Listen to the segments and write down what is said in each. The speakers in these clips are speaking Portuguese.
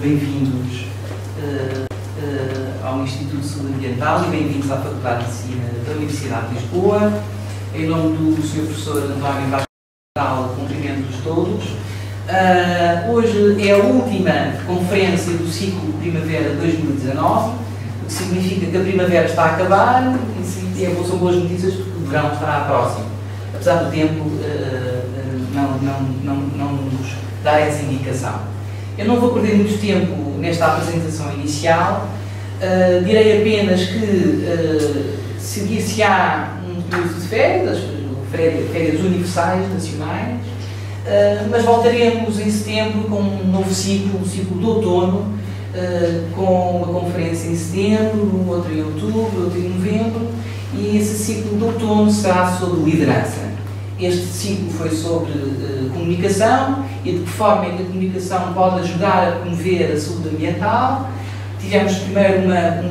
bem-vindos ao Instituto de Saúde Ambiental e bem-vindos à Faculdade de Medicina da Universidade de Lisboa. Em nome do Sr. Professor António Vaz, cumprimento-os todos. Hoje é a última conferência do ciclo Primavera 2019, o que significa que a primavera está a acabar e são boas notícias porque o verão estará próximo. Apesar do tempo não nos dá essa indicação. Eu não vou perder muito tempo nesta apresentação inicial, direi apenas que seguir-se-á um período de férias universais, nacionais, mas voltaremos em setembro com um novo ciclo, o ciclo de outono, com uma conferência em setembro, outra em outubro, outra em novembro, e esse ciclo de outono será sobre liderança. Este ciclo foi sobre comunicação e de que forma é que a comunicação pode ajudar a promover a saúde ambiental. Tivemos primeiro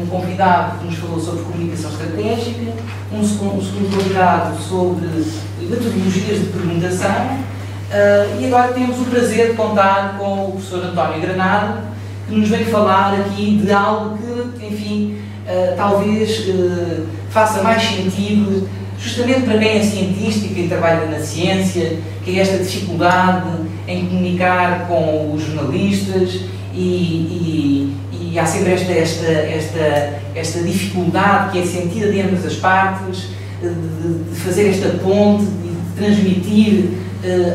um convidado que nos falou sobre comunicação estratégica, um segundo convidado sobre metodologias de perguntação, e agora temos o prazer de contar com o professor António Granado, que nos vem falar aqui de algo que, enfim, talvez faça mais sentido justamente para quem é cientista e quem trabalha na ciência, que é esta dificuldade em comunicar com os jornalistas e há sempre esta dificuldade que é sentida de ambas as partes, de fazer esta ponte, de transmitir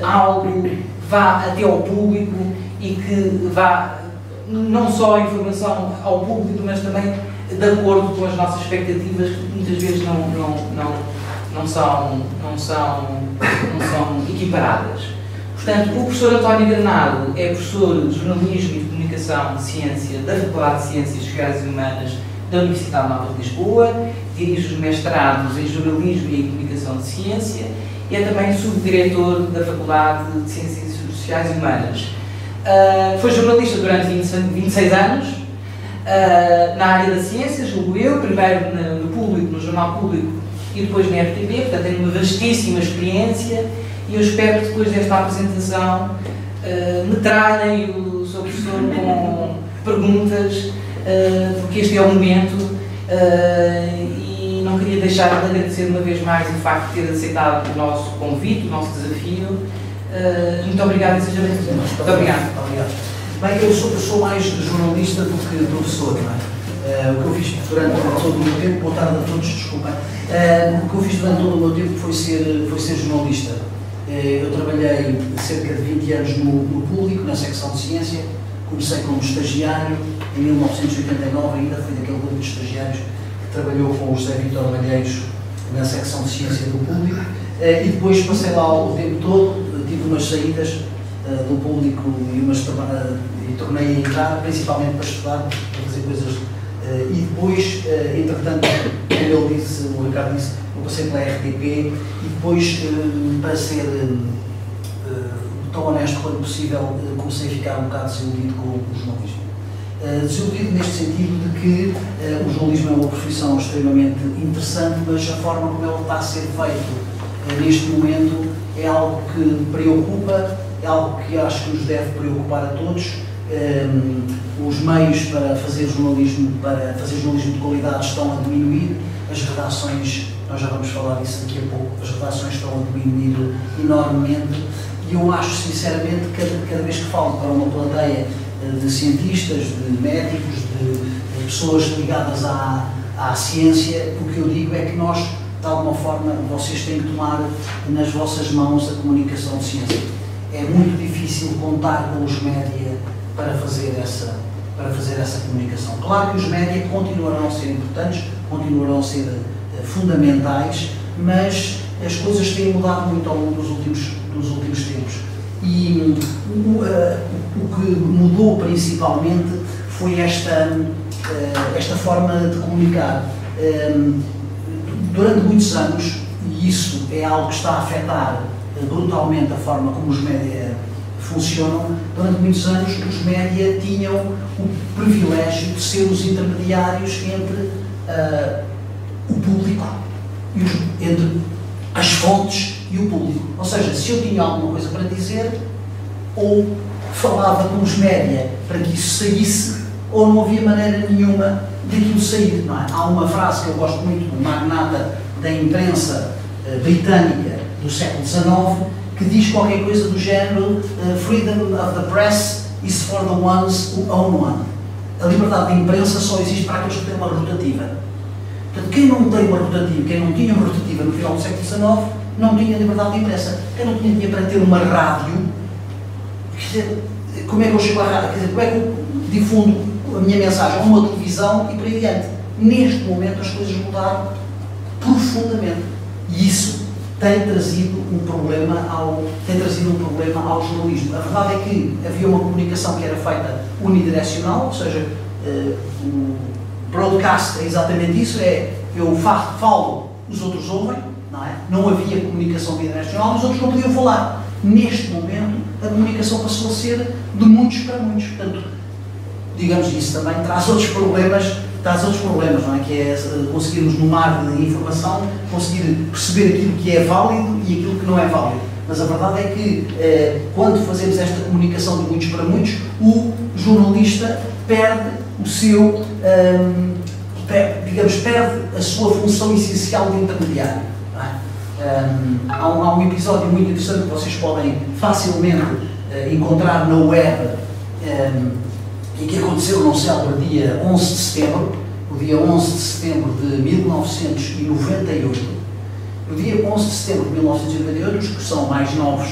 algo que vá até ao público e que vá não só a informação ao público, mas também de acordo com as nossas expectativas, que muitas vezes não são equiparadas. Portanto, o professor António Granado é professor de Jornalismo e de Comunicação de Ciência da Faculdade de Ciências Sociais e Humanas da Universidade Nova de Lisboa, dirige os mestrados em Jornalismo e em Comunicação de Ciência e é também subdiretor da Faculdade de Ciências Sociais e Humanas. Foi jornalista durante 26 anos, na área da ciência, julgo eu, primeiro no Público, no Jornal Público, e depois na RTP, portanto tem uma vastíssima experiência e eu espero que depois desta apresentação metralhem o Sr. Professor com perguntas, porque este é o momento e não queria deixar de agradecer uma vez mais o facto de ter aceitado o nosso convite, o nosso desafio. Muito obrigado e seja bem-vindo. Muito obrigado. Bem, eu sou mais jornalista do que professor, não é? O que eu fiz durante todo o meu tempo, boa tarde a todos, desculpem. O que eu fiz durante todo o meu tempo foi ser jornalista. Eu trabalhei cerca de 20 anos no Público, na secção de ciência. Comecei como estagiário em 1989, ainda fui daquele grupo de estagiários que trabalhou com o José Vítor Malheiros na secção de ciência do Público. E depois passei lá o tempo todo, tive umas saídas do Público e tornei a entrar, principalmente para estudar, para fazer coisas. E depois, entretanto, como ele disse, o Ricardo disse, eu passei pela RTP e depois, para ser tão honesto quanto possível, comecei a ficar um bocado desiludido com o jornalismo. Desiludido neste sentido de que o jornalismo é uma profissão extremamente interessante, mas a forma como ele está a ser feito neste momento é algo que me preocupa, é algo que acho que nos deve preocupar a todos. Os meios para fazer jornalismo de qualidade estão a diminuir, as redações, nós já vamos falar disso daqui a pouco, as redações estão a diminuir enormemente e eu acho sinceramente que cada vez que falo para uma plateia de cientistas, de médicos, de pessoas ligadas à ciência, o que eu digo é que nós, de alguma forma, vocês têm que tomar nas vossas mãos a comunicação de ciência. É muito difícil contar com os média para fazer essa comunicação. Claro que os média continuarão a ser importantes, continuarão a ser fundamentais, mas as coisas têm mudado muito ao longo dos últimos tempos. E o que mudou principalmente foi esta forma de comunicar. Durante muitos anos, e isso é algo que está a afetar brutalmente a forma como os média funcionam, durante muitos anos os média tinham o privilégio de ser os intermediários entre o público, entre as fontes e o público. Ou seja, se eu tinha alguma coisa para dizer, ou falava com os média para que isso saísse, ou não havia maneira nenhuma daquilo sair, não é? Há uma frase que eu gosto muito do magnata da imprensa britânica do século XIX, que diz qualquer coisa do género freedom of the press is for the ones who own one. A liberdade de imprensa só existe para aqueles que têm uma rotativa. Portanto, quem não tem uma rotativa, quem não tinha uma rotativa no final do século XIX, não tinha liberdade de imprensa. Quem não tinha dinheiro para ter uma rádio, quer dizer, como é que eu chego à rádio? Quer dizer, como é que eu difundo a minha mensagem a uma televisão e por aí adiante? Neste momento as coisas mudaram profundamente. E isso tem trazido um problema ao jornalismo. A verdade é que havia uma comunicação que era feita unidirecional, ou seja, o broadcast é exatamente isso, eu falo, os outros ouvem, não é? Não havia comunicação bidirecional, os outros não podiam falar. Neste momento, a comunicação passou a ser de muitos para muitos. Portanto, digamos que isso também traz outros problemas, não é? Que é conseguirmos, no mar de informação, conseguir perceber aquilo que é válido e aquilo que não é válido. Mas a verdade é que, quando fazemos esta comunicação de muitos para muitos, o jornalista perde o seu, perde a sua função essencial de intermediário. Não é? Há um episódio muito interessante que vocês podem facilmente encontrar na web, e que aconteceu no célebre dia 11 de setembro, o dia 11 de setembro de 1998. No dia 11 de setembro de 1998, os que são mais novos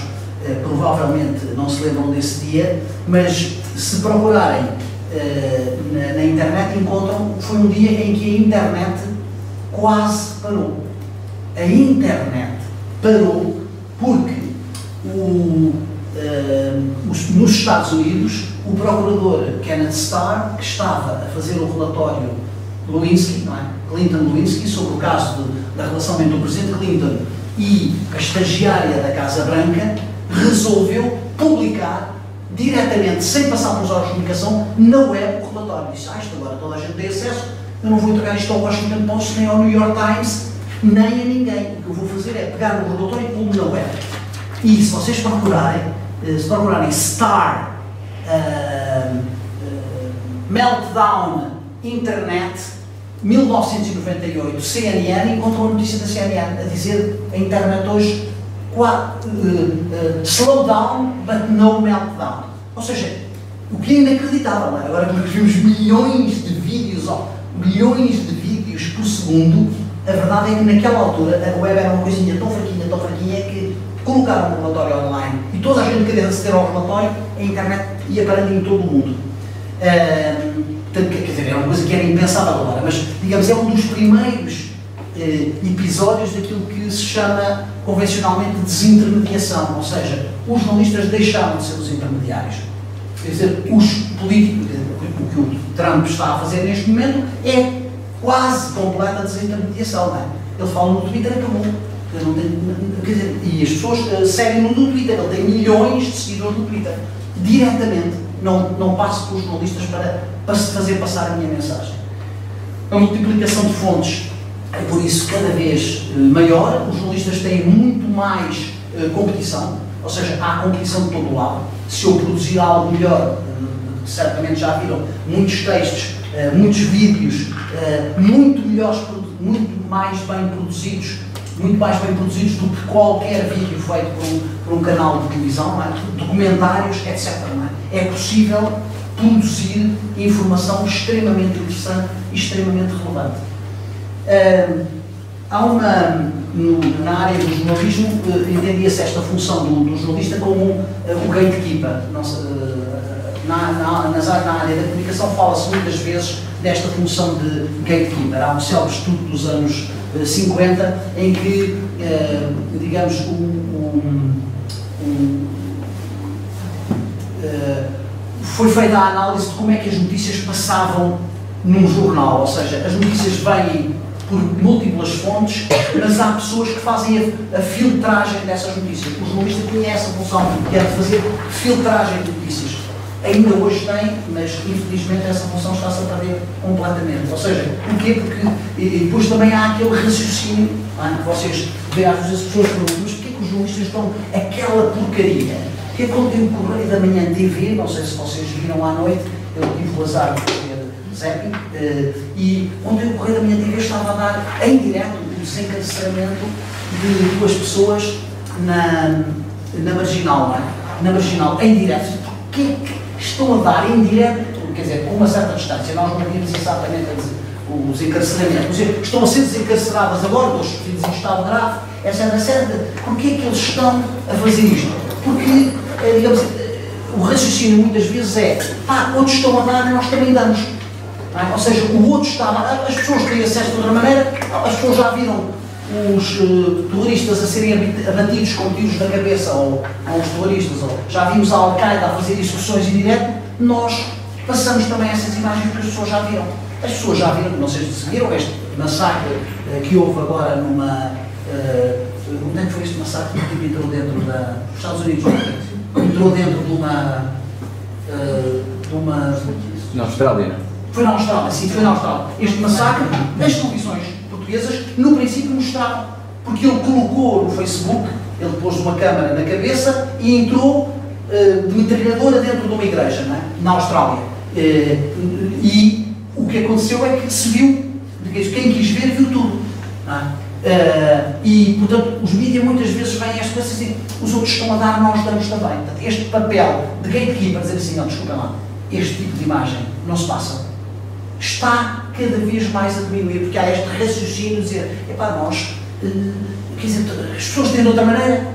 provavelmente não se lembram desse dia, mas se procurarem na internet encontram, foi um dia em que a internet quase parou. A internet parou porque nos Estados Unidos, o procurador Kenneth Starr, que estava a fazer o relatório Lewinsky, não é? Clinton-Lewinsky, sobre o caso da relação entre o presidente Clinton e a estagiária da Casa Branca, resolveu publicar diretamente, sem passar pelos órgãos de comunicação, na web o relatório. Disse, isto agora toda a gente tem acesso, eu não vou entregar isto ao Washington Post, nem ao New York Times, nem a ninguém. O que eu vou fazer é pegar no relatório e pô-lo na web. E se vocês procurarem Starr, Meltdown, Internet, 1998, CNN, encontram a notícia da CNN a dizer a internet hoje slow down, but no meltdown. Ou seja, o que é inacreditável, não é? Agora que vimos milhões de vídeos por segundo, a verdade é que naquela altura a web era uma coisinha tão fraquinha que colocaram um relatório online e toda a gente queria aceder ao relatório, a internet ia parando em todo o mundo. Portanto, quer dizer, era uma coisa que era impensável agora, mas, digamos, é um dos primeiros episódios daquilo que se chama convencionalmente desintermediação, ou seja, os jornalistas deixaram de ser os intermediários. Quer dizer, os políticos, o que o Trump está a fazer neste momento é quase completa desintermediação, não é? Ele fala no Twitter, acabou. Não tem, quer dizer, e as pessoas seguem-no no Twitter, ele tem milhões de seguidores no Twitter. Diretamente, não passo pelos jornalistas para se fazer passar a minha mensagem. A multiplicação de fontes é, por isso, cada vez maior. Os jornalistas têm muito mais competição, ou seja, há competição de todo lado. Se eu produzir algo melhor, certamente já viram muitos textos, muitos vídeos, muito mais bem produzidos do que qualquer vídeo feito por um canal de televisão, não é? Documentários, etc. Não é? É possível produzir informação extremamente interessante e extremamente relevante. Na área do jornalismo, entendia-se esta função do jornalista como o gatekeeper. Na área da comunicação fala-se muitas vezes desta função de gatekeeper. Há um célebre estudo dos anos 50 em que, digamos, foi feita a análise de como é que as notícias passavam num jornal, ou seja, as notícias vêm por múltiplas fontes, mas há pessoas que fazem a filtragem dessas notícias. O jornalista tinha essa função, que era de fazer filtragem de notícias. Ainda hoje tem, mas infelizmente essa função está-se a perder completamente. Ou seja, porquê? Porque e depois também há aquele raciocínio, que vocês veem às vezes as pessoas perguntam, mas porquê que os jornalistas estão aquela porcaria? que é quando eu Correio da Manhã TV, não sei se vocês viram à noite, eu tive o azar de fazer zapping, e onde o Correio da Manhã TV estava a dar em direto o desencarceramento de 2 pessoas na Marginal, não é? Na Marginal, em direto. Porquê é que estão a dar em direto, quer dizer, com uma certa distância, nós não vimos exatamente os encarceramentos, estão a ser desencarceradas agora, 2 filhos em estado grave, etc. Porquê é que eles estão a fazer isto? Porque, digamos, o raciocínio muitas vezes é, pá, outros estão a dar e nós também damos. Não é? Ou seja, o outro está a dar, as pessoas têm acesso de outra maneira, as pessoas já viram os terroristas a serem abatidos com tiros na cabeça, ou os terroristas, ou já vimos a Al-Qaeda a fazer execuções em direto, nós passamos também essas imagens porque as pessoas já viram. As pessoas já viram, não sei se viram, este massacre que houve agora numa... onde é que foi este massacre que entrou dentro dos Estados Unidos? Entrou dentro de uma... Na Austrália. Foi na Austrália, sim, foi na Austrália. Este massacre, as televisões portuguesas, no princípio mostravam, porque ele colocou no Facebook, ele pôs uma câmara na cabeça e entrou de metralhadora dentro de uma igreja, não é? Na Austrália. E o que aconteceu é que se viu, quem quis ver, viu tudo. Não é? E, portanto, os mídias muitas vezes vêm a esta coisa assim, os outros estão a dar, nós damos também. Portanto, este papel de gatekeeper, dizer assim, não, desculpa lá, este tipo de imagem não se passa, está cada vez mais a diminuir, porque há este raciocínio de dizer, epá, nós, quer dizer, as pessoas têm de outra maneira,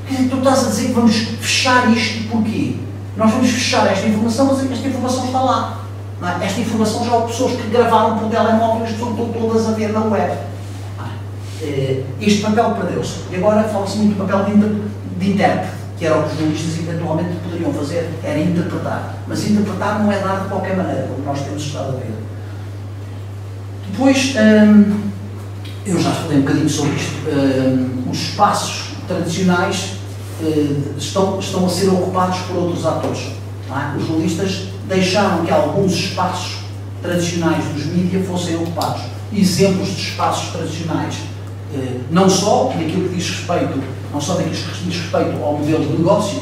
quer dizer, tu estás a dizer que vamos fechar isto, porquê? Nós vamos fechar esta informação, mas esta informação está lá. Não é? Esta informação já há pessoas que gravaram por telemóvel e estão todas a ver na web. Este papel perdeu-se. E agora fala-se muito do papel de intérprete, que era o que os jornalistas eventualmente poderiam fazer, era interpretar. Mas interpretar não é dar de qualquer maneira, como nós temos estado a ver. Depois, eu já falei um bocadinho sobre isto, os espaços tradicionais estão a ser ocupados por outros atores. Não é? Os jornalistas deixaram que alguns espaços tradicionais dos mídias fossem ocupados. Exemplos de espaços tradicionais, não só naquilo que diz respeito, não só naquilo que diz respeito ao modelo de negócio,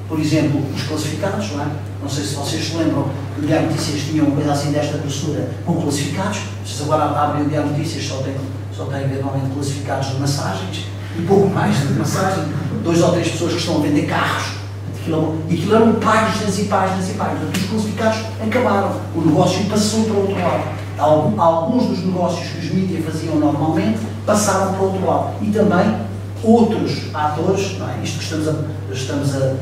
por exemplo, os classificados, não é? Não sei se vocês se lembram que o Diário Notícias tinha uma coisa assim desta grossura com classificados, vocês agora abrem o Diário Notícias, só tem eventualmente classificados de massagens, e pouco mais de massagem, 2 ou 3 pessoas que estão a vender carros, e aquilo eram páginas e páginas e páginas. Os classificados acabaram, o negócio passou para o outro lado. Alguns dos negócios que os mídias faziam normalmente passaram para o outro lado. E também outros atores, não é? Isto que estamos a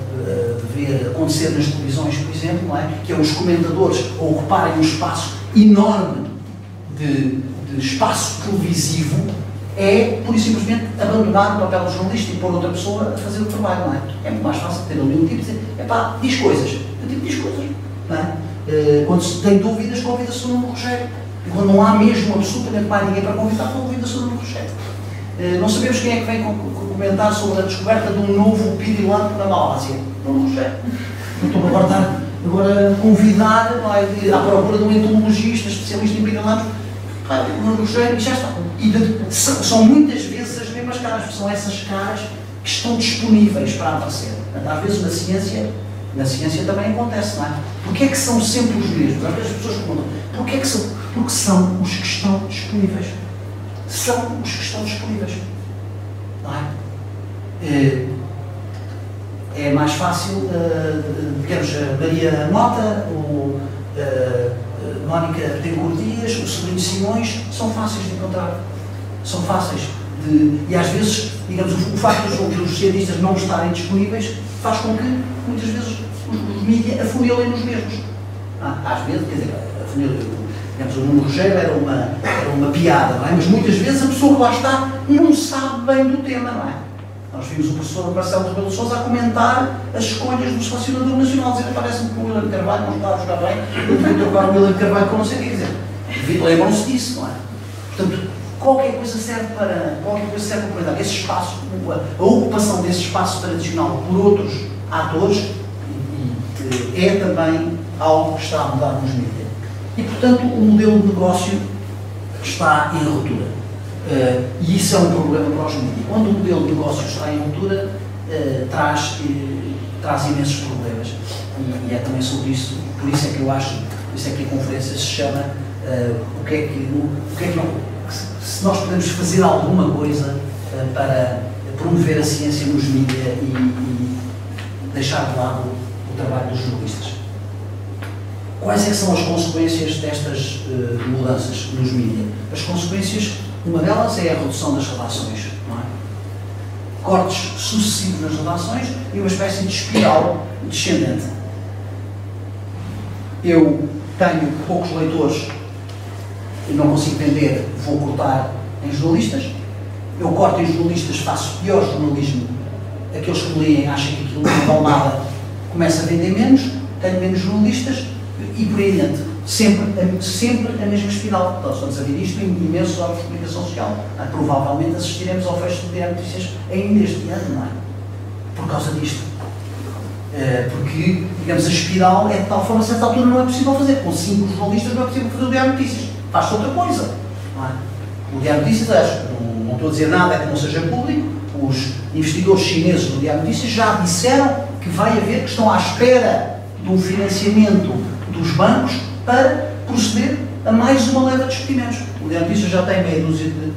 ver acontecer nas televisões, por exemplo, não é? Que é os comentadores a ocuparem um espaço enorme de espaço televisivo, é, pura e simplesmente, abandonar o papel do jornalista e pôr outra pessoa a fazer o trabalho, não é? É muito mais fácil ter ali um tipo e dizer, epá, diz coisas. O tipo diz coisas, não é? Quando se tem dúvidas, convida-se o Nuno Rogério. E quando não há mesmo absolutamente mais ninguém para convidar, convida-se o Nuno Rogério. Não sabemos quem é que vem comentar sobre a descoberta de um novo pirilampo na Malásia. Nuno Rogério. Estou a agora convidar, não é, à procura de um entomologista, especialista em pirilampos, o Nuno Rogério, e já está. E são muitas vezes as mesmas caras, são essas caras que estão disponíveis para aparecer. Às vezes na ciência também acontece, não é? Porquê é que são sempre os mesmos? Às vezes as pessoas perguntam, porquê é que são? Porque são os que estão disponíveis. São os que estão disponíveis. Não é? É mais fácil, digamos, a Maria Mota, o Mónica Betancourt Dias, o Sobrinho Simões, são fáceis de encontrar. São fáceis de... E às vezes, digamos, o facto dos cientistas não estarem disponíveis faz com que, muitas vezes, os mídias afunilem nos mesmos. Às vezes, quer dizer, digamos, o Nuno Rogério era uma piada, não é? Mas muitas vezes a pessoa que lá está não sabe bem do tema, não é? Nós vimos o professor Marcelo Rebelo de Sousa a comentar as escolhas do selecionador nacional, dizer, parece-me que o William Carvalho não está a jogar bem, eu devia trocar o William Carvalho com não sei o que dizer. Lembram-se disso, não é? Portanto, qualquer coisa serve para comentar. Esse espaço, a ocupação desse espaço tradicional por outros atores é também algo que está a mudar nos mídias. E, portanto, o modelo de negócio está em ruptura. E isso é um problema para os mídias. Quando o modelo de negócio está em ruptura, traz traz imensos problemas. E é também sobre isso, por isso é que eu acho, por isso é que a conferência se chama se nós podemos fazer alguma coisa para promover a ciência nos mídias e deixar de lado o trabalho dos jornalistas. Quais é que são as consequências destas mudanças nos mídias? As consequências, uma delas é a redução das redações, não é? Cortes sucessivos nas redações e uma espécie de espiral descendente. Eu tenho poucos leitores, eu não consigo vender, vou cortar em jornalistas. Eu corto em jornalistas, faço pior jornalismo. Aqueles que me leem acham que aquilo não vale nada, começo a vender menos, tenho menos jornalistas e por aí adiante. Sempre a mesma espiral. Nós estamos a ver isto em imensos órgãos de comunicação social. Provavelmente assistiremos ao fecho do Diário de Notícias ainda este ano, não é? Por causa disto. Porque, digamos, a espiral é de tal forma, a certa altura não é possível fazer. Com 5 jornalistas não é possível fazer o Diário de Notícias. Faz-se outra coisa, não é? O Diário de Notícias, acho, não estou a dizer nada que não seja público, os investidores chineses do Diário de Notícias já disseram que vai haver, que estão à espera de um financiamento dos bancos para proceder a mais uma leva de despedimentos. O Diário de Notícias já tem meia dúzia de,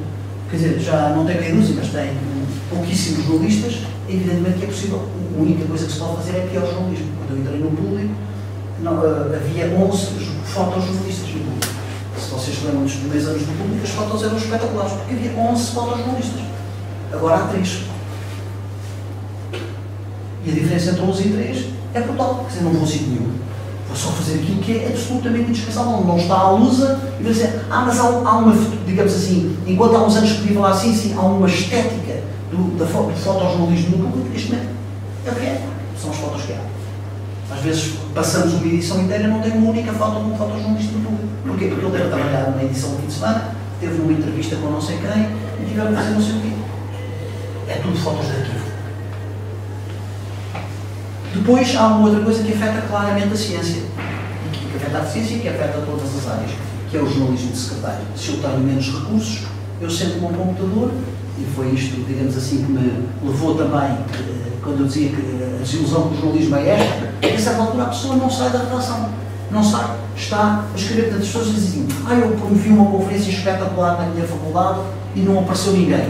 quer dizer, já não tem meia dúzia, mas tem pouquíssimos jornalistas. Evidentemente que é possível. A única coisa que se pode fazer é pior jornalismo. Quando eu entrei no público, havia 11 fotojornalistas no público. Se vocês se lembram dos primeiros anos do público, as fotos eram espetaculares, porque havia 11 fotojornalistas. Agora há 3. E a diferença entre 11 e 3 é brutal. Quer dizer, não vou sítio nenhum. Vou só fazer aquilo que é absolutamente indispensável. Não está à lusa e vai dizer, mas há uma, digamos assim, enquanto há uns anos podia falar assim, sim, há uma estética do fotojornalismo no público. Este momento é o que é. São as fotos que há. Às vezes passamos uma edição inteira e não tem uma única foto de um fotojornalista no público. Porquê? Porque ele deve trabalhar numa edição do fim de semana, teve uma entrevista com não sei quem e tiveram a fazer não sei o quê. É tudo fotos de arquivo. Depois há uma outra coisa que afeta claramente a ciência. Que afeta a ciência e que afeta todas as áreas, que é o jornalismo de secretário. Se eu tenho menos recursos, eu sento-me um computador, e foi isto, digamos assim, que me levou também, quando eu dizia que a desilusão do jornalismo é esta, é que a certa altura a pessoa não sai da redação. Não sai. Está a escrever. As pessoas dizem, eu promovi uma conferência espetacular na minha faculdade e não apareceu ninguém.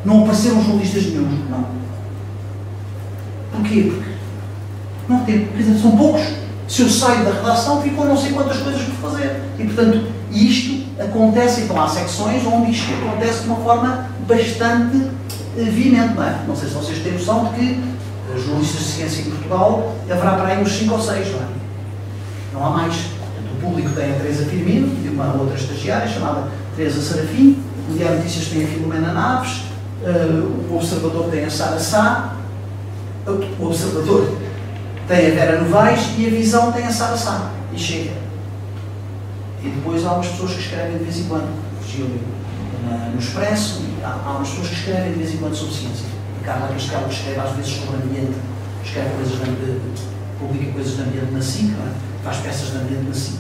Não apareceram jornalistas nenhum. Não. Porquê? Porque não tem, quer dizer, são poucos. Se eu saio da redação, ficam não sei quantas coisas por fazer. E, portanto, isto acontece, então há secções onde isto acontece de uma forma bastante veemente, não é? Não sei se vocês têm noção de que jornalistas de ciência em Portugal haverá para aí uns 5 ou 6, não é? Não há mais. Portanto, o público tem a Teresa Firmino e uma outra estagiária chamada Teresa Serafim, o Diário de Notícias tem a Filomena Naves, o Observador tem a Sara Sá, o Observador tem a Vera Novaes e a Visão tem a Sara Sá. E chega. E depois há umas pessoas que escrevem de vez em quando. No Expresso, há umas pessoas que escrevem de vez em quando sobre ciência. A Carla Castelo escreve às vezes sobre ambiente, escreve coisas publica coisas de ambiente na SIC, não é? Faz peças de ambiente na SIC.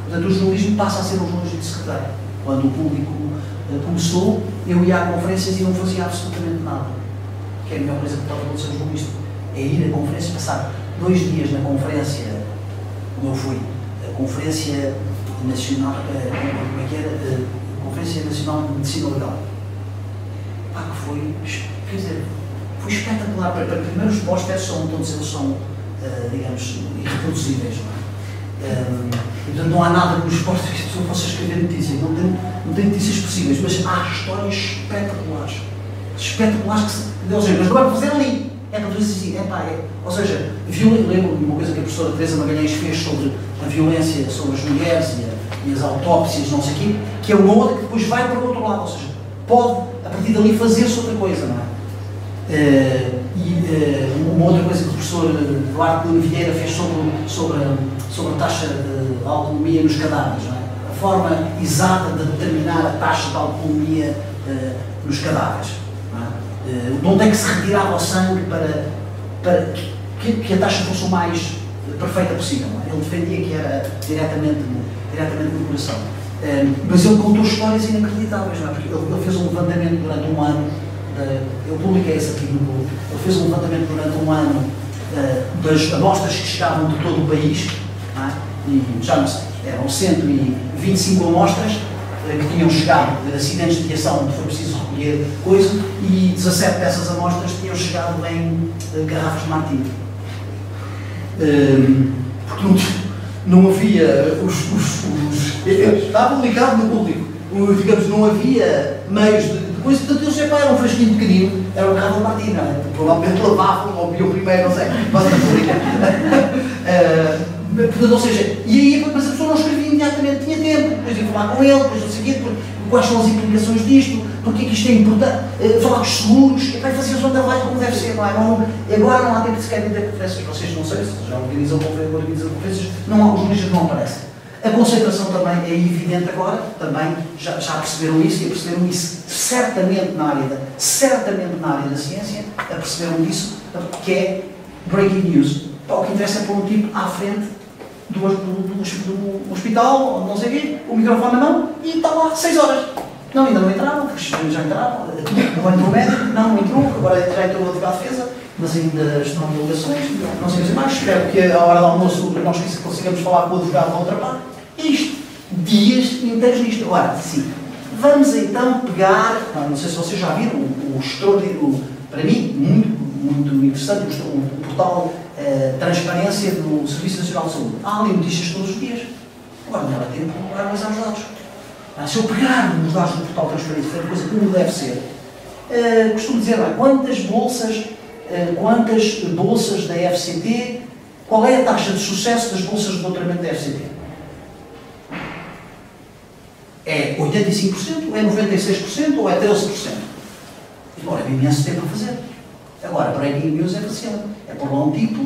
Portanto, o jornalismo passa a ser um jornalismo de secretário. Quando o público começou, eu ia a conferências e não fazia absolutamente nada. Que é a melhor coisa que pode acontecer no jornalista. É ir a conferências, passar 2 dias na conferência, como eu fui, a Conferência Nacional, como é que era? Conferência Nacional de Medicina Legal. Que foi, quer dizer, foi espetacular. Primeiro, os pós-testes todos eles são, digamos, irreproduzíveis, não é? E, portanto, não há nada que nos possa escrever notícias, não tem notícias possíveis, mas há histórias espetaculares. Espetaculares que se. Mas não é para fazer ali. É para dizer assim, ou seja, lembro de uma coisa que a professora Teresa Magalhães fez sobre a violência sobre as mulheres e as autópsias, não sei o quê, que é uma outra que depois vai para o outro lado, ou seja, pode, a partir dali, fazer-se outra coisa, não é? Uma outra coisa que o professor Duarte de Vieira fez sobre a taxa de alcoolemia nos cadáveres, não é? A forma exata de determinar a taxa de alcoolemia nos cadáveres. Não tem que se retirar ao sangue para que a taxa fosse o mais perfeita possível. Não é? Ele defendia que era diretamente no coração. Mas ele contou histórias inacreditáveis, não é? Porque ele fez um levantamento durante um ano, eu publiquei esse artigo no Google, ele fez um levantamento durante um ano das amostras que chegavam de todo o país, não é? E já não sei, eram 125 amostras que tinham chegado de acidentes de viação onde foi preciso recolher coisa, e 17 dessas amostras tinham chegado em garrafas de Martini. Porque não havia está publicado no público, digamos, não havia meios de coisa, portanto eles era um frasquinho pequenino, era uma garrafa de Martini, não é? Provavelmente lavavam, ou viam primeiro, não sei, mas não portanto, ou seja, e aí, mas a pessoa não escrevia imediatamente, tinha tempo, depois ia falar com ele, depois não sei o quê, quais são as implicações disto, porque é que isto é importante, falar com os seguros, e vai fazer o seu trabalho como deve ser, não é? Agora não há tempo de sequer ter conferências, vocês não sei, se já organizam conferências, não há, os juristas não aparecem. A concentração também é evidente agora, também já perceberam isso, e perceberam isso certamente na área da ciência, perceberam isso, que é breaking news. O que interessa é pôr um tipo à frente do hospital, ou não sei o quê, o microfone na mão, e está lá 6 horas. Não, ainda não entraram, porque já entraram, agora entrou o médico, não entrou, agora já entrou o advogado de defesa, mas ainda estão em delegações, não sei dizer mais, espero que à hora do almoço nós consigamos falar com o advogado da outra parte. Isto, dias inteiros nisto. Agora, sim, vamos então pegar, não sei se vocês já viram, o extraordinário, para mim, muito interessante, o portal Transparência do Serviço Nacional de Saúde. Há ali notícias todos os dias. Agora não há tempo para analisar os dados. Se eu pegar os dados do portal Transparência, é uma coisa como deve ser, costumo dizer, quantas bolsas da FCT, qual é a taxa de sucesso das bolsas de doutoramento da FCT? É 85%, é 96% ou é 13%? Agora, é imenso tempo a fazer. Agora, breaking news é fácil. É pôr lá um tipo,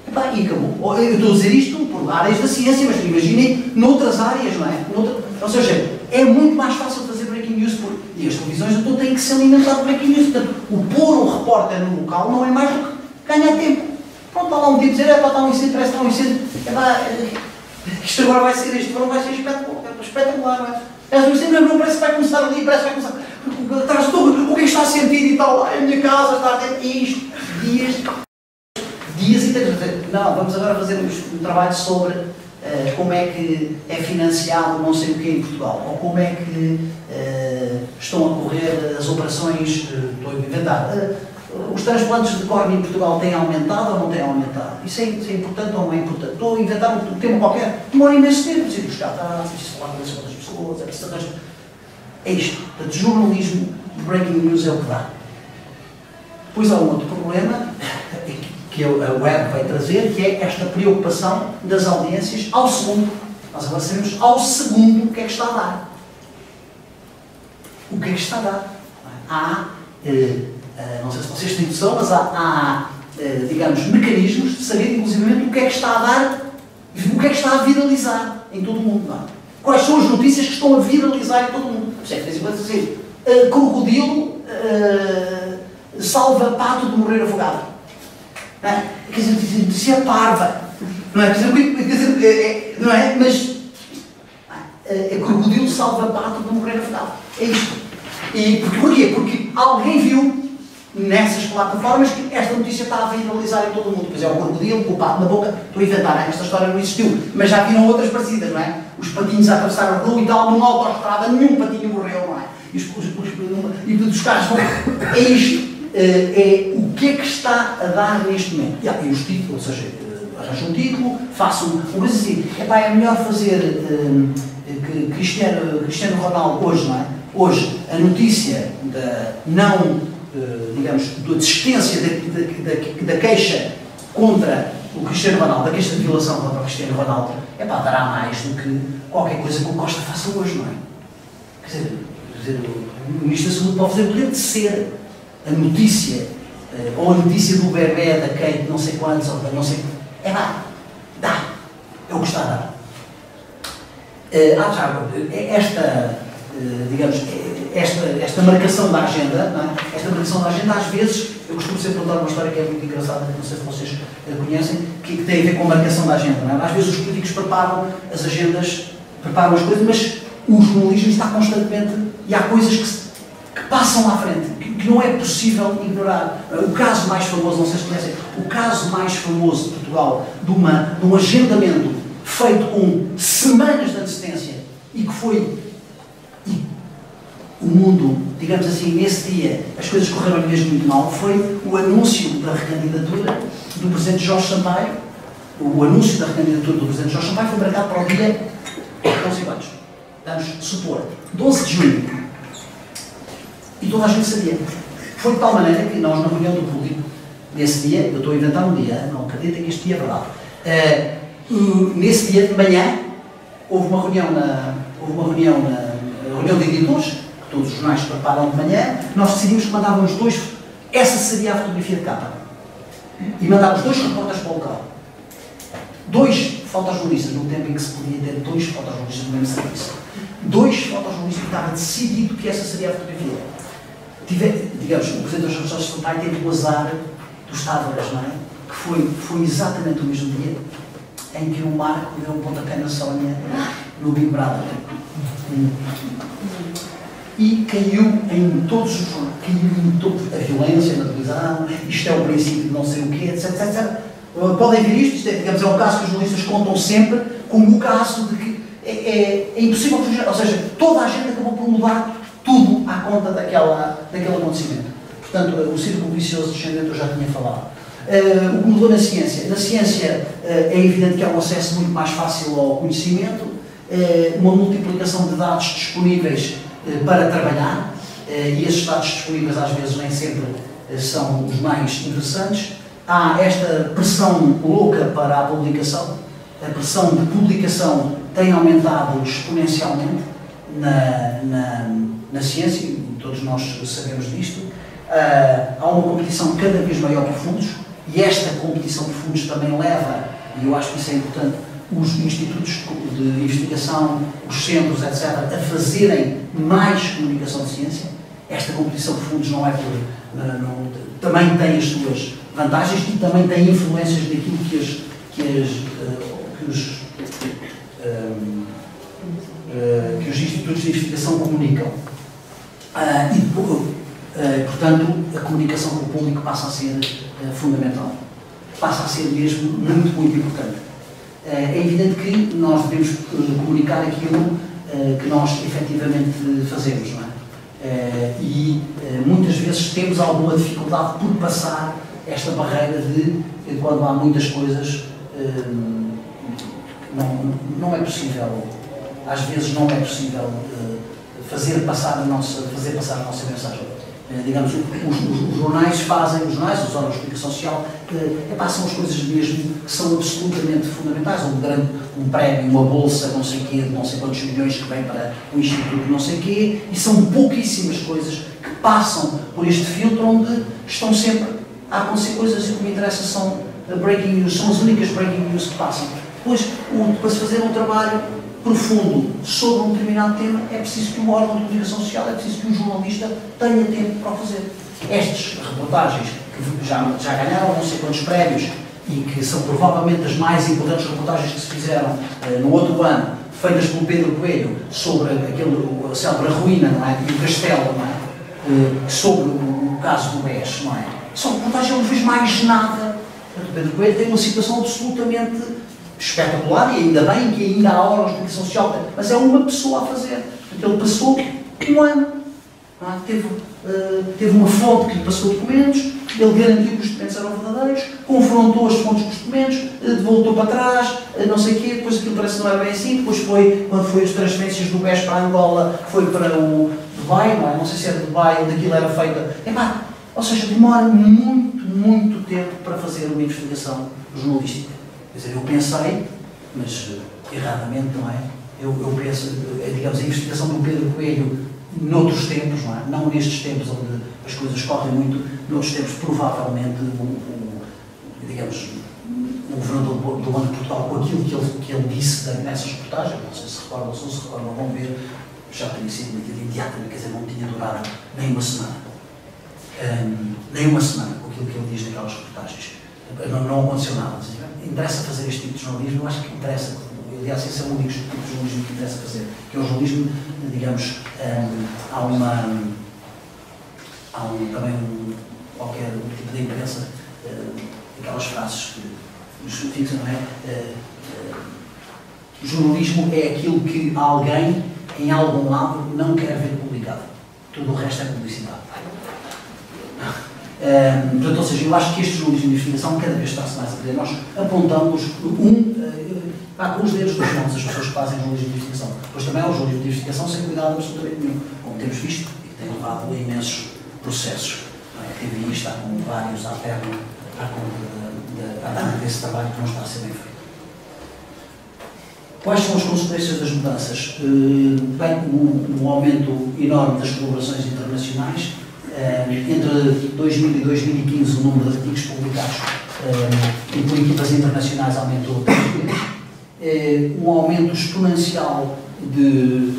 e acabou. Eu estou a dizer isto por áreas da ciência, mas imaginem noutras áreas, não é? Ou seja, é muito mais fácil fazer breaking news, e as televisões então têm que se alimentar de breaking news. Portanto, o pôr um repórter no local não é mais do que ganhar tempo. Pronto, está lá um tipo dizer, está um incêndio, parece que está um incêndio, isto agora vai ser, este verão vai ser espetacular, não é? Não parece que vai começar ali, parece que vai começar. O que está a sentir e tal? A minha casa está a ter isto, dias e tantos. Não, vamos agora fazer um trabalho sobre como é que é financiado não sei o que em Portugal, ou como é que estão a correr as operações, estou a inventar. Os transplantes de córnea em Portugal têm aumentado ou não têm aumentado? Isso é importante ou não é importante? Estou a inventar um tema qualquer, demora imenso tempo, preciso buscar dados, preciso falar com as pessoas, é preciso. É isto. Portanto, jornalismo de breaking news é o que dá. Depois há um outro problema que a web vai trazer, que é esta preocupação das audiências ao segundo. Nós agora sabemos ao segundo o que é que está a dar. O que é que está a dar? Há, não sei se vocês têm noção, mas há digamos, mecanismos de saber, inclusivamente, o que é que está a dar, o que é que está a viralizar em todo o mundo. Não é? Quais são as notícias que estão a viralizar em todo o mundo? Por exemplo, dizer, crocodilo salva pato de morrer afogado. Não é? Quer dizer, isso é parva. Não é? Não é? Mas crocodilo salva pato de morrer afogado. É isto. E porquê? Porque alguém viu nessas plataformas que esta notícia está a viralizar em todo o mundo. Pois é, o crocodilo com o pato na boca. Estou a inventar, esta história não existiu. Mas já viram outras parecidas, não é? Os patinhos a atravessar a rua e tal, numa autoestrada, nenhum patinho morreu, não é? E os carros vão. É isto. É o que é que está a dar neste momento. E os títulos, ou seja, arranjo um título, faço um coisa assim. É melhor fazer Cristiano Ronaldo hoje, não é? Hoje, a notícia da não, digamos, da desistência da queixa contra o Cristiano Ronaldo, da queixa de violação contra o Cristiano Ronaldo, dará mais do que qualquer coisa que o Costa faça hoje, não é? Quer dizer, o Ministro da Saúde pode fazer o que de ser a notícia, ou a notícia do bebê da Kate, não sei quantos, ou não sei. Dá. É o que está a dar. Esta marcação da agenda, não é? Esta marcação da agenda, às vezes, eu costumo sempre contar uma história que é muito engraçada, não sei se vocês conhecem, que tem a ver com a marcação da agenda, não é? Às vezes os políticos preparam as agendas, preparam as coisas, mas o jornalismo está constantemente, e há coisas que passam à frente, que que não é possível ignorar. O caso mais famoso, não sei se conhecem, o caso mais famoso de Portugal de um agendamento feito com semanas de antecedência e que foi... O mundo, digamos assim, nesse dia, as coisas correram mesmo muito mal, foi o anúncio da recandidatura do Presidente Jorge Sampaio. O anúncio da recandidatura do Presidente Jorge Sampaio foi marcado para o dia, não sei quantos, vamos supor, 12 de junho. E toda a gente sabia. Foi de tal maneira que nós, na reunião do público, nesse dia, eu estou a inventar um dia, não acreditem que este dia é verdade. Nesse dia de manhã, houve uma reunião de editores, todos os jornais preparam de manhã, nós decidimos que mandávamos dois, essa seria a fotografia de capa, e mandávamos dois repórteres para o local. Dois fotojornalistas, no tempo em que se podia ter dois fotojornalistas no mesmo serviço. Dois fotojornalistas, que estava decidido que essa seria a fotografia. Digamos, o Presidente Jorge Sampaio teve o azar dos Távoras, não é? Que foi exatamente o mesmo dia em que o Marco deu um pontapé na Sónia no Big Brother. E caiu em todos os jornais, a violência na televisão, isto é o princípio de não sei o quê, etc, etc. Podem ver isto é, digamos, é um caso que os jornalistas contam sempre como o caso de que é impossível fugir, ou seja, toda a gente acabou por mudar tudo à conta daquele acontecimento. Portanto, o círculo vicioso descendente eu já tinha falado. O que mudou na ciência? Na ciência é evidente que há um acesso muito mais fácil ao conhecimento, uma multiplicação de dados disponíveis para trabalhar, e esses dados disponíveis às vezes nem sempre são os mais interessantes. Há esta pressão louca para a publicação, a pressão de publicação tem aumentado exponencialmente na ciência, e todos nós sabemos disto. Há uma competição cada vez maior por fundos, e esta competição por fundos também leva, e eu acho que isso é importante, os institutos de investigação, os centros, etc., a fazerem mais comunicação de ciência. Esta competição por fundos não é também tem as suas vantagens e também tem influências daquilo que os institutos de investigação comunicam. Portanto, a comunicação com o público passa a ser fundamental. Passa a ser mesmo muito, muito importante. É evidente que nós devemos comunicar aquilo que nós efetivamente fazemos, não é? E muitas vezes temos alguma dificuldade por passar esta barreira de quando há muitas coisas não é possível, às vezes não é possível fazer passar a nossa mensagem. Digamos, os jornais fazem, os órgãos de comunicação social, passam as coisas mesmo que são absolutamente fundamentais. Um prémio, uma bolsa, não sei quê, de não sei quantos milhões que vem para o Instituto não sei quê, e são pouquíssimas coisas que passam por este filtro onde estão sempre a acontecer coisas e o que me interessa são breaking news, são as únicas breaking news que passam. Depois, para se fazer um trabalho profundo sobre um determinado tema, é preciso que um órgão de comunicação social, é preciso que um jornalista tenha tempo para o fazer. Estas reportagens, que já ganharam não sei quantos prémios e que são provavelmente as mais importantes reportagens que se fizeram no outro ano, feitas pelo Pedro Coelho, sobre a célebre ruína, não é? E o castelo, não é? Sobre o caso do BES, não é? São reportagens que não fez mais nada. O Pedro Coelho tem uma situação absolutamente espetacular, e ainda bem que ainda há órgãos de comunicação social, mas é uma pessoa a fazer. Ele passou um ano, não é? Teve uma fonte que lhe passou documentos, ele garantiu que os documentos eram verdadeiros, confrontou as fontes com os documentos, voltou para trás, não sei o quê, depois aquilo parece que não era bem assim, depois quando foi as transferências do BES para Angola, foi para o Dubai, não sei se era Dubai, onde aquilo era feita. Ou seja, demora muito, muito tempo para fazer uma investigação jornalística. Quer dizer, eu pensei, mas erradamente, não é? Eu penso, digamos, a investigação do Pedro Coelho noutros tempos, não é? Não nestes tempos onde as coisas correm muito, noutros tempos, provavelmente, digamos, o governador do Banco de Portugal, com aquilo que ele disse nessas reportagens, não sei se recordam, se não se recordam, vão ver, já teria sido metido imediato, quer dizer, não tinha durado nem uma semana. Nem uma semana com aquilo que ele diz naquelas reportagens. Não aconteceu nada. Interessa fazer este tipo de jornalismo, eu acho que interessa. Aliás, esse é o único tipo de jornalismo que interessa fazer, que é o jornalismo, digamos, há há qualquer tipo de imprensa, aquelas frases que nos fixam, não é? O jornalismo é aquilo que alguém, em algum lado, não quer ver publicado. Tudo o resto é publicidade. Portanto, ou seja, eu acho que este jornalismo de investigação cada vez está-se mais a perder. Nós apontamos com os dedos dos mãos as pessoas que fazem jornalismo de investigação. Pois também há o jornalismo de investigação sem cuidado absolutamente nenhum, como temos visto, e que tem levado a imensos processos. A TVI está com vários à perna à conta desse trabalho que não está a ser bem feito. Quais são as consequências das mudanças? Bem, um aumento enorme das colaborações internacionais. Entre 2000 e 2015 o número de artigos publicados por equipas internacionais aumentou 3 vezes. Um aumento exponencial de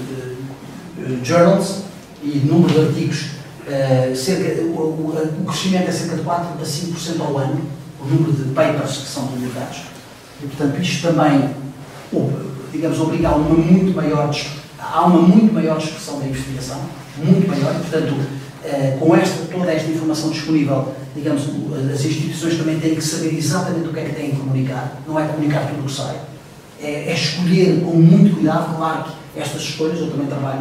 journals e número de artigos, o crescimento é cerca de 4 a 5% ao ano, o número de papers que são publicados. E, portanto, isto também, digamos, obriga a uma muito maior dispersão da investigação, muito maior, e, portanto, com toda esta informação disponível, digamos, as instituições também têm que saber exatamente o que é que têm que comunicar, não é comunicar tudo o que sai, é escolher com muito cuidado. Claro que estas escolhas, eu também trabalho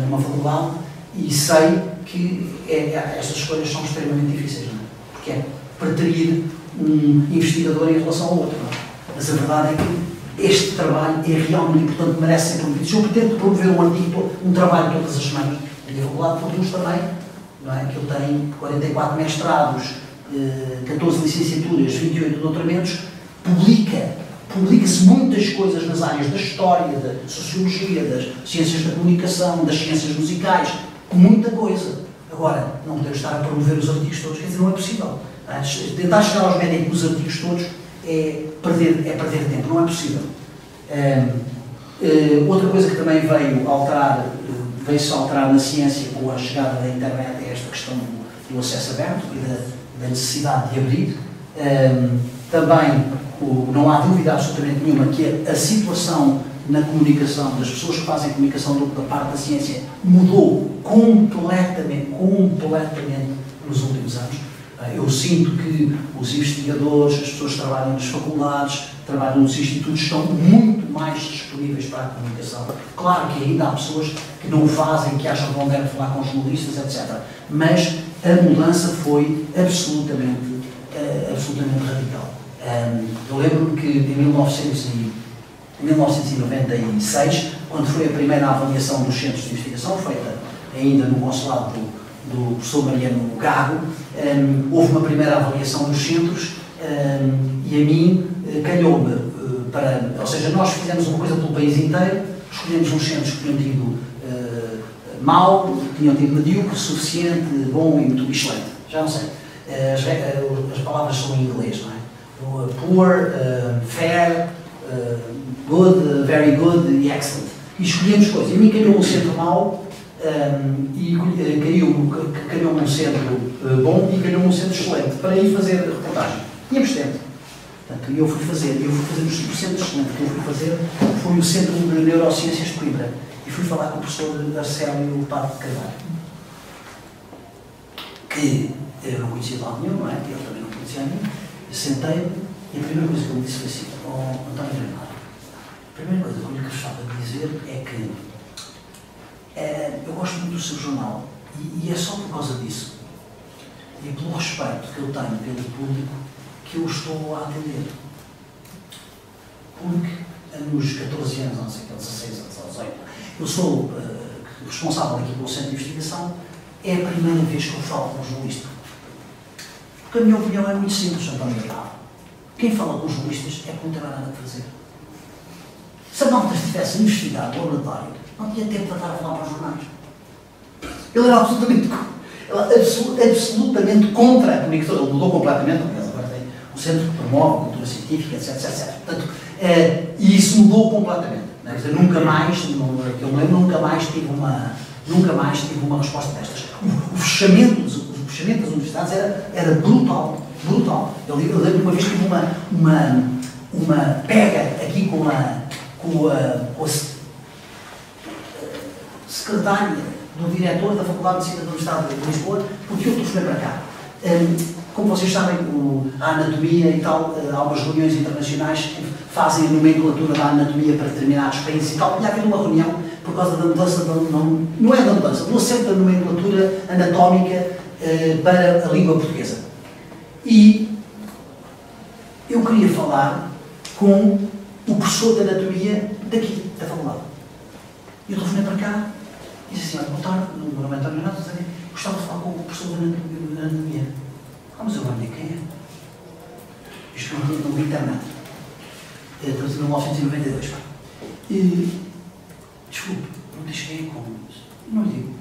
numa faculdade e sei que estas escolhas são extremamente difíceis, não é? Porque é preterir um investigador em relação ao outro, não é? Mas a verdade é que este trabalho é realmente importante, merece ser promovido. Se eu pretendo promover um trabalho todas as semanas, a minha faculdade produz também, não é? Que eu tenho 44 mestrados, 14 licenciaturas, 28 doutoramentos, publica-se muitas coisas nas áreas da história, da sociologia, das ciências da comunicação, das ciências musicais, muita coisa. Agora, não podemos estar a promover os artigos todos, quer dizer, não é possível. Tentar chegar aos médicos com os artigos todos é perder tempo, não é possível. Outra coisa que também veio-se alterar na ciência com a chegada da internet é esta questão do acesso aberto e da necessidade de abrir. Também não há dúvida absolutamente nenhuma que a situação na comunicação, das pessoas que fazem comunicação da parte da ciência, mudou completamente nos últimos anos. Eu sinto que os investigadores, as pessoas que trabalham nas faculdades, trabalham nos institutos, estão muito mais disponíveis para a comunicação. Claro que ainda há pessoas que não o fazem, que acham que não devem falar com jornalistas, etc. Mas a mudança foi absolutamente radical. Eu lembro-me que em 1996, quando foi a primeira avaliação dos centros de investigação, feita ainda no consulado do professor Mariano Gago, houve uma primeira avaliação dos centros e a mim calhou-me ou seja, nós fizemos uma coisa pelo país inteiro, escolhemos uns centros que tinham tido mau, tinham tido medíocre, suficiente, bom e muito excelente. Já não sei. As palavras são em inglês, não é? Poor, fair, good, very good e excellent. E escolhemos coisas. E a mim calhou um centro mau, e calhou-me um centro bom e calhou-me um centro excelente para ir fazer reportagem. Tínhamos tempo. Portanto, eu fui fazer o centro excelente que eu fui fazer foi o Centro de Neurociências de Coimbra. E fui falar com o professor Arcélio Pardo de Carvalho, que eu não conhecia de lado nenhum, não é? Ele também não conhecia a mim. Eu sentei-me e a primeira coisa que ele disse foi assim: António Bernardo, a primeira coisa que eu lhe gostava de dizer é que eu gosto muito do seu jornal e é só por causa disso e pelo respeito que eu tenho pelo público que eu estou a atender. Porque nos 14 anos, não sei, 16 anos, 18, eu sou responsável aqui pelo Centro de Investigação, é a primeira vez que eu falo com um jornalista. Porque a minha opinião é muito simples, António Bernardo. Quem fala com os jornalistas é porque não tem mais nada a fazer. Se a malta estivesse a investigar o laboratório, não tinha tempo para estar a falar para os jornais. Ele era absolutamente contra a comunicação. Ele mudou completamente, aliás, agora tem um centro que promove a cultura científica, etc. Portanto, e isso mudou completamente. Quer dizer, nunca mais tive uma resposta destas. O fechamento das universidades era brutal. Eu lembro uma vez que tive uma pega aqui com a secretária do diretor da Faculdade de Medicina da Universidade de Lisboa, porque eu telefonei para cá. Como vocês sabem, a anatomia e tal, há umas reuniões internacionais que fazem a nomenclatura da anatomia para determinados países e tal. Tinha havido uma reunião por causa da mudança, não é da mudança, do acerto da nomenclatura anatómica para a língua portuguesa. E eu queria falar com o professor de anatomia daqui, da faculdade. Eu telefonei para cá e disse assim: boa tarde, meu nome é António Renato, gostava de falar com o professor de anatomia. Mas eu não sei quem é. Isto no internet. Estamos em 1992. Desculpe, não diz quem é como? Não lhe digo.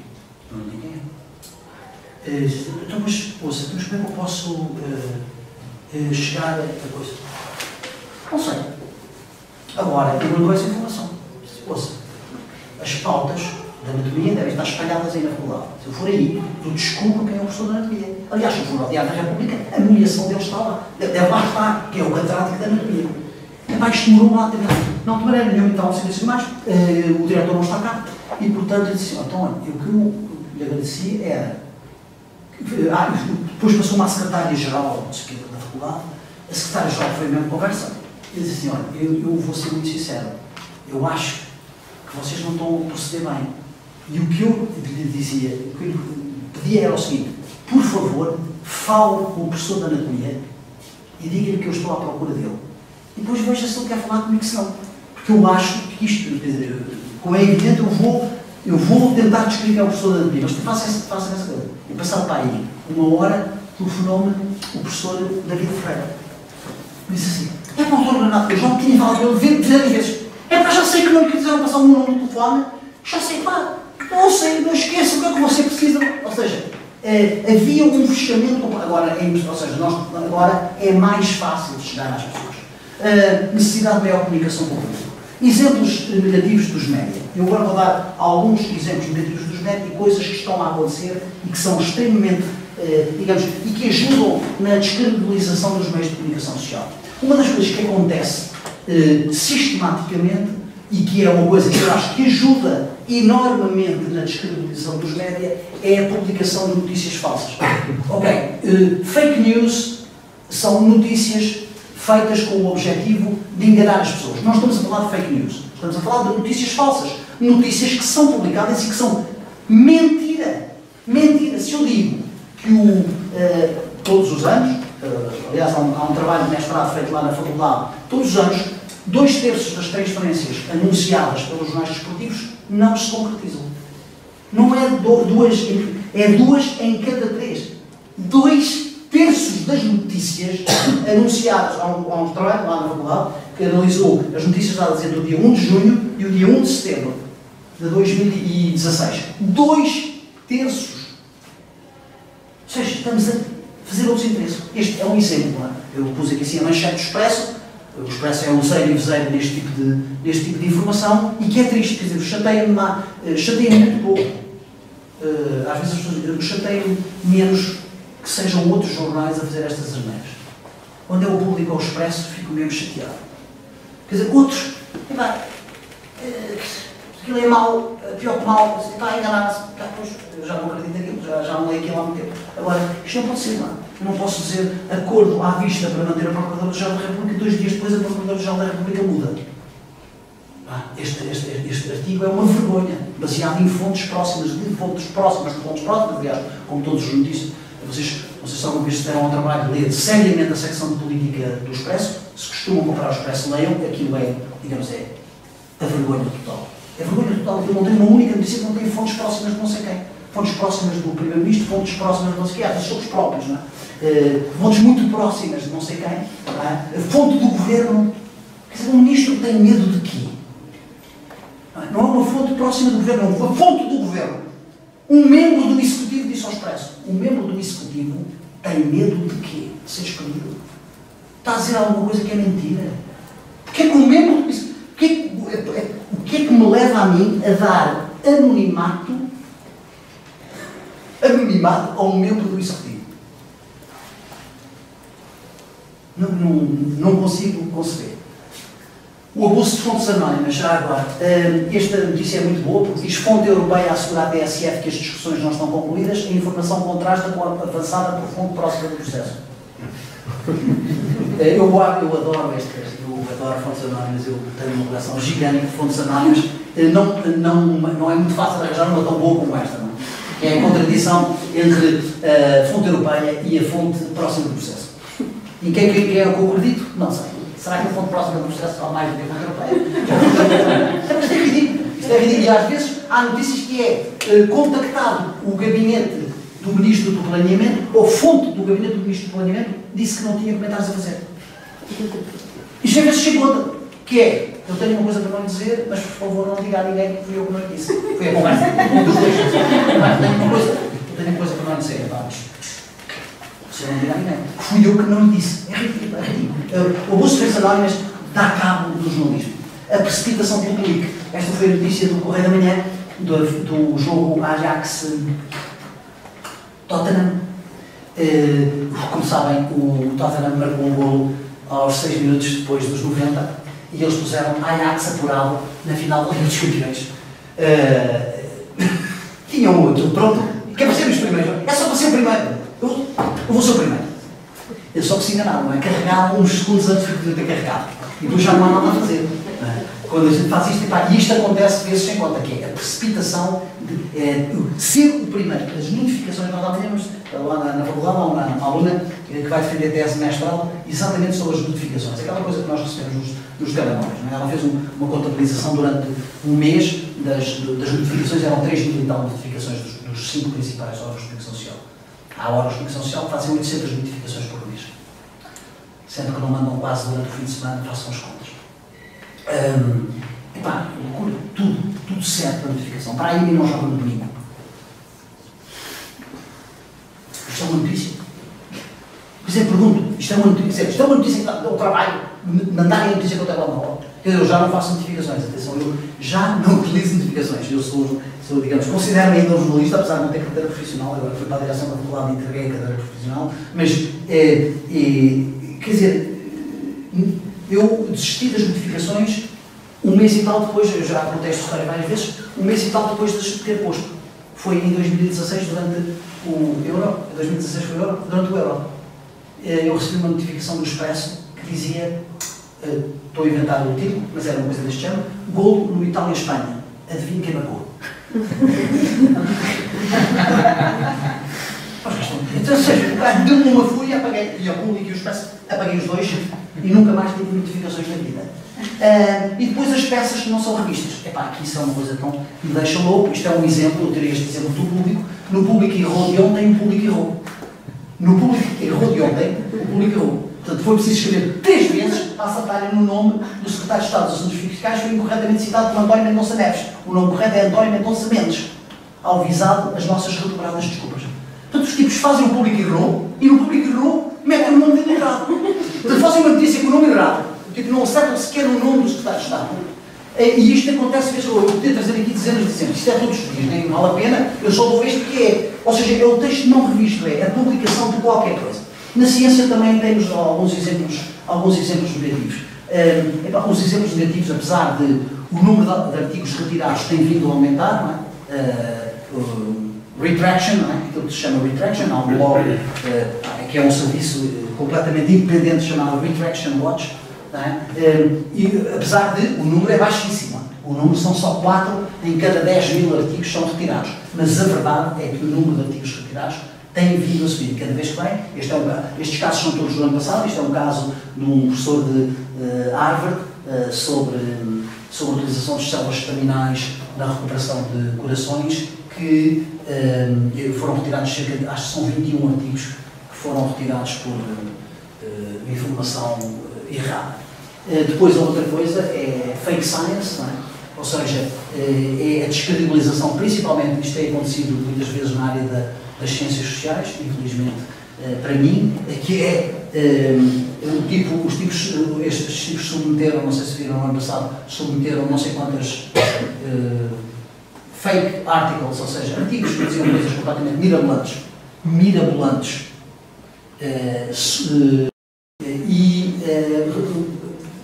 Não lhe digo quem é. Então, mas, ouça, mas como é que eu posso chegar a coisa? Não sei. Agora, eu não dou essa informação. Ouça, as pautas da anatomia devem estar espalhadas aí na faculdade. Se eu for aí, eu descubro quem é o professor da anatomia. Aliás, se eu for ao Diário da República, a nomeação dele está lá. Deve lá estar, que é o catedrático da anatomia. Mas isto demorou lá também. Não de maneira nenhuma, então, sem dizer mais, o diretor não está cá. E, portanto, eu disse assim: então, olha, o que eu lhe agradecia era. Depois passou uma secretária-geral da faculdade. A secretária-geral foi a mesma conversa. E disse assim: olha, eu vou ser muito sincero. Eu acho que vocês não estão a proceder bem. E o que eu lhe dizia, o que eu lhe pedia era o seguinte: por favor, fale com o professor de anatomia e diga-lhe que eu estou à procura dele. E depois veja se ele quer falar comigo, se não. Porque eu acho que isto, quer dizer, como é evidente, eu vou tentar descobrir quem é o professor de anatomia, mas faça essa coisa. E passado para aí uma hora, telefonou-me o professor David Freire. Me disse assim: é para o António Renato, eu já me tinha falado dele 20 vezes. É para já sei que não lhe quiseram passar o meu nome no telefone, já sei, pá, não sei, não esqueça o que é que você precisa. Ou seja, havia um fechamento, agora é mais fácil de chegar às pessoas. Necessidade de maior comunicação com o público. Exemplos negativos dos média. Eu agora vou dar alguns exemplos negativos dos média e coisas que estão a acontecer e que são extremamente, digamos, e que ajudam na descredibilização dos meios de comunicação social. Uma das coisas que acontece sistematicamente e que é uma coisa que eu acho que ajuda enormemente na descredibilização dos média é a publicação de notícias falsas. Ok, fake news são notícias feitas com o objetivo de enganar as pessoas. Não estamos a falar de fake news, estamos a falar de notícias falsas. Notícias que são publicadas e que são mentira. Mentira. Se eu digo que todos os anos, aliás, há um trabalho de mestrado feito lá na faculdade, todos os anos, 2/3 das transferências anunciadas pelos jornais desportivos não se concretizam. Não é duas, é 2 em cada 3. 2/3 das notícias anunciadas. Há um trabalho lá na faculdade que analisou as notícias dadas entre o dia 1 de junho e o dia 1 de setembro de 2016. 2/3. Ou seja, estamos a fazer outros interesses. Este é um exemplo. Não é? Eu pus aqui assim a manchete do Expresso. O Expresso é um zeiro e vezeiro neste tipo de informação e que é triste. Quer dizer, chateia-me muito pouco. Às vezes as pessoas chateiam menos que sejam outros jornais a fazer estas asneiras. Quando eu publico ao Expresso, fico mesmo chateado. Quer dizer, outros, aquilo é mau, pior que mau, está enganado-se, eu já não acredito naquilo, já não leio aquilo há muito tempo. Agora, isto não pode ser, não. Eu não posso dizer acordo à vista para manter a Procuradora-Geral da República e 2 dias depois a Procuradora-Geral da República muda. Este artigo é uma vergonha, baseado em fontes próximas, aliás, como todos os notícias. Vocês só uma vez deram ao trabalho de ler seriamente a secção de política do Expresso. Se costumam comprar o Expresso, leiam, aquilo é, digamos, é a vergonha total. É a vergonha total, eu não tenho uma única notícia que não tem fontes próximas de não sei quem. Fontes próximas do Primeiro-Ministro, fontes próximas de não sei quem, às vezes os próprios, não é? Fontes muito próximas de não sei quem, não é? A fonte do Governo. Quer dizer, um Ministro tem medo de quê? Não é uma fonte próxima do Governo, é uma fonte do Governo. Um membro do Executivo disse ao Expresso: um membro do Executivo tem medo de quê? De ser escolhido. Está a dizer alguma coisa que é mentira? Porque é que um membro do Executivo... O que é que me leva a mim a dar anonimato a um membro do Executivo? Não consigo conceber. O abuso de fontes anónimas, já agora. Esta notícia é muito boa, porque diz: fonte europeia assegura à TSF que as discussões não estão concluídas, a informação contrasta com a avançada por fonte próxima do processo. Eu adoro fontes anónimas, eu tenho uma coleção gigante de fontes anónimas. Não é muito fácil arranjar uma tão boa como esta, não é? É a contradição entre a fonte europeia e a fonte próxima do processo. E quem é o que eu acredito? Não sei. Será que a fonte próxima do processo vale mais do que a fonte europeia? Isto é ridículo. Isto é ridículo. E às vezes há notícias que é contactado o gabinete do Ministro do Planeamento, ou fonte do gabinete do Ministro do Planeamento, disse que não tinha comentários a fazer. Isto às vezes se encontra, que é: eu tenho uma coisa para não lhe dizer, mas por favor não diga a ninguém que fui eu que não lhe disse. Foi a conversa dos dois. Eu tenho uma coisa para não lhe dizer. Você não diga a ninguém. Fui eu que não lhe disse. É ridículo, é ridículo. O abuso de fontes anónimas dá cabo do jornalismo. A precipitação pelo clique. Esta foi a notícia do Correio da Manhã, do jogo Ajax-Tottenham. Como sabem, o Tottenham marcou um golo aos 6 minutos depois dos 90 e eles puseram Ajax apurado na final da Liga dos Campeões. Tinham outro, pronto. Quer para sermos primeiros? É só para ser o primeiro. Eu vou ser o primeiro. Eles só que se enganaram, não é? Carregaram uns segundos antes de ter carregado. E depois já não há nada a fazer. Quando a gente faz isto, e isto acontece vezes sem conta, que é a precipitação de ser o primeiro. As notificações, nós amanhã lá na faculdade, há uma aluna que vai defender a tese de mestrado exatamente sobre as notificações. Aquela coisa que nós recebemos nos telemóveis. Ela fez uma contabilização durante um mês das notificações, eram 3.000 e tal notificações dos 5 principais órgãos de comunicação social. Há órgãos de comunicação social que fazem 800 notificações por mês. Sendo que não mandam quase durante o fim de semana, façam as contas. Loucura, tudo certo para a notificação. Para aí não joga no domingo. Isto é uma notícia. Por exemplo, pergunto, isto é uma notícia que dá o trabalho, mandarem a notícia para o telemóvel. Eu já não faço notificações, atenção, eu já não utilizo notificações. Eu sou digamos, considero-me ainda um jornalista, apesar de não ter carteira profissional, agora fui para a direção da faculdade e entreguei a carteira profissional, mas, quer dizer, eu desisti das notificações um mês e tal depois, eu já contei esta história várias vezes, um mês e tal depois de ter posto. Foi em 2016, durante o Euro, 2016 foi o Euro, durante o Euro. Eu recebi uma notificação do Expresso que dizia, estou a inventar o título, mas era uma coisa deste género: golo no Itália-Espanha. Adivinha quem marcou? Então, ou seja, deu-me uma fúria, apaguei, e ao público e o Expresso, apaguei os dois e nunca mais tive notificações na vida. E depois as peças que não são revistas. Aqui isso é uma coisa tão que me deixa louco. Isto é um exemplo, eu tirei este exemplo do público. No público errou de ontem, o público errou. No público errou de ontem, o público errou. Portanto, foi preciso escrever 3 vezes para acertarem no nome do Secretário de Estado dos Assuntos Fiscais, foi incorretamente citado por António Mendonça Neves. O nome correto é António Mendonça Mendes. Ao visado, as nossas recuperadas desculpas. Portanto, os tipos fazem o público errou e no público errou metem o nome dele errado. Portanto, fazem uma notícia com o nome errado. O tipo não acertam sequer o nome do Secretário de Estado. E isto acontece, eu podia trazer aqui dezenas de exemplos. Isto é todos os dias, nem vale a pena. Eu só dou este que é. Ou seja, é o texto não revisto, é a publicação de qualquer coisa. Na ciência também temos alguns exemplos negativos. Os exemplos negativos, apesar de o número de artigos retirados tem vindo a aumentar, não é? Retraction, não é? Aquilo que se chama Retraction, há um blog que é um serviço completamente independente chamado Retraction Watch, não é? E apesar de o número é baixíssimo, o número são só 4 em cada 10.000 artigos são retirados, mas a verdade é que o número de artigos retirados tem vindo a subir cada vez que vem. Estes casos são todos do ano passado. Isto é um caso de um professor de Harvard sobre a utilização de células estaminais na recuperação de corações, que foram retirados cerca de, acho que são 21 artigos que foram retirados por informação errada. Depois a outra coisa é fake science, não é? Ou seja, é a descredibilização, principalmente, isto tem acontecido muitas vezes na área das ciências sociais, infelizmente para mim, que é estes tipos submeteram, não sei se viram no ano passado, submeteram não sei quantas fake articles, ou seja, artigos que diziam coisas completamente mirabolantes, e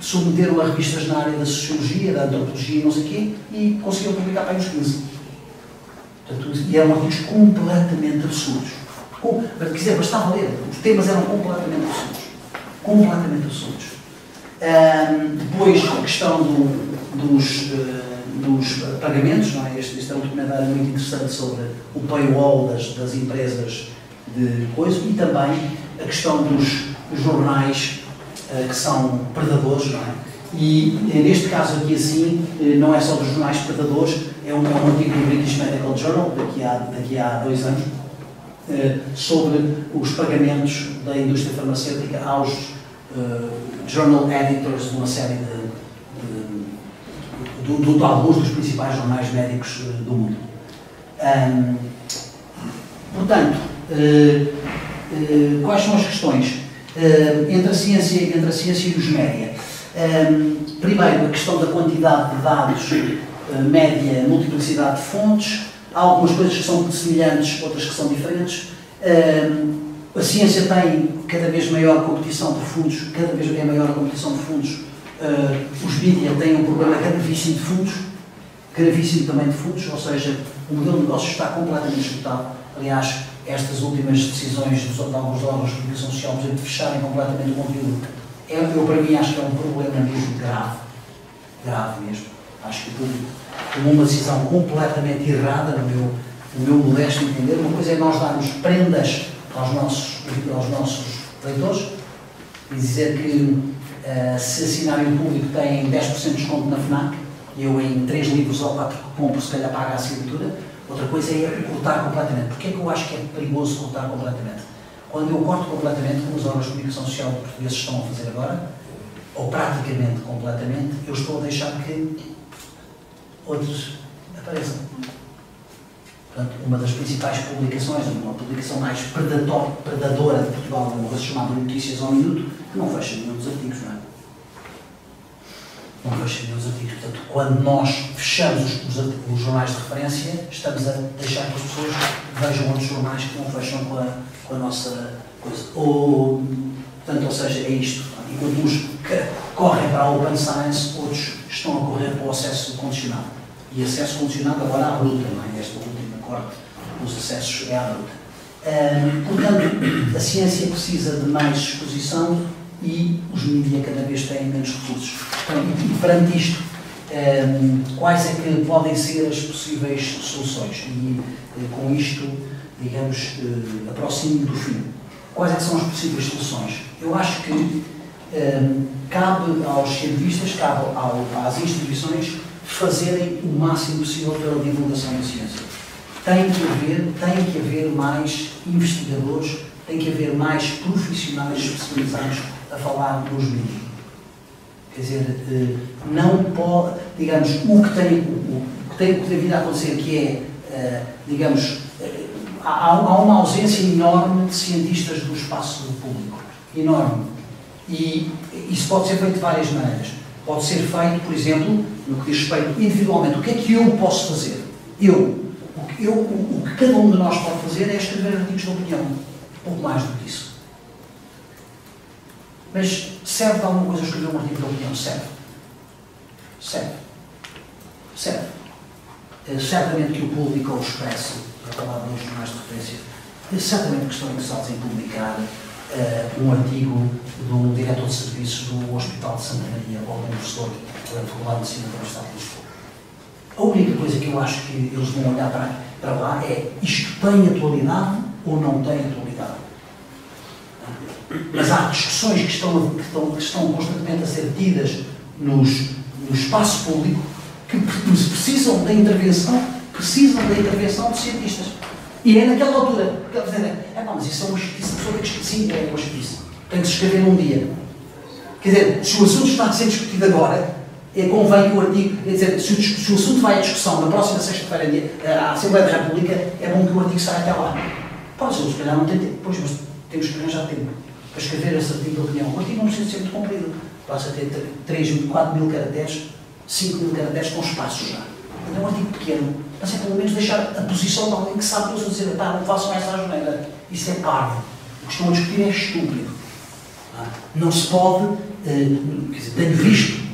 submeteram a revistas na área da sociologia, da antropologia e não sei o quê, e conseguiram publicar para aí uns 15. Portanto, e eram artigos completamente absurdos. Quer dizer, bastava ler, os temas eram completamente absurdos. Completamente absurdos. Depois, a questão dos pagamentos, não é? Este é um documentário muito interessante sobre o paywall das empresas de coisa, e também a questão dos jornais que são predadores, não é? E neste caso aqui assim, não é só dos jornais predadores, é um artigo do British Medical Journal, daqui a 2 anos, sobre os pagamentos da indústria farmacêutica aos journal editors de uma série de alguns dos principais jornais médicos do mundo. Portanto, quais são as questões entre a ciência e os média? Primeiro, a questão da quantidade de dados, média, multiplicidade de fontes. Há algumas coisas que são semelhantes, outras que são diferentes. A ciência tem cada vez maior competição de fundos, cada vez é maior a competição de fundos. Os mídia têm um problema gravíssimo de fundos, gravíssimo também de fundos, ou seja, o modelo de negócio está completamente esgotado. Aliás, estas últimas decisões de alguns órgãos de comunicação social, por exemplo, de fecharem completamente o conteúdo, eu para mim acho que é um problema mesmo grave. Grave mesmo. Acho que tomou uma decisão completamente errada, no meu modesto entender. Uma coisa é nós darmos prendas aos nossos leitores e dizer que se assinarem um público têm 10% de desconto na FNAC, eu em 3 livros ou 4 que compro, se calhar pago a assinatura. Outra coisa é cortar completamente. Porquê é que eu acho que é perigoso cortar completamente? Quando eu corto completamente, como os órgãos de comunicação social portugueses estão a fazer agora, ou praticamente completamente, eu estou a deixar que outros apareçam. Portanto, uma das principais publicações, uma publicação mais predadora de Portugal, uma coisa chamada Notícias ao Minuto, que não fecha nenhum dos artigos, não é? Não fecha nenhum dos artigos. Portanto, quando nós fechamos os jornais de referência, estamos a deixar que as pessoas vejam outros jornais que não fecham com a nossa coisa. Ou seja, é isto. Enquanto uns correm para a Open Science, outros estão a correr para o acesso condicionado. E acesso condicionado agora à bruta, não é? Esta última corte dos acessos é à bruta. Portanto, a ciência precisa de mais exposição e os mídias cada vez têm menos recursos. E perante isto, quais é que podem ser as possíveis soluções? E com isto, digamos, aproximo do fim. Quais é que são as possíveis soluções? Eu acho que cabe aos cientistas, cabe às instituições fazerem o máximo possível pela divulgação da ciência. Tem que haver mais investigadores, tem que haver mais profissionais especializados a falar nos mídias. Quer dizer, não pode, digamos, o que tem vindo a acontecer, que é, digamos, há uma ausência enorme de cientistas do espaço público. Enorme. E isso pode ser feito de várias maneiras. Pode ser feito, por exemplo, no que diz respeito individualmente. O que é que eu posso fazer? O que cada um de nós pode fazer é escrever artigos de opinião. Pouco mais do que isso. Mas serve de alguma coisa escrever um artigo de opinião? Serve. Certamente que o Público ou o Expresso, para falar de uns jornais de referência, certamente que estão interessados em publicar um artigo do diretor de serviços do Hospital de Santa Maria ou do professor da Faculdade de Medicina da Universidade de Lisboa. A única coisa que eu acho que eles vão olhar para lá é: isto tem atualidade ou não tem atualidade? Mas há discussões que estão constantemente a ser tidas no espaço público que precisam da intervenção de cientistas. E é naquela altura que eles dizem: mas isso é uma chatice, a pessoa tem que escrever. Sim, é uma chatice. Tem que se escrever num dia. Quer dizer, se o assunto está a ser discutido agora, convém que o artigo, quer dizer, se o assunto vai à discussão na próxima sexta-feira à Assembleia da República, é bom que o artigo saia até lá. Pois, se calhar não tem tempo, pois, mas temos que arranjar tempo para escrever esse artigo de opinião. O artigo não precisa ser muito comprido. Passa a ter 4 mil caracteres, 5 mil caracteres com espaços já. É um artigo pequeno, mas é pelo menos deixar a posição de alguém que sabe que eu dizer: não façam essa asneira. Isso é parvo. O que estão a discutir é estúpido. Não se pode, quer dizer, tenho visto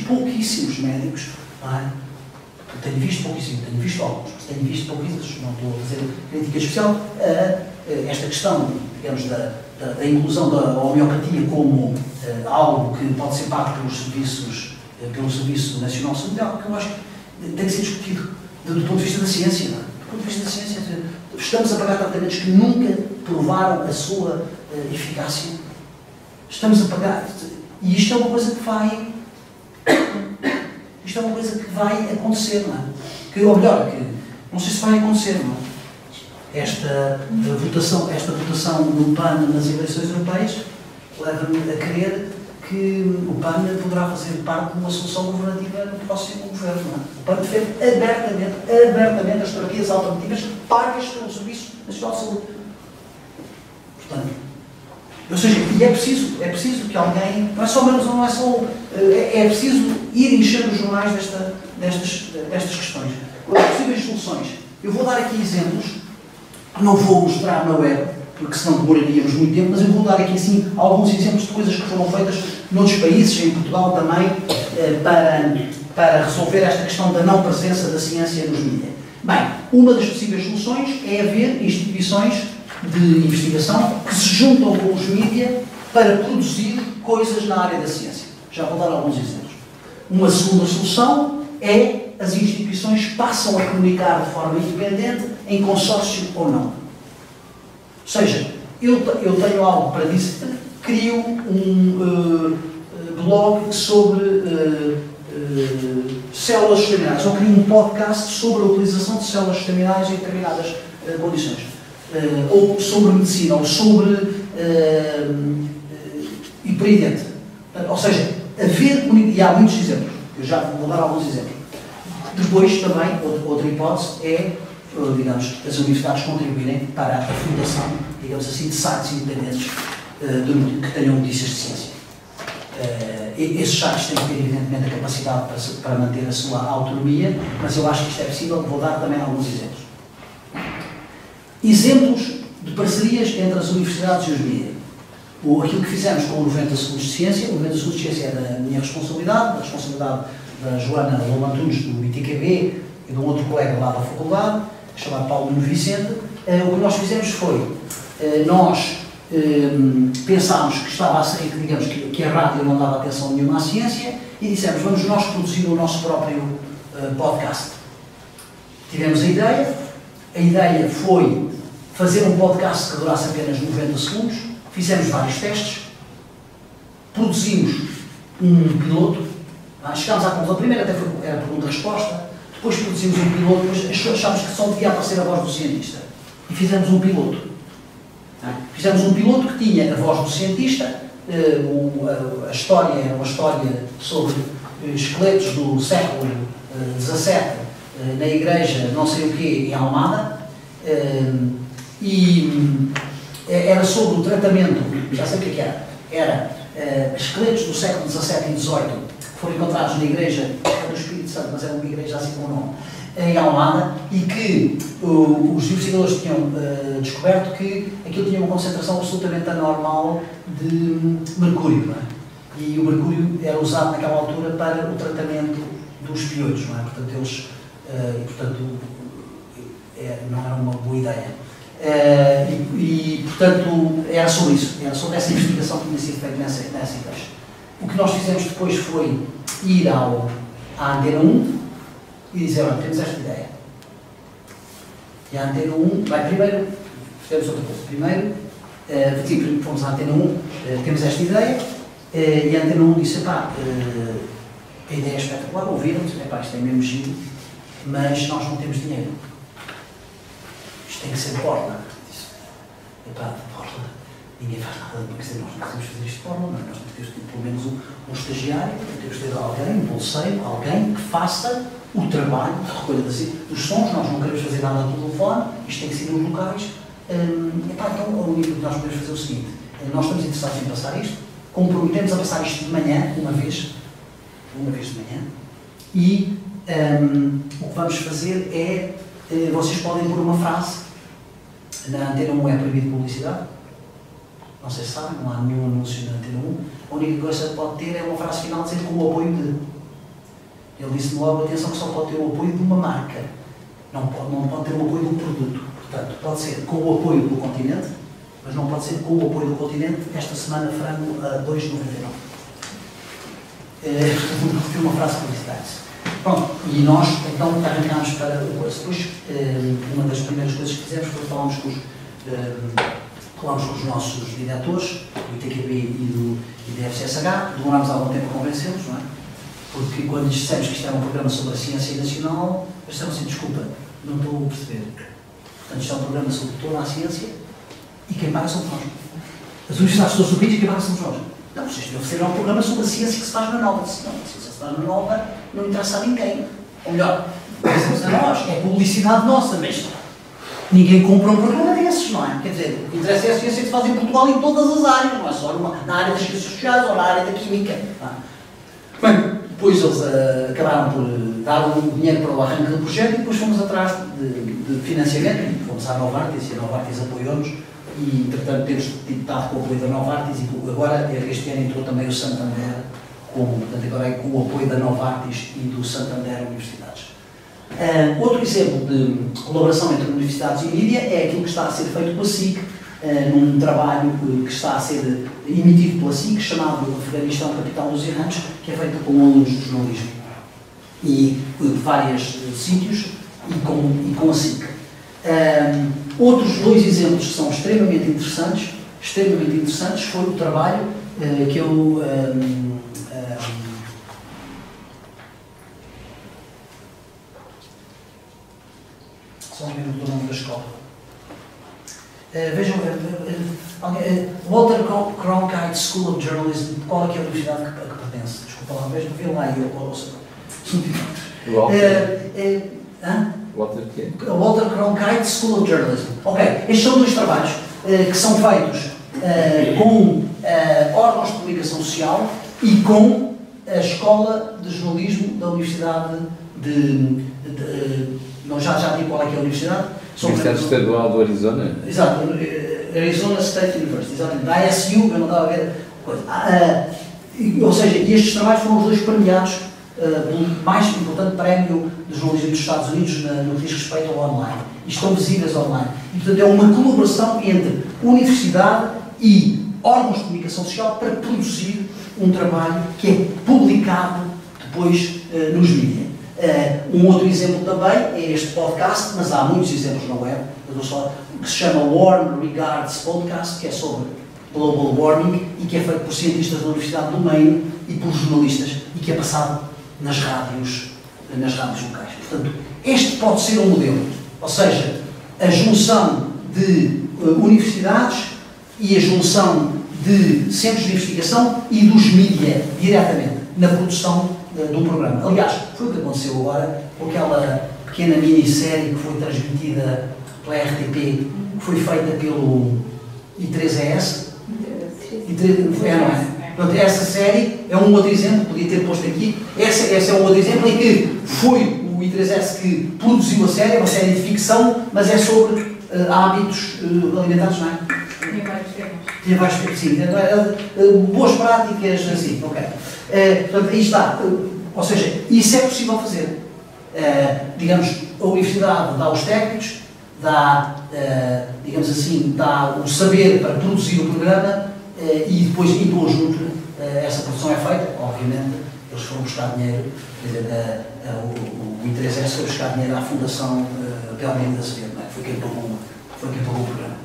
pouquíssimos médicos, não é? Tenho visto pouquíssimos, tenho visto alguns, mas tenho visto pouquíssimos, não estou a fazer crítica especial a esta questão, digamos, da inclusão da homeopatia como algo que pode ser pago pelo Serviço Nacional de Saúde, algo que eu acho que tem que ser discutido do ponto de vista da ciência, não é? Do ponto de vista da ciência, estamos a pagar tratamentos que nunca provaram a sua eficácia. Estamos a pagar, e isto é uma coisa que vai acontecer, não é? Ou melhor, não sei se vai acontecer, não é? Esta votação do PAN nas eleições europeias leva-me a crer que o PAN poderá fazer parte de uma solução governativa no próximo governo, não é? O PAN defende abertamente as terapias alternativas pagas pelo Serviço Nacional de Saúde. Portanto, ou seja, e é preciso que alguém, é preciso ir encher os jornais destas questões. Possíveis soluções. Eu vou dar aqui exemplos, não vou mostrar na web, porque senão demoraríamos muito tempo, mas eu vou dar aqui assim alguns exemplos de coisas que foram feitas noutros países, em Portugal também, para resolver esta questão da não presença da ciência nos mídias. Bem, uma das possíveis soluções é haver instituições de investigação que se juntam com os mídias para produzir coisas na área da ciência. Já vou dar alguns exemplos. Uma segunda solução é as instituições passam a comunicar de forma independente, em consórcio ou não. Ou seja, eu tenho algo para dizer, crio um blog sobre células estaminais, ou crio um podcast sobre a utilização de células estaminais em determinadas condições. Ou sobre medicina, ou sobre e por aí dentro. Ou seja, e há muitos exemplos, eu já vou dar alguns exemplos. Depois também, outra hipótese é, digamos, as universidades contribuírem para a fundação, digamos assim, de sites independentes que tenham notícias de ciência. Esses sites têm que ter, evidentemente, a capacidade para manter a sua autonomia, mas eu acho que isto é possível, vou dar também alguns exemplos. Exemplos de parcerias entre as universidades e os mídias. Aquilo que fizemos com o 90 Segundos de Ciência, o 90 Segundos de Ciência é da minha responsabilidade, da responsabilidade da Joana Lobo Antunes, do ITQB, e de um outro colega lá da faculdade, chamado Paulo Nuno Vicente. O que nós fizemos foi, nós pensámos que estava a sair, digamos, que a rádio não dava atenção nenhuma à ciência, e dissemos, vamos nós produzir o nosso próprio podcast. Tivemos a ideia foi fazer um podcast que durasse apenas 90 segundos, fizemos vários testes, produzimos um piloto, chegámos à conclusão, primeiro até era pergunta-resposta, depois produzimos um piloto, depois achámos que só devia aparecer a voz do cientista, e fizemos um piloto. Fizemos um piloto que tinha a voz do cientista, a história era uma história sobre esqueletos do século XVII, na igreja não sei o quê, em Almada, e era sobre o tratamento, já sei o que era, esqueletos do século XVII e XVIII que foram encontrados na igreja do Espírito Santo, mas era uma igreja assim com o nome, em Almada, e que os investigadores tinham descoberto que aquilo tinha uma concentração absolutamente anormal de mercúrio, não é? E o mercúrio era usado naquela altura para o tratamento dos piolhos, não é? Portanto, eles não era uma boa ideia. Portanto, era sobre isso, era sobre essa investigação que tinha sido feita nessa igreja. O que nós fizemos depois foi ir à Antena 1 e dizer, olha, temos esta ideia. E a Antena 1, primeiro, fizemos outra coisa. Primeiro, fomos à Antena 1, temos esta ideia, e a Antena 1 disse, a ideia é espetacular, ouviram-nos, isto é mesmo giro, mas nós não temos dinheiro. Isto tem que ser de borla. Disse, de borla, ninguém faz nada, porque nós não podemos fazer isto de borla, nós temos que ter pelo menos um estagiário, temos que ter alguém, um bolseiro, alguém que faça o trabalho de recolha dos sons, nós não queremos fazer nada do telefone, isto tem que ser nos locais. Então o único que nós podemos fazer é o seguinte, nós estamos interessados em passar isto, comprometemos a passar isto de manhã, uma vez de manhã, e o que vamos fazer é, vocês podem pôr uma frase, na Antena 1 é proibido publicidade, Não sei se sabem, não há nenhum anúncio na Antena 1. A única coisa que pode ter é uma frase final dizendo com o apoio de. Ele disse-me logo, atenção, que só pode ter o apoio de uma marca. Não pode ter o apoio de um produto. Portanto, pode ser com o apoio do Continente, mas não pode ser com o apoio do Continente. Esta semana, frango a 2,99. Tem uma frase publicitária. Pronto, e nós então arrancámos para o curso. Depois, uma das primeiras coisas que fizemos foi falarmos com os nossos diretores, do ITQB e da FCSH. Demorámos algum tempo a convencê-los, não é? Porque quando lhes dissemos que isto era um programa sobre a ciência nacional, eles disseram assim: desculpa, não estou a perceber. Portanto, isto é um programa sobre toda a ciência e quem paga somos nós. As universidades todas do país e quem paga somos nós. Não, vocês deviam fazer um programa sobre a ciência que se faz na Nova. Não, a ciência que se faz na Nova não interessa a ninguém. Ou melhor, interessa a nós, é publicidade nossa, mas ninguém compra um programa desses, não é? Quer dizer, o que interessa é a ciência que se faz em Portugal em todas as áreas, não é só na área das ciências sociais ou na área da química. Bem, depois eles acabaram por dar o dinheiro para o arranque do projeto e depois fomos atrás de financiamento e fomos à Novartis e a Novartis apoiou-nos e, entretanto, temos estado com o apoio da Novartis e agora, este ano, entrou também o Santander, portanto, agora é com o apoio da Novartis e do Santander Universidades. Outro exemplo de colaboração entre universidades e mídia é aquilo que está a ser feito pela SIC, num trabalho que está a ser emitido pela SIC, chamado Afeganistão Capital dos Errantes, que é feito com alunos de jornalismo e de vários sítios e com a SIC. Outros dois exemplos que são extremamente interessantes foi o trabalho que eu só um minuto do nome da escola. Vejam, Walter Cronkite School of Journalism, qual é que é a universidade que pertence? Desculpa lá, mesmo, vê lá e Walter Cronkite School of Journalism. Ok, estes são dois trabalhos que são feitos com órgãos de comunicação social e com a Escola de Jornalismo da Universidade já digo qual é que é a universidade. Universidade Estadual do Arizona? Exato, Arizona State University, exatamente. Da ASU, eu não estava a ver coisa. Ou seja, estes trabalhos foram os dois premiados pelo mais importante prémio de jornalismo dos Estados Unidos no que diz respeito ao online. E estão visíveis online. E, portanto, é uma colaboração entre universidade e órgãos de comunicação social para produzir um trabalho que é publicado depois nos mídias. Um outro exemplo também é este podcast, mas há muitos exemplos na web, que se chama Warm Regards Podcast, que é sobre global warming e que é feito por cientistas da Universidade do Maine e por jornalistas e que é passado nas rádios locais. Portanto, este pode ser um modelo, ou seja, a junção de universidades e a junção de centros de investigação e dos mídia diretamente na produção de um programa. Aliás, foi o que aconteceu agora com aquela pequena minissérie que foi transmitida pela RTP, que foi feita pelo I3ES. Portanto, essa série é um outro exemplo, podia ter posto aqui. Esse é um outro exemplo em que foi o I3ES que produziu a série, uma série de ficção, mas é sobre hábitos alimentares, não é? Tem vários temas. Sim, boas práticas, assim, ok. Portanto, aí está. Ou seja, isso é possível fazer. Digamos, a universidade dá os técnicos, dá, digamos assim, dá o saber para produzir o programa e depois, em conjunto, essa produção é feita. Obviamente, eles foram buscar dinheiro, o I3ES foi buscar dinheiro à Fundação Belmiro da Azevedo, não é? Foi quem pagou o programa.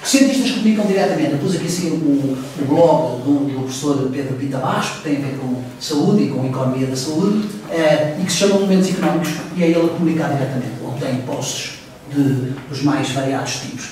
Os cientistas comunicam diretamente. Eu pus aqui assim o blog do professor Pedro Pita Bastos, que tem a ver com saúde e com economia da saúde, e que se chama Momentos Económicos, e é ele a comunicar diretamente, onde tem posts dos mais variados tipos.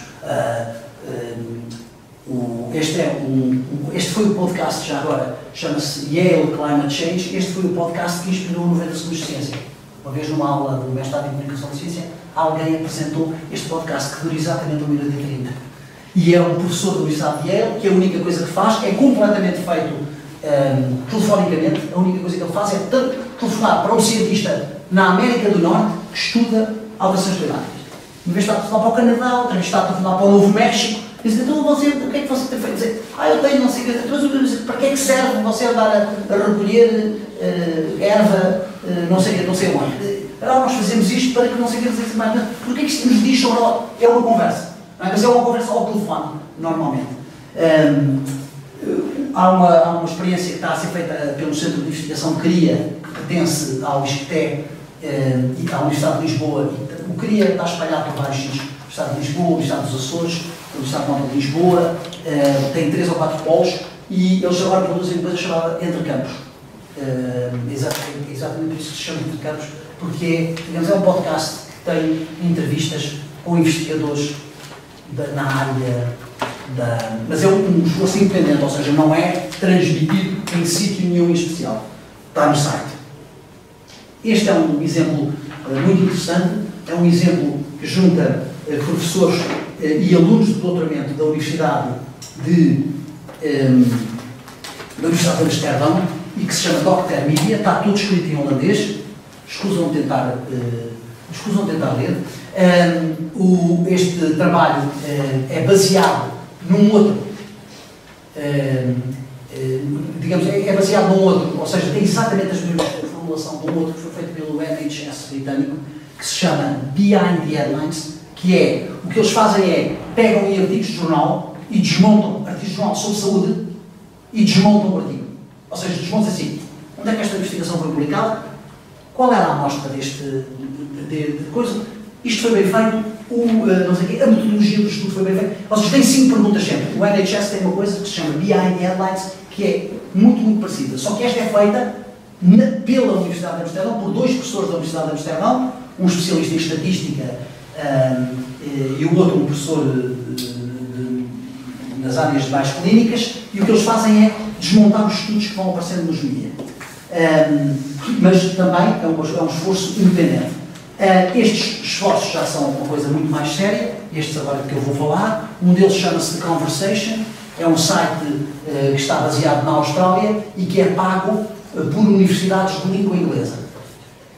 Este foi o podcast, já agora, chama-se Yale Climate Change. Este foi o podcast que inspirou 90 Segundos de Ciência. Uma vez numa aula do mestrado em Comunicação de Ciência, alguém apresentou este podcast que dura exatamente 1 minuto e 30. E é um professor da Universidade de Yale, que a única coisa que faz é completamente feito telefonicamente. A única coisa que ele faz é telefonar para um cientista na América do Norte que estuda alterações climáticas. Uma vez está a telefonar para o Canadá, outra vez está a telefonar para o Novo México. Diz, então você, o que é que você tem feito? Dizer, eu tenho não sei o que, mas para que é que serve você andar a recolher erva, não sei onde? Nós fazemos isto para que não sei o que, mas porque é que isto nos diz sobre... É uma conversa, não é? Mas é uma conversa ao telefone, normalmente. Há uma experiência que está a ser feita pelo Centro de Investigação CRIA, que pertence ao ISCTE e à Universidade de Lisboa. O CRIA está espalhado por vários sítios. O Estado de Lisboa, o Estado dos Açores, o Estado Nova de Lisboa, tem 3 ou 4 polos e eles agora produzem uma coisa chamada Entre Campos. Exatamente por isso que se chama Entre Campos, porque digamos, é um podcast que tem entrevistas com investigadores na área mas é um esforço independente, ou seja, não é transmitido em sítio nenhum em especial. Está no site. Este é um exemplo muito interessante, é um exemplo que junta professores e alunos de doutoramento da Universidade de Amsterdão e que se chama Dr. Media, está tudo escrito em holandês, escusam tentar ler. Este trabalho é baseado num outro, digamos, é baseado num outro, ou seja, tem exatamente as mesmas formulação de um outro que foi feito pelo NHS britânico, que se chama Behind the Headlines, que é, o que eles fazem é, pegam em artigos de jornal e desmontam, artigos de jornal sobre saúde, e desmontam o artigo. Ou seja, desmontam assim, onde é que esta investigação foi publicada? Qual era a amostra deste coisa? Isto foi bem feito, não sei o quê, a metodologia do estudo foi bem feita. Ou seja, tem 5 perguntas sempre. O NHS tem uma coisa que se chama Behind the Headlines, que é muito parecida. Só que esta é feita pela Universidade de Amsterdão, por 2 professores da Universidade de Amsterdão, um especialista em estatística e o outro um professor nas áreas mais clínicas, e o que eles fazem é desmontar os estudos que vão aparecendo nos mídias. Mas também é um esforço independente. Estes esforços já são uma coisa muito mais séria, estes agora que eu vou falar. Um deles chama-se The Conversation, é um site que está baseado na Austrália e que é pago por universidades de língua inglesa.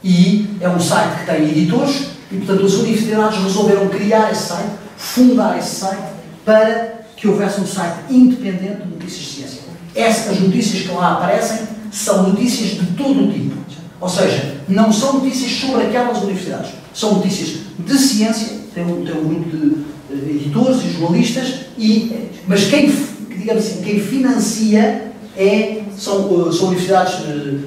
E é um site que tem editores e, portanto, as universidades resolveram criar esse site, fundar esse site, para que houvesse um site independente de notícias de ciência. As notícias que lá aparecem são notícias de todo o tipo. Ou seja, não são notícias sobre aquelas universidades, são notícias de ciência, tem um grupo de editores e jornalistas, mas digamos assim, quem financia são universidades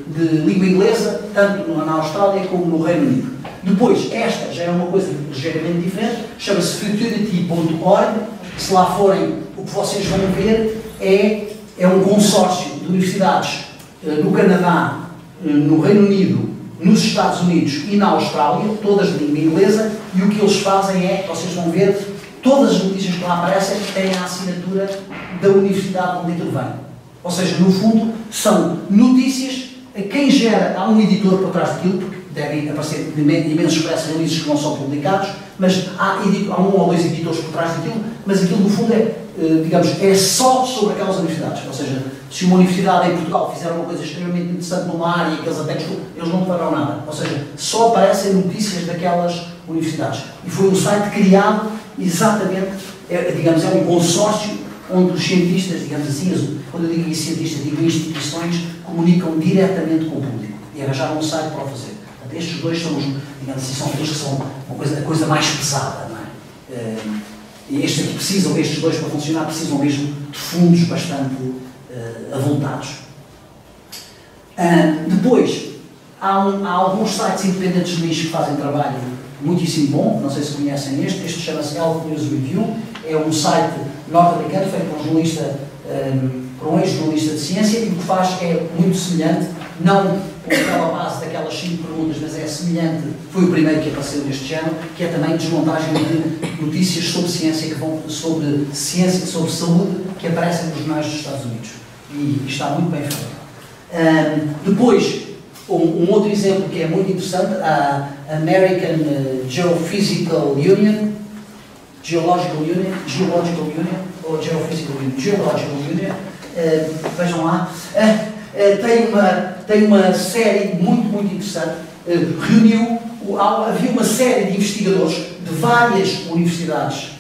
de língua inglesa, tanto na Austrália como no Reino Unido. Depois, esta já é uma coisa ligeiramente diferente, chama-se futurity.org. Se lá forem, o que vocês vão ver é um consórcio de universidades no Canadá, no Reino Unido, nos Estados Unidos e na Austrália, todas de língua inglesa, e o que eles fazem vocês vão ver, todas as notícias que lá aparecem têm a assinatura da universidade onde intervém. Ou seja, no fundo, são notícias a quem gera, há um editor por trás daquilo, porque devem aparecer imensos press releases que não são publicados, mas há 1 ou 2 editores por trás daquilo, mas aquilo no fundo é só sobre aquelas universidades. Ou seja, se uma universidade em Portugal fizer uma coisa extremamente interessante numa área que eles até gostam, eles não farão nada. Ou seja, só aparecem notícias daquelas universidades. E foi um site criado exatamente, digamos, é um consórcio onde os cientistas, digamos assim, quando eu digo cientistas, digo instituições, comunicam diretamente com o público e arranjaram um site para o fazer. Portanto, estes dois são, digamos assim, são aqueles que são a coisa mais pesada, não é? E estes dois para funcionar precisam mesmo de fundos bastante avultados. Depois, há alguns sites independentes de nicho que fazem trabalho muitíssimo bom, não sei se conhecem este chama-se Health News Review, é um site norte-americano feito por um ex-jornalista de ciência, e o que faz é muito semelhante, não com aquela base daquelas 5 perguntas, mas é semelhante, foi o primeiro que apareceu neste género, que é também desmontagem de notícias sobre ciência, sobre ciência, sobre saúde, que aparecem nos jornais dos Estados Unidos. E está muito bem feito. Depois, um outro exemplo que é muito interessante, a American Geological Union, vejam lá, tem uma série muito interessante, havia uma série de investigadores de várias universidades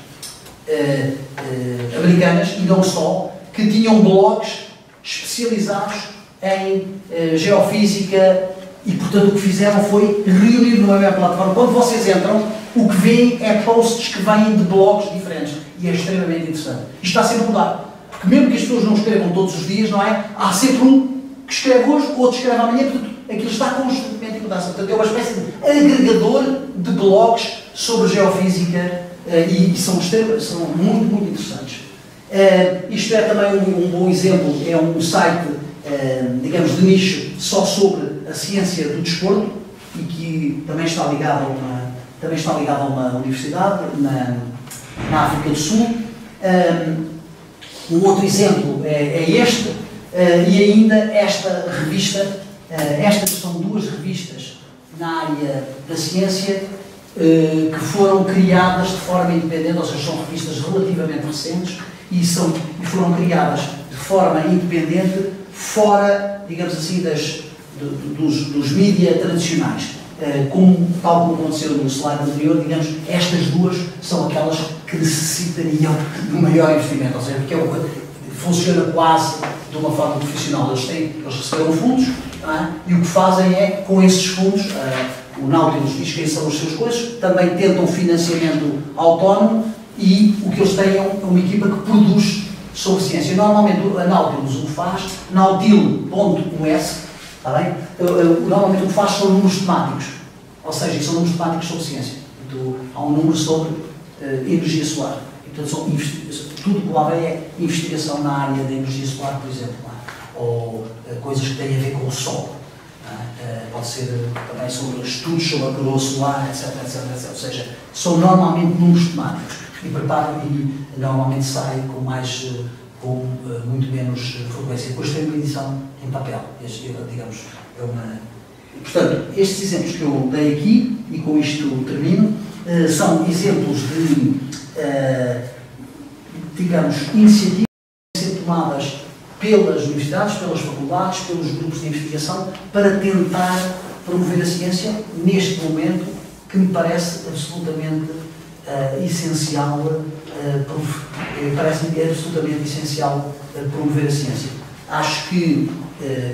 americanas, e não só, que tinham blogs especializados em geofísica e, portanto, o que fizeram foi reunir numa mesma plataforma. Quando vocês entram, o que veem é posts que vêm de blogs diferentes e é extremamente interessante. Isto está sempre a mudar, porque mesmo que as pessoas não escrevam todos os dias, não é? Há sempre um que escreve hoje, outro escreve amanhã, portanto, aquilo está constantemente em mudança. Portanto, é uma espécie de agregador de blogs sobre geofísica e são muito, muito interessantes. Isto é também um bom exemplo, é um site, digamos, de nicho só sobre a ciência do desporto e que também está ligado a uma universidade na África do Sul. Um outro exemplo é este, e ainda esta revista, estas são duas revistas na área da ciência que foram criadas de forma independente, ou seja, são revistas relativamente recentes e foram criadas de forma independente, fora, digamos assim, dos mídias tradicionais. Tal como aconteceu no slide anterior, digamos, estas duas são aquelas que necessitariam de um maior investimento, ou seja, porque funciona quase de uma forma profissional. Eles receberam fundos, e o que fazem é, com esses fundos, o Nautilus diz quem são os seus coisas, também tentam financiamento autónomo e o que eles têm é uma equipa que produz sobre ciência. Normalmente a Nautilus o faz, nautil.us, está bem? Normalmente o que faz são números temáticos, ou seja, são números temáticos sobre ciência. Então, há um número sobre energia solar. Portanto, tudo que lá vem é investigação na área da energia solar, por exemplo, ou coisas que têm a ver com o Sol. Pode ser também sobre estudos sobre a coroa solar, etc, etc, etc. Ou seja, são normalmente números temáticos e normalmente saem com muito menos frequência. Depois tem uma edição em papel. Digamos, Portanto, estes exemplos que eu dei aqui, e com isto termino, são exemplos de, digamos, iniciativas que têm sido tomadas pelas universidades, pelas faculdades, pelos grupos de investigação, para tentar promover a ciência neste momento que me parece absolutamente essencial, promover a ciência. Acho que,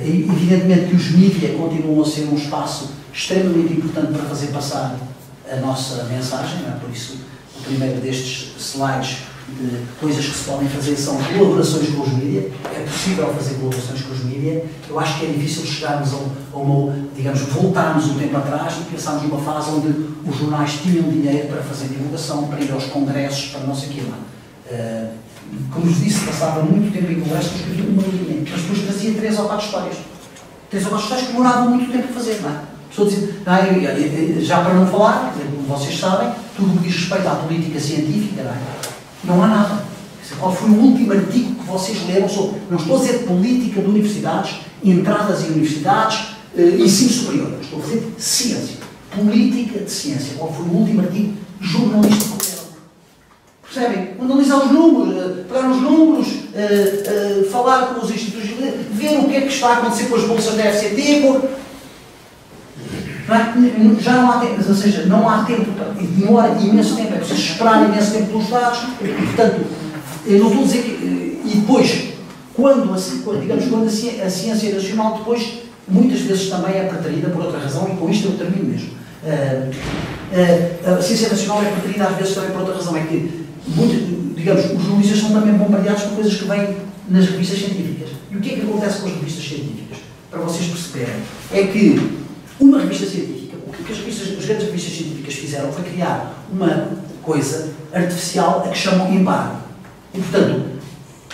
evidentemente, que os mídias continuam a ser um espaço extremamente importante para fazer passar a nossa mensagem, não é? Por isso, o primeiro destes slides de coisas que se podem fazer são colaborações com os mídias. É possível fazer colaborações com os mídias. Eu acho que é difícil chegarmos a uma, digamos, voltarmos um tempo atrás e pensarmos numa fase onde os jornais tinham dinheiro para fazer divulgação, para ir aos congressos, para não sei o quê. Como vos disse, passava muito tempo em congressos, escrevia uma linha, mas depois trazia 3 ou 4 histórias. 3 ou 4 histórias que demoravam muito tempo a fazer, não é? Estou a dizer, já para não falar, como vocês sabem, tudo o que diz respeito à política científica, não há nada. Qual foi o último artigo que vocês leram sobre, não estou a dizer política de universidades, entradas em universidades, ensino superior, estou a dizer ciência, política de ciência. Qual foi o último artigo jornalístico que leram? Percebem? Analisar os números, pegar os números, falar com os institutos, ver o que é que está a acontecer com as bolsas da FCT, já não há tempo, ou seja, não há tempo, demora imenso tempo, é preciso esperar imenso tempo pelos dados, e, portanto, eu não estou a dizer que, e depois, quando a ciência nacional depois, muitas vezes também é preterida por outra razão, e com isto eu termino mesmo. A ciência nacional é preterida às vezes também por outra razão, é que, digamos, os jornalistas são também bombardeados por coisas que vêm nas revistas científicas. E o que é que acontece com as revistas científicas? Para vocês perceberem, é que uma revista científica, o que as grandes revistas científicas fizeram foi criar uma coisa artificial a que chamam embargo. E, portanto,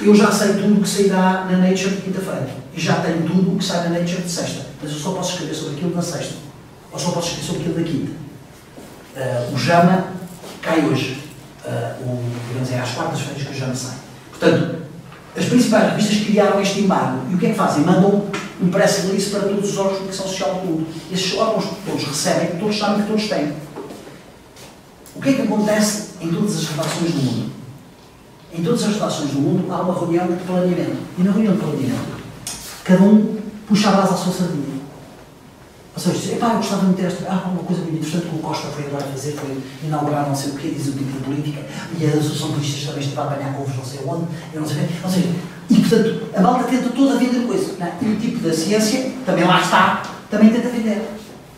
eu já sei tudo o que sairá na Nature de quinta-feira. E já tenho tudo o que sai na Nature de sexta. Mas eu só posso escrever sobre aquilo na sexta. Ou só posso escrever sobre aquilo da quinta. O JAMA cai hoje. Digamos, é às quartas-feiras que o JAMA sai. Portanto, as principais revistas criaram este embargo. E o que é que fazem? Mandam um press release para todos os órgãos de comunicação social do mundo. Esses órgãos todos recebem, todos sabem que todos têm. O que é que acontece em todas as redações do mundo? Em todas as redações do mundo há uma reunião de planeamento. E na reunião de planeamento, cada um puxa a brasa à sua sardinha. Ou seja, epá, eu gostava de meter uma coisa muito interessante que o Costa foi agora fazer, foi inaugurar não sei o quê, diz o tipo de política, e a Associação Política também esteve a apanhar couves não sei onde, eu não sei o quê. Ou seja, e portanto, a malta tenta toda a vender coisa, não é? E o tipo da ciência, também lá está, também tenta vender.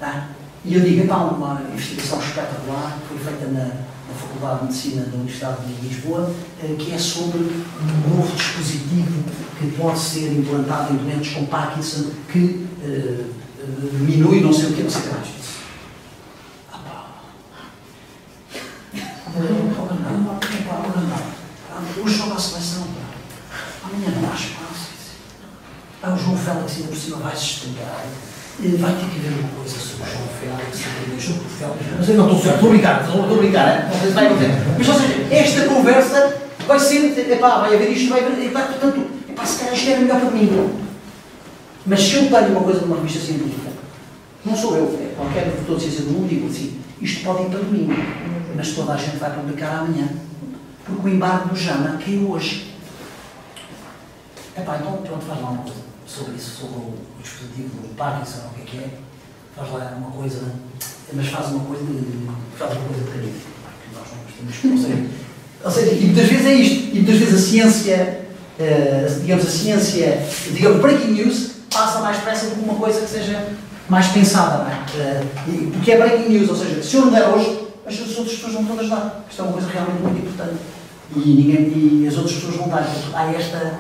Não é? E eu digo, epá, uma investigação espetacular que foi feita na Faculdade de Medicina da Universidade de Lisboa, que é sobre um novo dispositivo que pode ser implantado em doentes com Parkinson, que diminui não sei o que, não sei o que mais. Hoje joga a seleção, amanhã não há espaço. O João Félix ainda por cima vai-se estudar. Vai ter que haver uma coisa sobre o João Félix, sobre o João Félix. Mas eu não estou a brincar, não sei se vai acontecer. Mas, ou seja, esta conversa vai ser, vai haver isto, vai haver, portanto, se calhar isto era melhor para mim. Mas se eu tenho uma coisa numa revista científica, não sou eu, é qualquer doutor de ciência do mundo, digo assim, isto pode ir para domingo, mas toda a gente vai publicar amanhã, porque o embargo do JAMA caiu hoje. Então pronto, faz lá uma coisa sobre isso, sobre o dispositivo do Parkinson, o que é, faz lá uma coisa, mas faz uma coisa pequenina, porque nós não gostamos de conseguir. Ou seja, e muitas vezes é isto, e muitas vezes a ciência, digamos, breaking news, passa mais depressa do que uma coisa que seja mais pensada, não é? Porque é breaking news, ou seja, se eu não der hoje, as outras pessoas vão todas dar. Isto é uma coisa realmente muito importante. E as outras pessoas vão dar. Portanto, há esta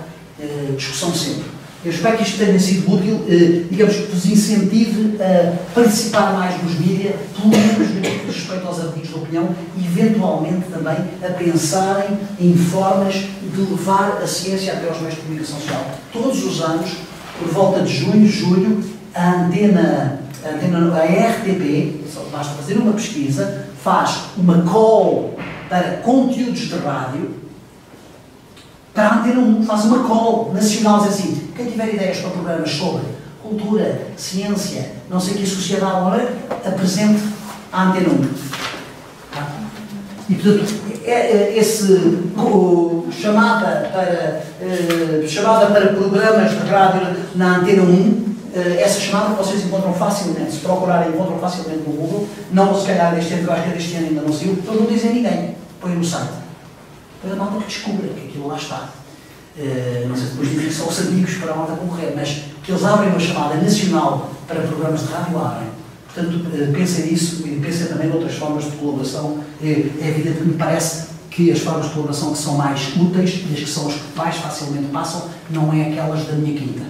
discussão sempre. Eu espero que isto tenha sido útil, digamos, que vos incentive a participar mais nos mídias, pelo menos no que diz respeito aos artigos de opinião, e eventualmente também a pensarem em formas de levar a ciência até aos meios de comunicação social. Todos os anos, por volta de junho, julho, a RTP, só basta fazer uma pesquisa, faz uma call para conteúdos de rádio, para a Antena 1, faz uma call nacional, diz assim, quem tiver ideias para programas sobre cultura, ciência, não sei o que, sociedade, apresente à Antena 1. E, portanto, chamada para programas de rádio na Antena 1, essa chamada que vocês encontram facilmente, se procurarem, encontram facilmente no Google, não se calhar deste ano, eu acho que deste ano ainda não saiu, então não dizem a ninguém, põem no site. Depois a malta que descubra que aquilo lá está. Não sei se depois dizem só os amigos para a malta concorrer, mas que eles abrem uma chamada nacional para programas de rádio, abrem. Portanto, pensem nisso e pensem também em outras formas de colaboração. É evidente que me parece que as formas de colaboração que são mais úteis e as que são as que mais facilmente passam, não é aquelas da minha quinta.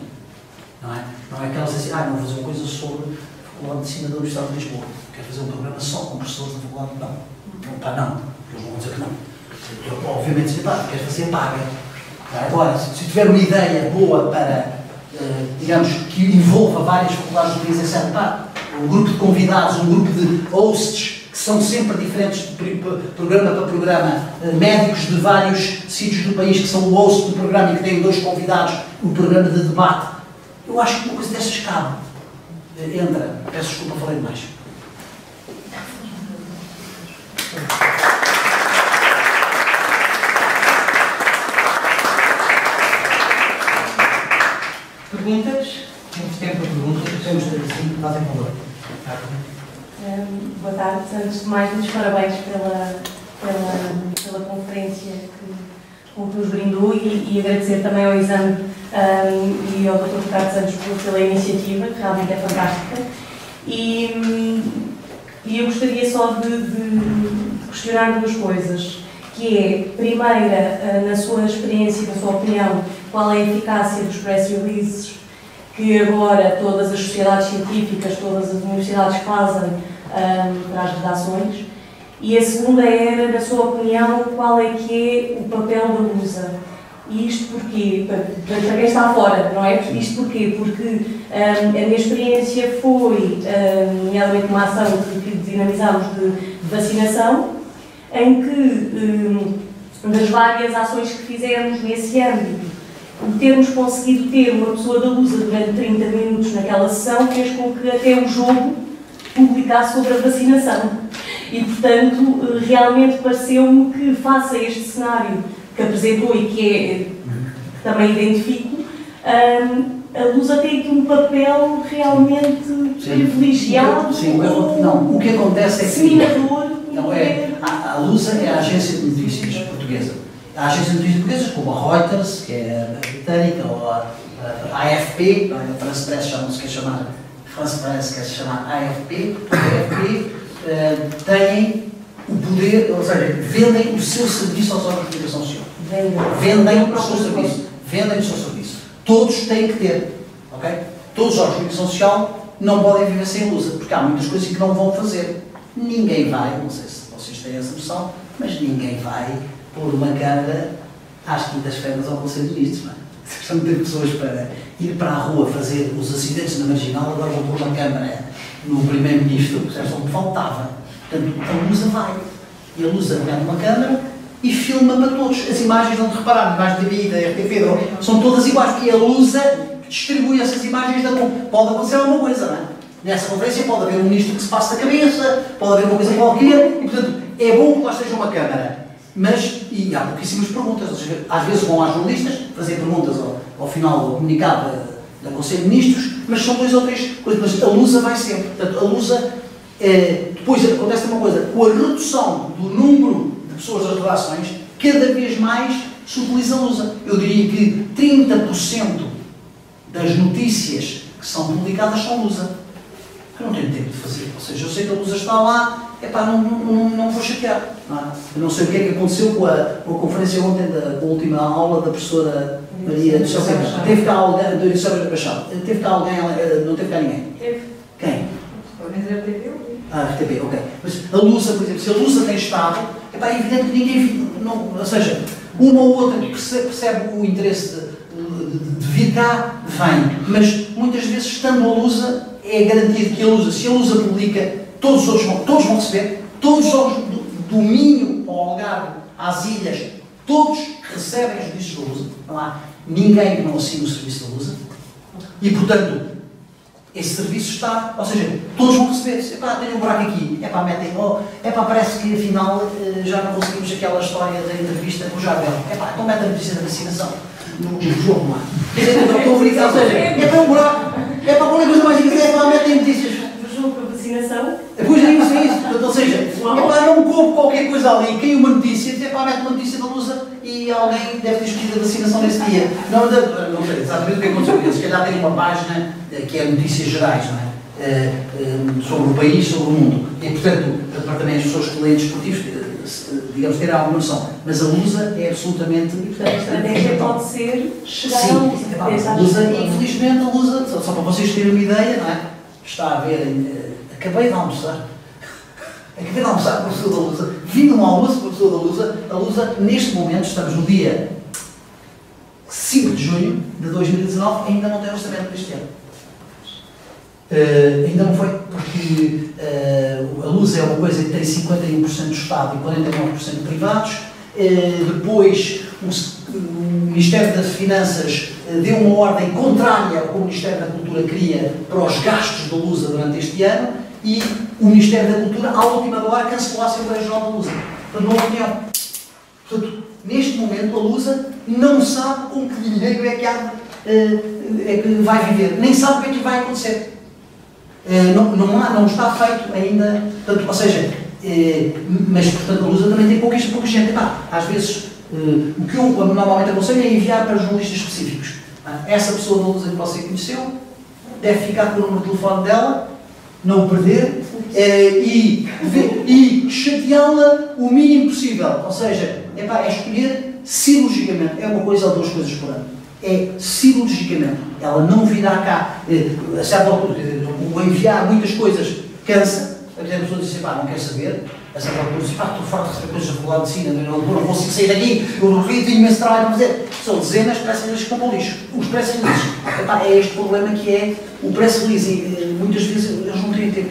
Não é? Não é aquelas assim, vou fazer uma coisa sobre a Faculdade de Medicina da Universidade de Lisboa. Quero fazer um programa só com professores da Faculdade de Medicina. Não. Eles vão dizer que não. Eu, obviamente, se quero fazer paga. Agora, se tiver uma ideia boa para, digamos, que envolva várias faculdades do país, etc., um grupo de convidados, um grupo de hosts, que são sempre diferentes de programa para programa, médicos de vários sítios do país que são o host do programa e que têm 2 convidados, um programa de debate. Eu acho que uma coisa dessas cabe. Entra. Peço desculpa, falei demais. Perguntas? Temos tempo para perguntas? Temos sim, fazem favor. Boa tarde. Antes de mais, muitos parabéns pela conferência com que nos brindou e agradecer também ao Exame e ao Dr. Ricardo Santos pela iniciativa, que realmente é fantástica. E eu gostaria só de questionar 2 coisas, que é, primeira, na sua experiência e na sua opinião, qual é a eficácia dos press releases que agora todas as sociedades científicas, todas as universidades fazem para as redações? E a segunda era, na sua opinião, qual é que é o papel da LUSA? E isto porquê? Para quem está fora, não é? Isto porquê? Porque a minha experiência foi, nomeadamente uma ação que dinamizámos de vacinação, em que, das várias ações que fizemos nesse âmbito, termos conseguido ter uma pessoa da LUSA durante 30 minutos naquela sessão fez com que até o jogo publicasse sobre a vacinação. E, portanto, realmente pareceu-me que, face a este cenário que apresentou e que também identifico, a Lusa tem aqui um papel realmente privilegiado, não, o que acontece é que disseminador. não é, a Lusa é a agência de notícias portuguesa. A agência de notícias portuguesas, como a Reuters, que é a britânica, ou a AFP, a France Press já não se quer chamar France Press, quer se chamar AFP, têm o poder, ou seja, vendem o seu serviço aos órgãos de comunicação social. Vendem o seu serviço. Vendem o seu serviço. Todos têm que ter, ok? Todos os órgãos de comunicação social não podem viver sem Lusa, porque há muitas coisas que não vão fazer. Ninguém vai, não sei se vocês têm essa noção, mas ninguém vai pôr uma câmara às quintas-feiras ao Conselho de Ministros, não é? Estão a ter pessoas para ir para a rua fazer os acidentes na Marginal, agora vão pôr uma câmara no Primeiro-Ministro, que só me faltava. Portanto, a Lusa vai. E a Lusa mete uma câmara e filma para todos. As imagens, não te reparar, as imagens da vida, da RTP, são todas iguais, porque a Lusa distribui essas imagens da mão. Pode acontecer alguma coisa, não é? Nessa conferência pode haver um ministro que se passa da cabeça, pode haver uma coisa qualquer, e portanto é bom que lá esteja uma câmara. Mas, e há pouquíssimas perguntas, às vezes vão às jornalistas fazer perguntas ao final do comunicado da Conselho de Ministros, mas são 2 ou 3 coisas. Mas a Lusa vai sempre. Portanto, a Lusa, depois acontece uma coisa, com a redução do número de pessoas das redações, cada vez mais se utiliza a Lusa. Eu diria que 30% das notícias que são publicadas são Lusa. Eu não tenho tempo de fazer, ou seja, eu sei que a Lusa está lá, não vou chatear. Não é? Eu não sei o que é que aconteceu com a conferência ontem da última aula da professora Maria do Céu Pedro. Teve cá alguém, teve cá alguém, não teve cá ninguém? Teve. Quem? Talvez a RTP. Ah, RTP, ok. Mas a Lusa, por exemplo, se a Lusa tem estado, é evidente que ninguém, não, ou seja, uma ou outra que percebe o interesse de vir cá, vem. Mas muitas vezes, estando a Lusa, é garantido que a Lusa, se a Lusa publica, todos vão receber, todos os jogos do Minho ao Algarve, às ilhas, todos recebem os serviços da Lusa. Não há ninguém que não assine o serviço da Lusa. E, portanto, esse serviço está, ou seja, todos vão receber. Tem um buraco aqui, metem, parece que afinal já não conseguimos aquela história da entrevista com o Jardel. Então mete a notícia da vacinação no jogo lá. Quer dizer, estou a brincar, ou seja, é para um buraco, é para qualquer coisa mais engraçada, metem notícias. Do jogo para a vacinação? Pois é isso. Portanto, ou seja, não coube qualquer coisa ali, caiu uma notícia, mete uma notícia da Lusa e alguém deve ter escolhido a vacinação nesse dia. Não sei exatamente o que aconteceu. Se calhar tem uma página que é notícias gerais, não é? Sobre o país, sobre o mundo. E, portanto, para também as pessoas que leem desportivos, digamos, terem alguma noção. Mas a Lusa é absolutamente... E, portanto, a estratégia pode ser chegar à Lusa. Infelizmente, a Lusa, só para vocês terem uma ideia, não é? Está a ver, acabei de almoçar com a pessoa da Lusa, vim num almoço com a pessoa da Lusa. A Lusa, neste momento, estamos no dia 5 de junho de 2019, ainda não tem orçamento para este ano. Ainda não foi, porque a Lusa é uma coisa que tem 51% do Estado e 49% privados. Depois, o Ministério das Finanças deu uma ordem contrária ao que o Ministério da Cultura queria para os gastos da Lusa durante este ano e o Ministério da Cultura, à última hora, cancelou a Assembleia Geral da Lusa. Portanto, não há opinião. Portanto, neste momento, a Lusa não sabe com que dinheiro é que vai viver, nem sabe o que é que vai acontecer. Não está feito ainda, portanto, ou seja, mas portanto a Lusa também tem pouca gente. Às vezes, o que eu normalmente aconselho é enviar para jornalistas específicos. Essa pessoa da Lusa que você conheceu deve ficar com o número de telefone dela, não o perder, e chateá-la o mínimo possível. Ou seja, é escolher cirurgicamente, é uma coisa ou 2 coisas por ano. É cirurgicamente. Ela não virá cá, a certa altura, o enviar muitas coisas cansa. A pessoa diz não quer saber. A certa altura diz, estou farto de receber coisas da faculdade de medicina, não vou sair daqui, eu tenho imenso trabalho para fazer. São dezenas de press releases que vão para o lixo. Os press releases. É este problema que é o press release. Muitas vezes eles não têm tempo.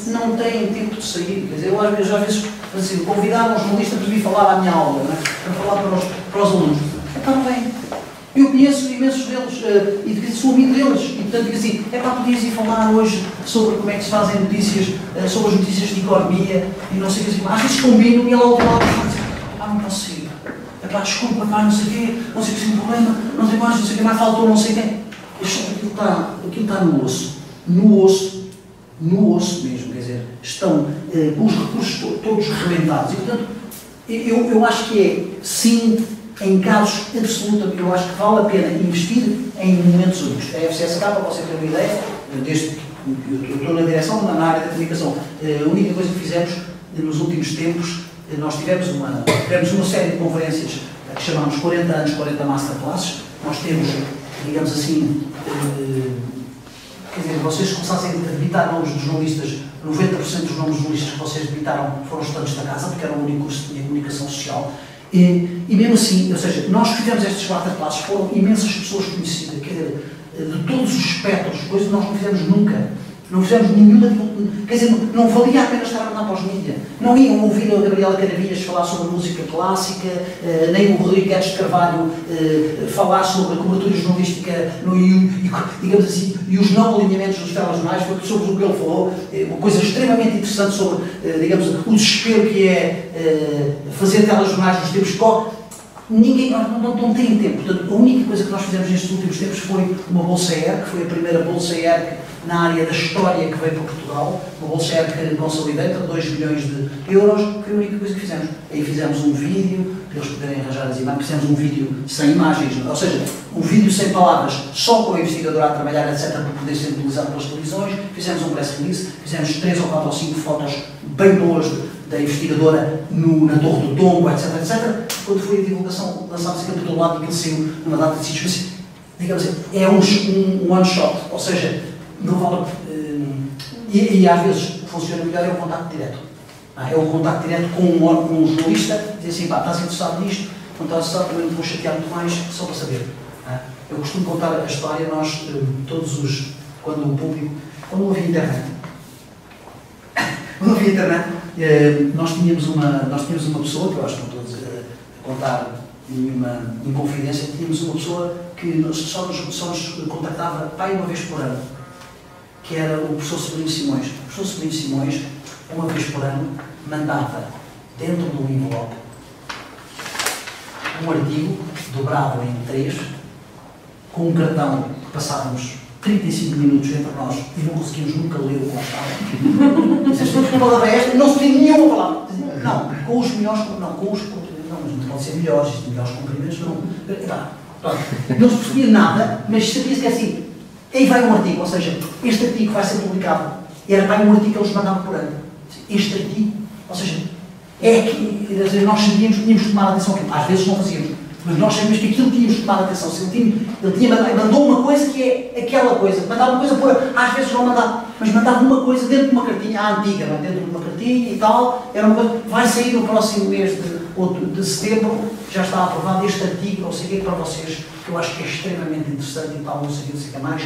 Não têm tempo de sair. Quer dizer, eu às vezes assim, convidar um jornalista para vir falar à minha aula, não é? Para falar para os alunos. Não vem. Eu conheço imensos deles e sou amigo deles. E portanto digo assim, podias ir falar hoje sobre como é que se fazem notícias, sobre as notícias de economia e não sei o que assim. Às vezes combino e ela ao lado diz, não posso ir. pá, desculpa, pá, não sei o quê, não sei o que é um problema, não tem mais, não sei o que mais, faltou, não sei quem. Aquilo está no osso. No osso mesmo, quer dizer, estão com os recursos todos rebentados. E, portanto, eu acho que é, sim, em casos absolutamente, eu acho que vale a pena investir em momentos únicos. A FCSH, para você ter uma ideia, desde que eu estou na direção, na área da comunicação, a única coisa que fizemos nos últimos tempos, nós tivemos uma série de conferências que chamámos 40 anos, 40 masterclasses. Nós temos, digamos assim, quer dizer, vocês começassem a debitar nomes de jornalistas, 90% dos nomes de jornalistas que vocês debitaram foram estudantes da casa, porque era o único curso que tinha comunicação social. E mesmo assim, ou seja, nós fizemos estes masterclasses, foram imensas pessoas conhecidas, quer dizer, de todos os espectros, coisa que nós não fizemos nunca. Não fizemos nenhuma, quer dizer, não valia a pena estar a mandar para os mídias. Não iam ouvir a Gabriela Caravilhas falar sobre música clássica, nem o Rodrigo Guedes de Carvalho falar sobre a cobertura jornalística digamos assim, e os não alinhamentos dos telejornais, foi sobre o que ele falou, uma coisa extremamente interessante sobre, digamos, o desespero que é fazer telejornais nos tempos de corre. Ninguém, não tem tempo. Portanto, a única coisa que nós fizemos nestes últimos tempos foi uma bolsa ERC, que foi a primeira bolsa ERC na área da história que veio para Portugal, uma bolsa ERC Consolidator, 2 milhões de euros, foi a única coisa que fizemos. Aí fizemos um vídeo, para eles poderem arranjar as imagens, fizemos um vídeo sem imagens, ou seja, um vídeo sem palavras, só com a investigadora a trabalhar, etc., para poder ser utilizado pelas televisões, fizemos um press release, fizemos 3 ou 4 ou 5 fotos bem boas da investigadora na Torre do Tombo, etc., etc. Quando foi a divulgação, lançámos aquilo por todo lado, aquilo saiu numa data de sítios, digamos assim, é um one shot, ou seja, não vale, e às vezes funciona melhor, é o contacto direto. É o contacto direto com um jornalista, dizer assim, pá, estás interessado nisto, não estás interessado, também não vou chatear muito mais, só para saber. Eu costumo contar a história, nós, quando o público, quando não havia internet, nós tínhamos uma pessoa, que eu acho que não estou a contar nenhuma inconfidência, tínhamos uma pessoa que só nos contactava, pai, uma vez por ano, que era o professor Sobrinho Simões. O professor Sobrinho Simões, uma vez por ano, mandava dentro do envelope um artigo dobrado em 3, com um cartão que passávamos 35 minutos entre nós e não conseguimos nunca ler o que lá estava. Dizes, que palavra é esta? Não se tem nenhuma palavra. Não, com os melhores, não, mas não pode ser melhores, melhores comprimentos, não. Não se percebia nada, mas sabia-se que assim, aí vai um artigo, ou seja, este artigo vai ser publicado, e era vai um artigo que eles mandavam por ano. Este artigo, ou seja, é que nós sabíamos que tínhamos de tomar atenção, às vezes não fazíamos, mas nós sabíamos que aquilo tínhamos de tomar atenção. Se ele mandou uma coisa que é aquela coisa, mandava uma coisa por ano, às vezes não mandava, mas mandava uma coisa dentro de uma cartinha, antiga, não é? Dentro de uma cartinha e tal, era uma coisa, vai sair no próximo mês de setembro, já está aprovado este artigo, não sei o que, para vocês, que eu acho que é extremamente interessante e tal, não sei o que mais,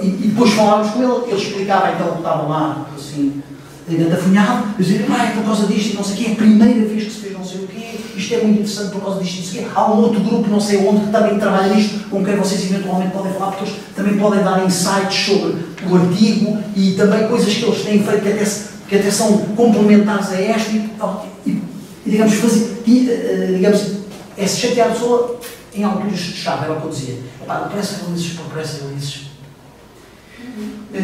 e depois falávamos com ele, ele explicava, então estava lá, assim, engafunhado, dizia, é por causa disto e não sei o quê, é a primeira vez que se fez não sei o quê, isto é muito interessante por causa disto e não sei o quê, há um outro grupo, não sei onde, que também trabalha nisto, com quem vocês eventualmente podem falar, porque eles também podem dar insights sobre o artigo e também coisas que eles têm feito que até são complementares a esta e digamos, é se chatear a pessoa em alturas de chave, era o que eu dizia. Pressa releases.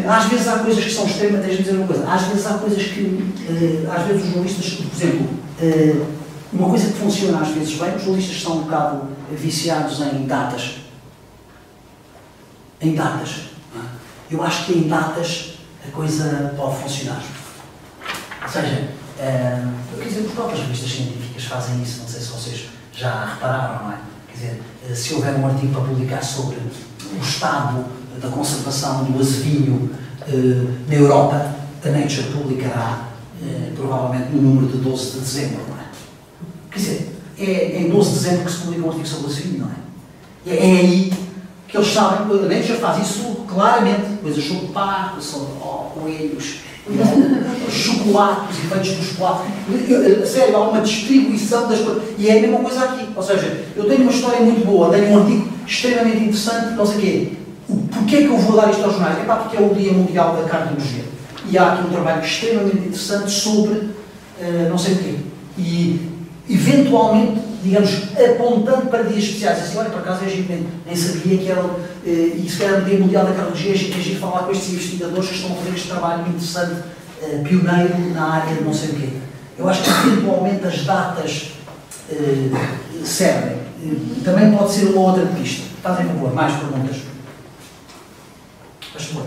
Às vezes há coisas que são extremas, deixa-me dizer uma coisa, às vezes há coisas que, às vezes os jornalistas, por exemplo, uma coisa que funciona às vezes bem, os jornalistas são um bocado viciados em datas. Eu acho que em datas a coisa pode funcionar. Ou seja, quer dizer, as próprias revistas científicas fazem isso, não sei se vocês já repararam, não é? Quer dizer, se houver um artigo para publicar sobre o estado da conservação do azevinho na Europa, a Nature publicará provavelmente no número de 12 de dezembro, não é? Quer dizer, é em 12 de dezembro que se publica um artigo sobre o azevinho, não é? É aí que eles sabem, a Nature faz isso claramente, coisas sobre parques, sobre coelhos, chocolates, efeitos do chocolate, sério, há uma distribuição das coisas, e é a mesma coisa aqui, ou seja, eu tenho uma história muito boa, tenho um artigo extremamente interessante, não sei o quê, porquê é que eu vou dar isto aos jornais? Porque é o Dia Mundial da Cardiologia, e há aqui um trabalho extremamente interessante sobre não sei o quê, e eventualmente, digamos, apontando para dias especiais, assim, olha, por acaso a gente nem sabia que era, e se calhar no Dia Mundial da Cardiologia, a gente falar com estes investigadores que estão a fazer este trabalho interessante, pioneiro na área de não sei o quê. Eu acho que eventualmente as datas servem. Também pode ser uma outra pista. Fazem favor, mais perguntas. Faz favor.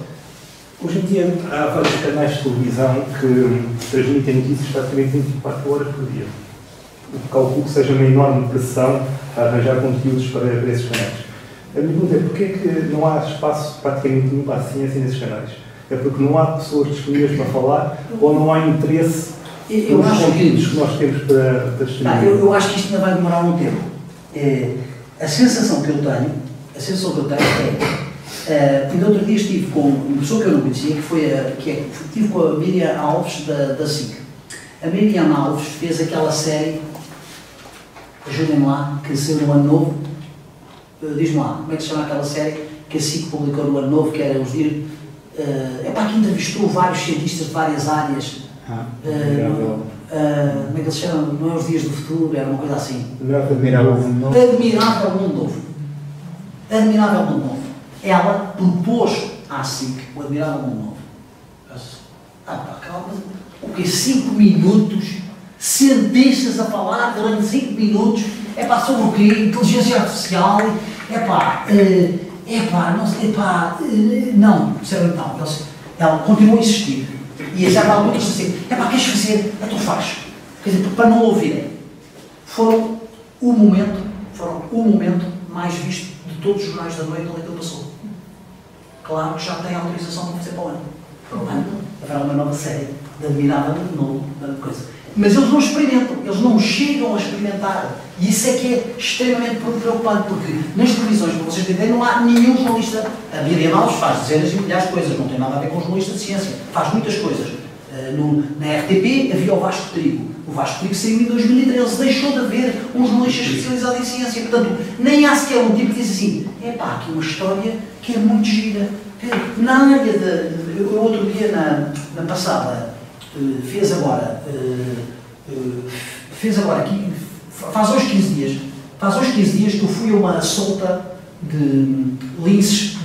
Hoje em dia há vários canais de televisão que transmitem notícias praticamente 24 horas por dia. O que calculo que seja uma enorme pressão a arranjar conteúdos para esses canais. A minha pergunta é porquê é que não há espaço praticamente nenhum para a ciência nesses canais? É porque não há pessoas disponíveis para falar ou não há interesse nos conteúdos que nós temos para distribuir? Eu acho que isto ainda vai demorar um tempo. A sensação que eu tenho é... ainda outro dia estive com uma pessoa que eu não conhecia, estive com a Miriam Alves da SIC. A Miriam Alves fez aquela série, ajudem-me lá, que saiu no ano novo. Diz-me lá, como é que se chama aquela série que a SIC publicou no ano novo, que era os dias... que entrevistou vários cientistas de várias áreas. Como é que eles chamam? Não é os dias do futuro, era uma coisa assim. Admirável Mundo Novo. Admirável Mundo Novo. Admirável Mundo Novo. Ela propôs à SIC o Admirável Mundo Novo. Calma, o quê? 5 minutos? Cientistas a falar durante 5 minutos? Sobre o quê? Inteligência artificial? Não, percebem? Não. Ela continua a insistir. E já há muitos assim, queres fazer? Tu faz. Quer dizer, para não ouvirem. Foram o momento mais visto de todos os jornais da noite onde aquilo passou. Claro que já tem autorização para fazer para o ano. Para o ano haverá uma nova série de Admirável Mundo Novo, coisa. Mas eles não experimentam, eles não chegam a experimentar. E isso é que é extremamente preocupante, porque nas televisões, para vocês entenderem, não há nenhum jornalista. A Miriam Alves faz dezenas e milhares de coisas, não tem nada a ver com jornalista de ciência, faz muitas coisas. Na RTP havia o Vasco Trigo. O Vasco Trigo saiu em 2013, deixou de haver um jornalista especializado em ciência. Portanto, nem há sequer um tipo que diz assim: aqui uma história que é muito gira. Na área de. Eu outro dia, na passada, fez agora aqui, faz uns 15 dias que eu fui a uma solta de linces,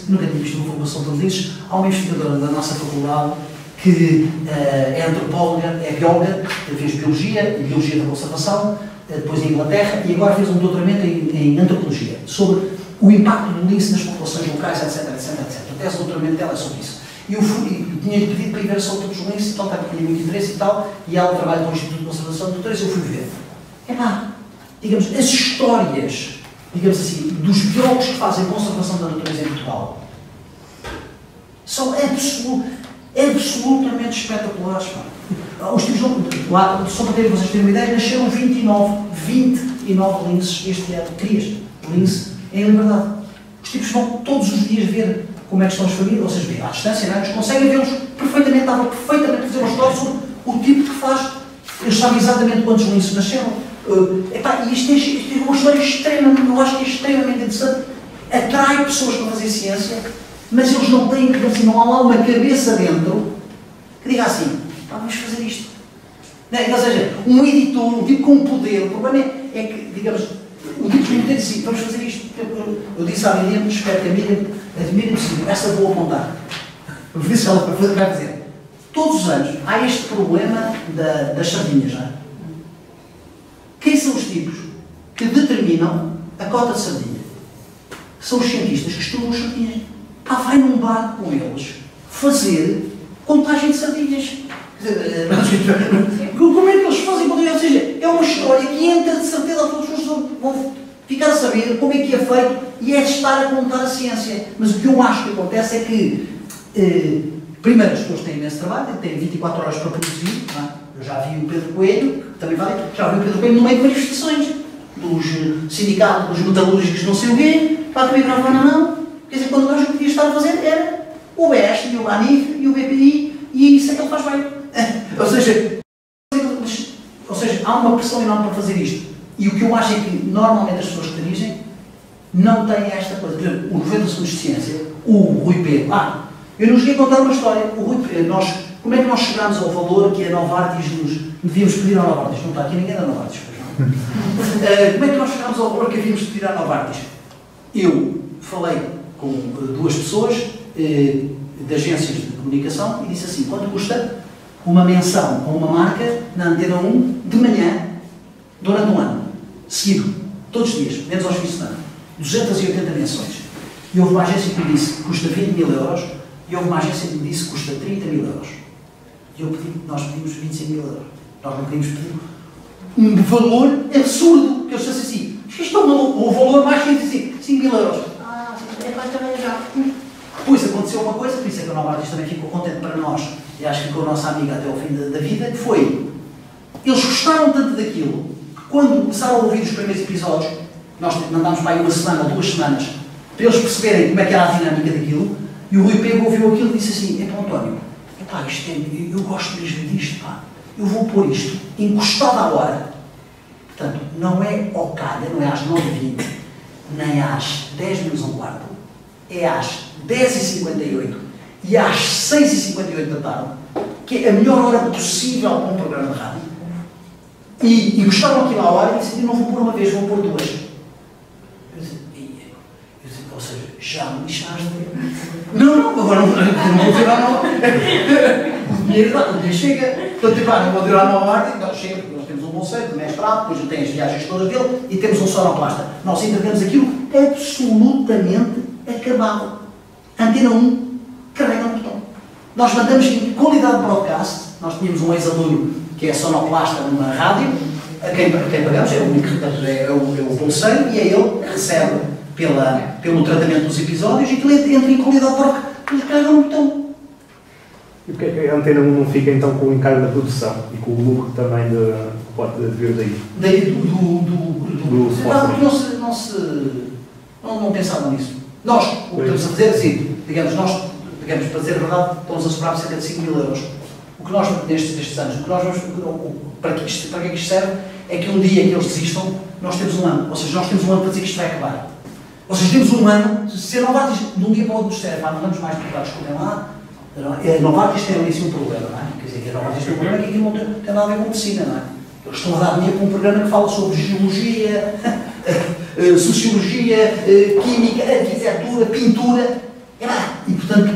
nunca tinha visto uma solta de linces. Há uma investigadora da nossa faculdade que é antropóloga, é bióloga, fez biologia e biologia da conservação, depois em Inglaterra, e agora fez um doutoramento em antropologia, sobre o impacto do lince nas populações locais, etc. A tese de doutoramento dela é sobre isso. E eu tinha-lhe pedido para ir ver a solta dos linces, então tinha muito interesse e tal, e ela trabalha com o Instituto de Conservação de Doutores, eu fui ver. Digamos, as histórias, digamos assim, dos biólogos que fazem conservação da natureza em Portugal são absolutamente espetaculares. Os tipos, só para terem vocês terem uma ideia, nasceram 29 linces este ano, crias, lince em liberdade. Os tipos vão todos os dias ver como é que estão as famílias, ou seja, à distância, não é? Eles conseguem vê-los perfeitamente, estavam perfeitamente a fazer uma história sobre o tipo que faz. Eles sabem exatamente quantos linces nasceram. E isto é uma história extremamente, eu acho que é extremamente interessante. Atrai pessoas para fazer ciência, mas eles não têm, assim, não há lá uma cabeça dentro que diga assim: vamos fazer isto. Ou seja, um editor, um tipo com poder, o problema é que, digamos, o tipo com poder diz assim: vamos fazer isto. Eu disse à Miriam, espero que a Miriam admire-me, essa vou apontar. Eu disse ela vai fazer. Todos os anos há este problema das sardinhas, não é? Quem são os tipos que determinam a cota de sardinha? São os cientistas que estudam as sardinhas. Vai num bar com eles fazer contagem de sardinhas. Como é que eles fazem? Ou seja, é uma história que entra de certeza a todos os vão ficar a saber como é que é feito e é estar a contar a ciência. Mas o que eu acho que acontece é que, primeiro, as pessoas têm imenso trabalho, têm 24 horas para produzir. Não é? Eu já vi o Pedro Coelho, que também já vi o Pedro Coelho no meio de manifestações dos sindicatos, dos metalúrgicos, não sei o quê, para que o microfone não. Quer dizer, quando nós o que podia estar a fazer era o BES, e o BANIF, e o BPI, e isso é que ele faz bem. Ou seja, há uma pressão enorme para fazer isto. E o que eu acho é que, normalmente, as pessoas que dirigem não têm esta coisa. Por exemplo, o 90 segundos de ciência, o Rui Pedro. Eu não cheguei a contar uma história. O Rui Pedro, como é que nós chegámos ao valor que a Novartis devíamos pedir à Novartis? Não está aqui ninguém da Novartis, pois não. Como é que nós chegámos ao valor que havíamos de tirar ao Novartis? Eu falei com duas pessoas de agências de comunicação e disse assim, quanto custa uma menção a uma marca na Antena 1 de manhã, durante um ano, seguido, todos os dias, menos aos fins de semana, 280 menções. E houve uma agência que me disse que custa 20 mil euros e houve uma agência que me disse que custa 30 mil euros. E nós pedimos 25 mil euros. Nós não queríamos pedir um valor absurdo, que eu disse assim, isto é o valor mais que 5 mil euros. É mais também já. Depois aconteceu uma coisa, por isso é que a Novartis também ficou contente para nós, e acho que ficou a nossa amiga até ao fim da vida, que foi, eles gostaram tanto daquilo, que quando começaram a ouvir os primeiros episódios, nós mandámos para aí uma semana ou 2 semanas, para eles perceberem como é que era a dinâmica daquilo, e o Rui Pego ouviu aquilo e disse assim, António, eu gosto mesmo disto, pá, eu vou pôr isto encostado à hora. Portanto, não é ao calha, não é às 9h20, nem às 10 menos um quarto, é às 10h58 e às 6h58 da tarde, que é a melhor hora possível para um programa de rádio. E gostaram aquilo à hora e disseram, não vou pôr uma vez, vou pôr 2. Ou seja, já me lixaste. Não, agora não vou tirar nova. O dinheiro chega. Portanto, tipo, não vou tirar nova arte, então chega, nós temos um conceito de mestrado, depois tem as viagens todas dele e temos um sonoplasta. Nós entregamos aquilo absolutamente acabado. Antena 1, carrega no botão. Nós mandamos em qualidade de broadcast, nós tínhamos um ex-aluno que é sonoplasta numa rádio, a quem pagamos, é o bolseiro, e é ele que recebe pelo tratamento dos episódios e que ele entra em qualidade de broadcast, eles carregam no botão. E porquê é que a Antena 1 não fica então com o encargo da produção e com o lucro também que pode vir daí? Daí do porque não pensavam nisso. Nós, o que estamos a fazer, assim, digamos, para dizer a verdade, estamos a sobrar cerca de 5 mil euros. O que nós, nestes anos, para que isto serve, é que um dia que eles desistam, nós temos um ano. Ou seja, nós temos um ano para dizer que isto vai acabar. Ou seja, temos um ano, se a Novartis de um dia para o outro nos disser, não vamos mais deputados como é lá, a Novartis tem ali um problema, não é? Quer dizer, a Novartis tem um problema que aqui não tem nada a ver com medicina, não é? Eles estão a dar dinheiro para um programa que fala sobre geologia, sociologia, química, arquitetura, pintura. E, portanto,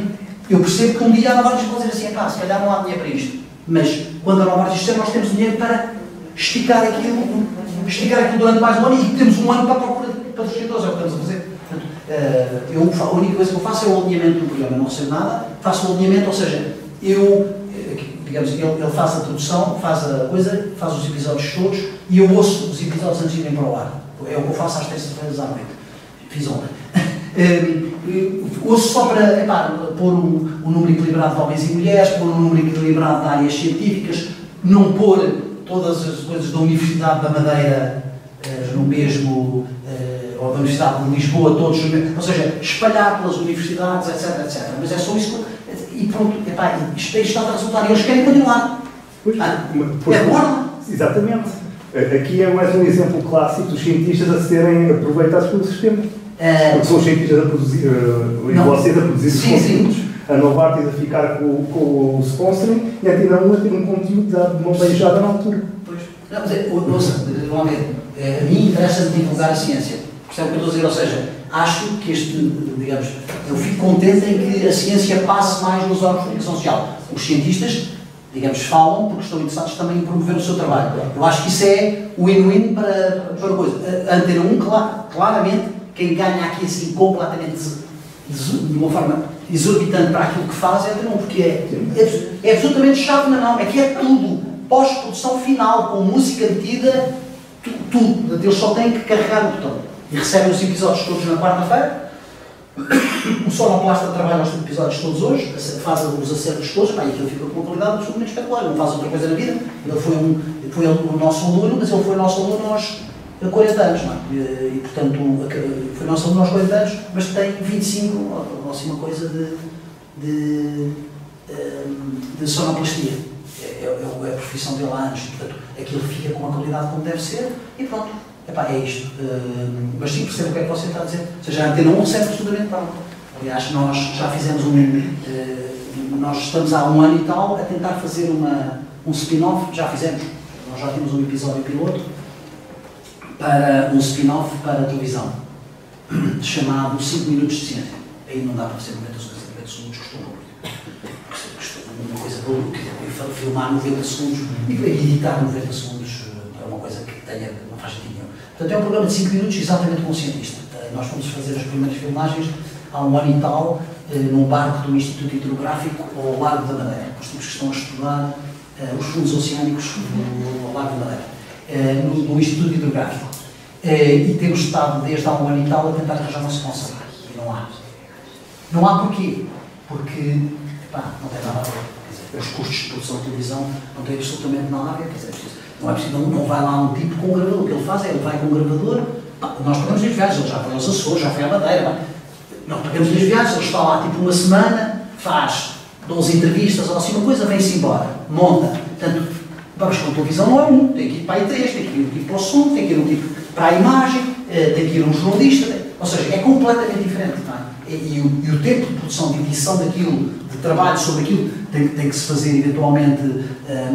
eu percebo que um dia a Novartis pode dizer assim, se calhar não há dinheiro para isto. Mas, quando a Novartis disser, nós temos dinheiro para esticar aquilo durante mais um ano e temos um ano para a procura de patrocinadores, é o que estamos a fazer. Portanto, a única coisa que eu faço é o alinhamento do programa, não sei nada, faço o alinhamento, ou seja, ele faz a produção, faz a coisa, faz os episódios todos e eu ouço os episódios antes de irem para o ar. É o que eu faço às terças-feiras à noite. Fiz ontem. Ouço só para pôr um número equilibrado de homens e mulheres, pôr um número equilibrado de áreas científicas, não pôr todas as coisas da Universidade da Madeira no mesmo, ou da Universidade de Lisboa, todos, ou seja, espalhar pelas universidades, etc. Mas é só isso. E pronto, isto está a resultar e eles querem continuar. É bom. Exatamente. Aqui é mais um exemplo clássico dos cientistas a serem aproveitados pelo sistema. Porque são os cientistas a produzir, e vocês a produzir os conteúdos, a Novartis a ficar com o sponsoring e a Antena 1 a ter um conteúdo de uma beijada na altura. Pois. Não, mas vamos ver, a mim interessa-me divulgar a ciência. Percebe o que eu estou a dizer? Ou seja, acho que digamos, eu fico contente em que a ciência passe mais nos órgãos de comunicação social. Os cientistas, digamos, falam porque estão interessados também em promover o seu trabalho. Eu acho que isso é o win-win para a coisa. A Antena 1, claramente, quem ganha aqui assim completamente de uma forma exorbitante para aquilo que faz é a Antena 1, porque é absolutamente chave na mão. Aqui é tudo. Pós-produção final, com música metida, tudo. Eles só têm que carregar o botão. E recebem os episódios todos na quarta-feira. O sonoplasta trabalha os episódios todos hoje, faz os acertos todos, e aquilo fica com uma qualidade absolutamente espetacular. Não faz outra coisa na vida. Ele foi o nosso aluno, mas ele foi o nosso aluno aos 40 anos, não é? E portanto, foi nosso aluno aos 40 anos, mas tem 25, ou assim uma coisa de sonoplastia. É a profissão dele há anos, portanto, aquilo fica com uma qualidade como deve ser, e pronto, é isto. Mas sim, percebo o que é que você está a dizer. Ou seja, a Antena 1 serve absolutamente para. Aliás, nós já fizemos nós estamos há um ano e tal a tentar fazer um spin-off, já fizemos. Nós já temos um episódio piloto, para um spin-off para a televisão, chamado 5 Minutos de Ciência. Aí não dá para ser 90 segundos, custou uma coisa boa, filmar 90 segundos e editar 90 segundos é uma coisa que não faz sentido nenhum. Portanto, é um programa de 5 minutos exatamente com o cientista. Nós fomos fazer as primeiras filmagens há um ano e tal, num barco do Instituto Hidrográfico ao Largo da Madeira. Os tipos que estão a estudar os fundos oceânicos ao Largo da Madeira, no Instituto Hidrográfico. E temos estado desde há um ano e tal a tentar arranjar uma sponsor. E não há. Não há porquê? Porque não tem nada a ver. Quer dizer, os custos de produção de televisão não têm absolutamente nada a ver. Quer dizer, não é preciso, não vai lá um tipo com um gravador. O que ele faz é, ele vai com um gravador, nós pagamos as viagens, ele já foi aos Açores, já foi à Madeira, nós pagamos as viagens, ele está lá tipo uma semana, faz 12 entrevistas ou assim uma coisa, vem-se embora, monta. Portanto, vamos com a televisão não é um, tem que ir para aí 3, tem que ir um tipo para o som, tem que ir um tipo para a imagem, tem que ir um jornalista, ou seja, é completamente diferente, não é? E o tempo de produção, de edição daquilo, de trabalho sobre aquilo, tem que se fazer eventualmente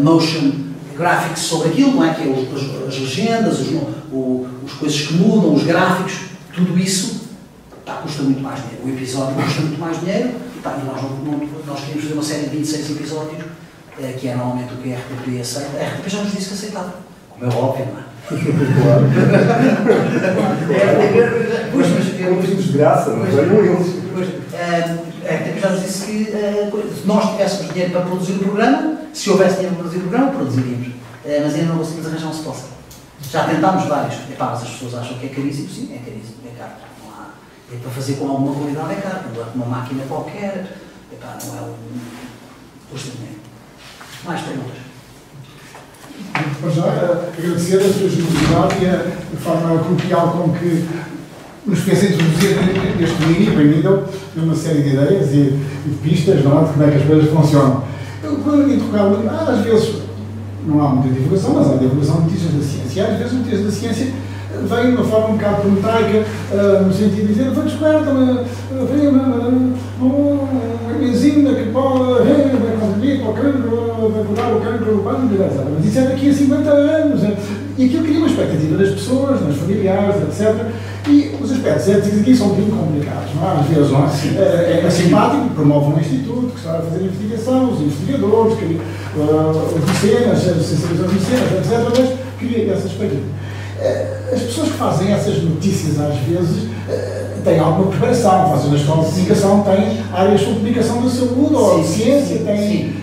motion graphics sobre aquilo, não é? Que é as legendas, as coisas que mudam, os gráficos, tudo isso custa muito mais dinheiro. O episódio custa muito mais dinheiro e nós queríamos fazer uma série de 26 episódios, que é normalmente o que a RTP aceita. A RTP já nos disse que aceitava, como é óbvio, não é? É muito desgraça, não venham eles. A RTP já nos disse que se nós tivéssemos dinheiro para produzir o programa, se houvesse dinheiro para produzir o programa, produziríamos. Mas ainda não conseguimos arranjar um sponsor. Já tentámos vários. Mas as pessoas acham que é caríssimo. Sim, é caríssimo, é caro. Não há. É para fazer com alguma qualidade é caro. Não é uma máquina qualquer. Não é custa dinheiro. Mais perguntas? Para já, agradecer a sua generosidade e a forma coloquial com que nos fez introduzir neste mini, para mim, deu uma série de ideias e de pistas, não é? De como é que as coisas funcionam. Quando eu tocava, às vezes, não há muita divulgação, mas há divulgação de notícias da ciência. E às vezes, notícias da ciência vêm de uma forma um bocado promotaica, no sentido de dizer, foi descoberta uma enzima que pode contribuir para o cancro, vai curar o cancro do pâncreas, mas isso é daqui a 50 anos. E aquilo cria uma expectativa das pessoas, dos familiares, etc. E os aspectos éticos aqui são um bocadinho complicados, não é? Às vezes não é? É simpático, promove um instituto que está a fazer investigação, os investigadores, os mecenas, as sensibilizações mecenas, etc. Mas cria essa expectativa. As pessoas que fazem essas notícias, às vezes, têm alguma preparação, fazem na escola de comunicação, têm áreas de comunicação da saúde ou de ciência, têm...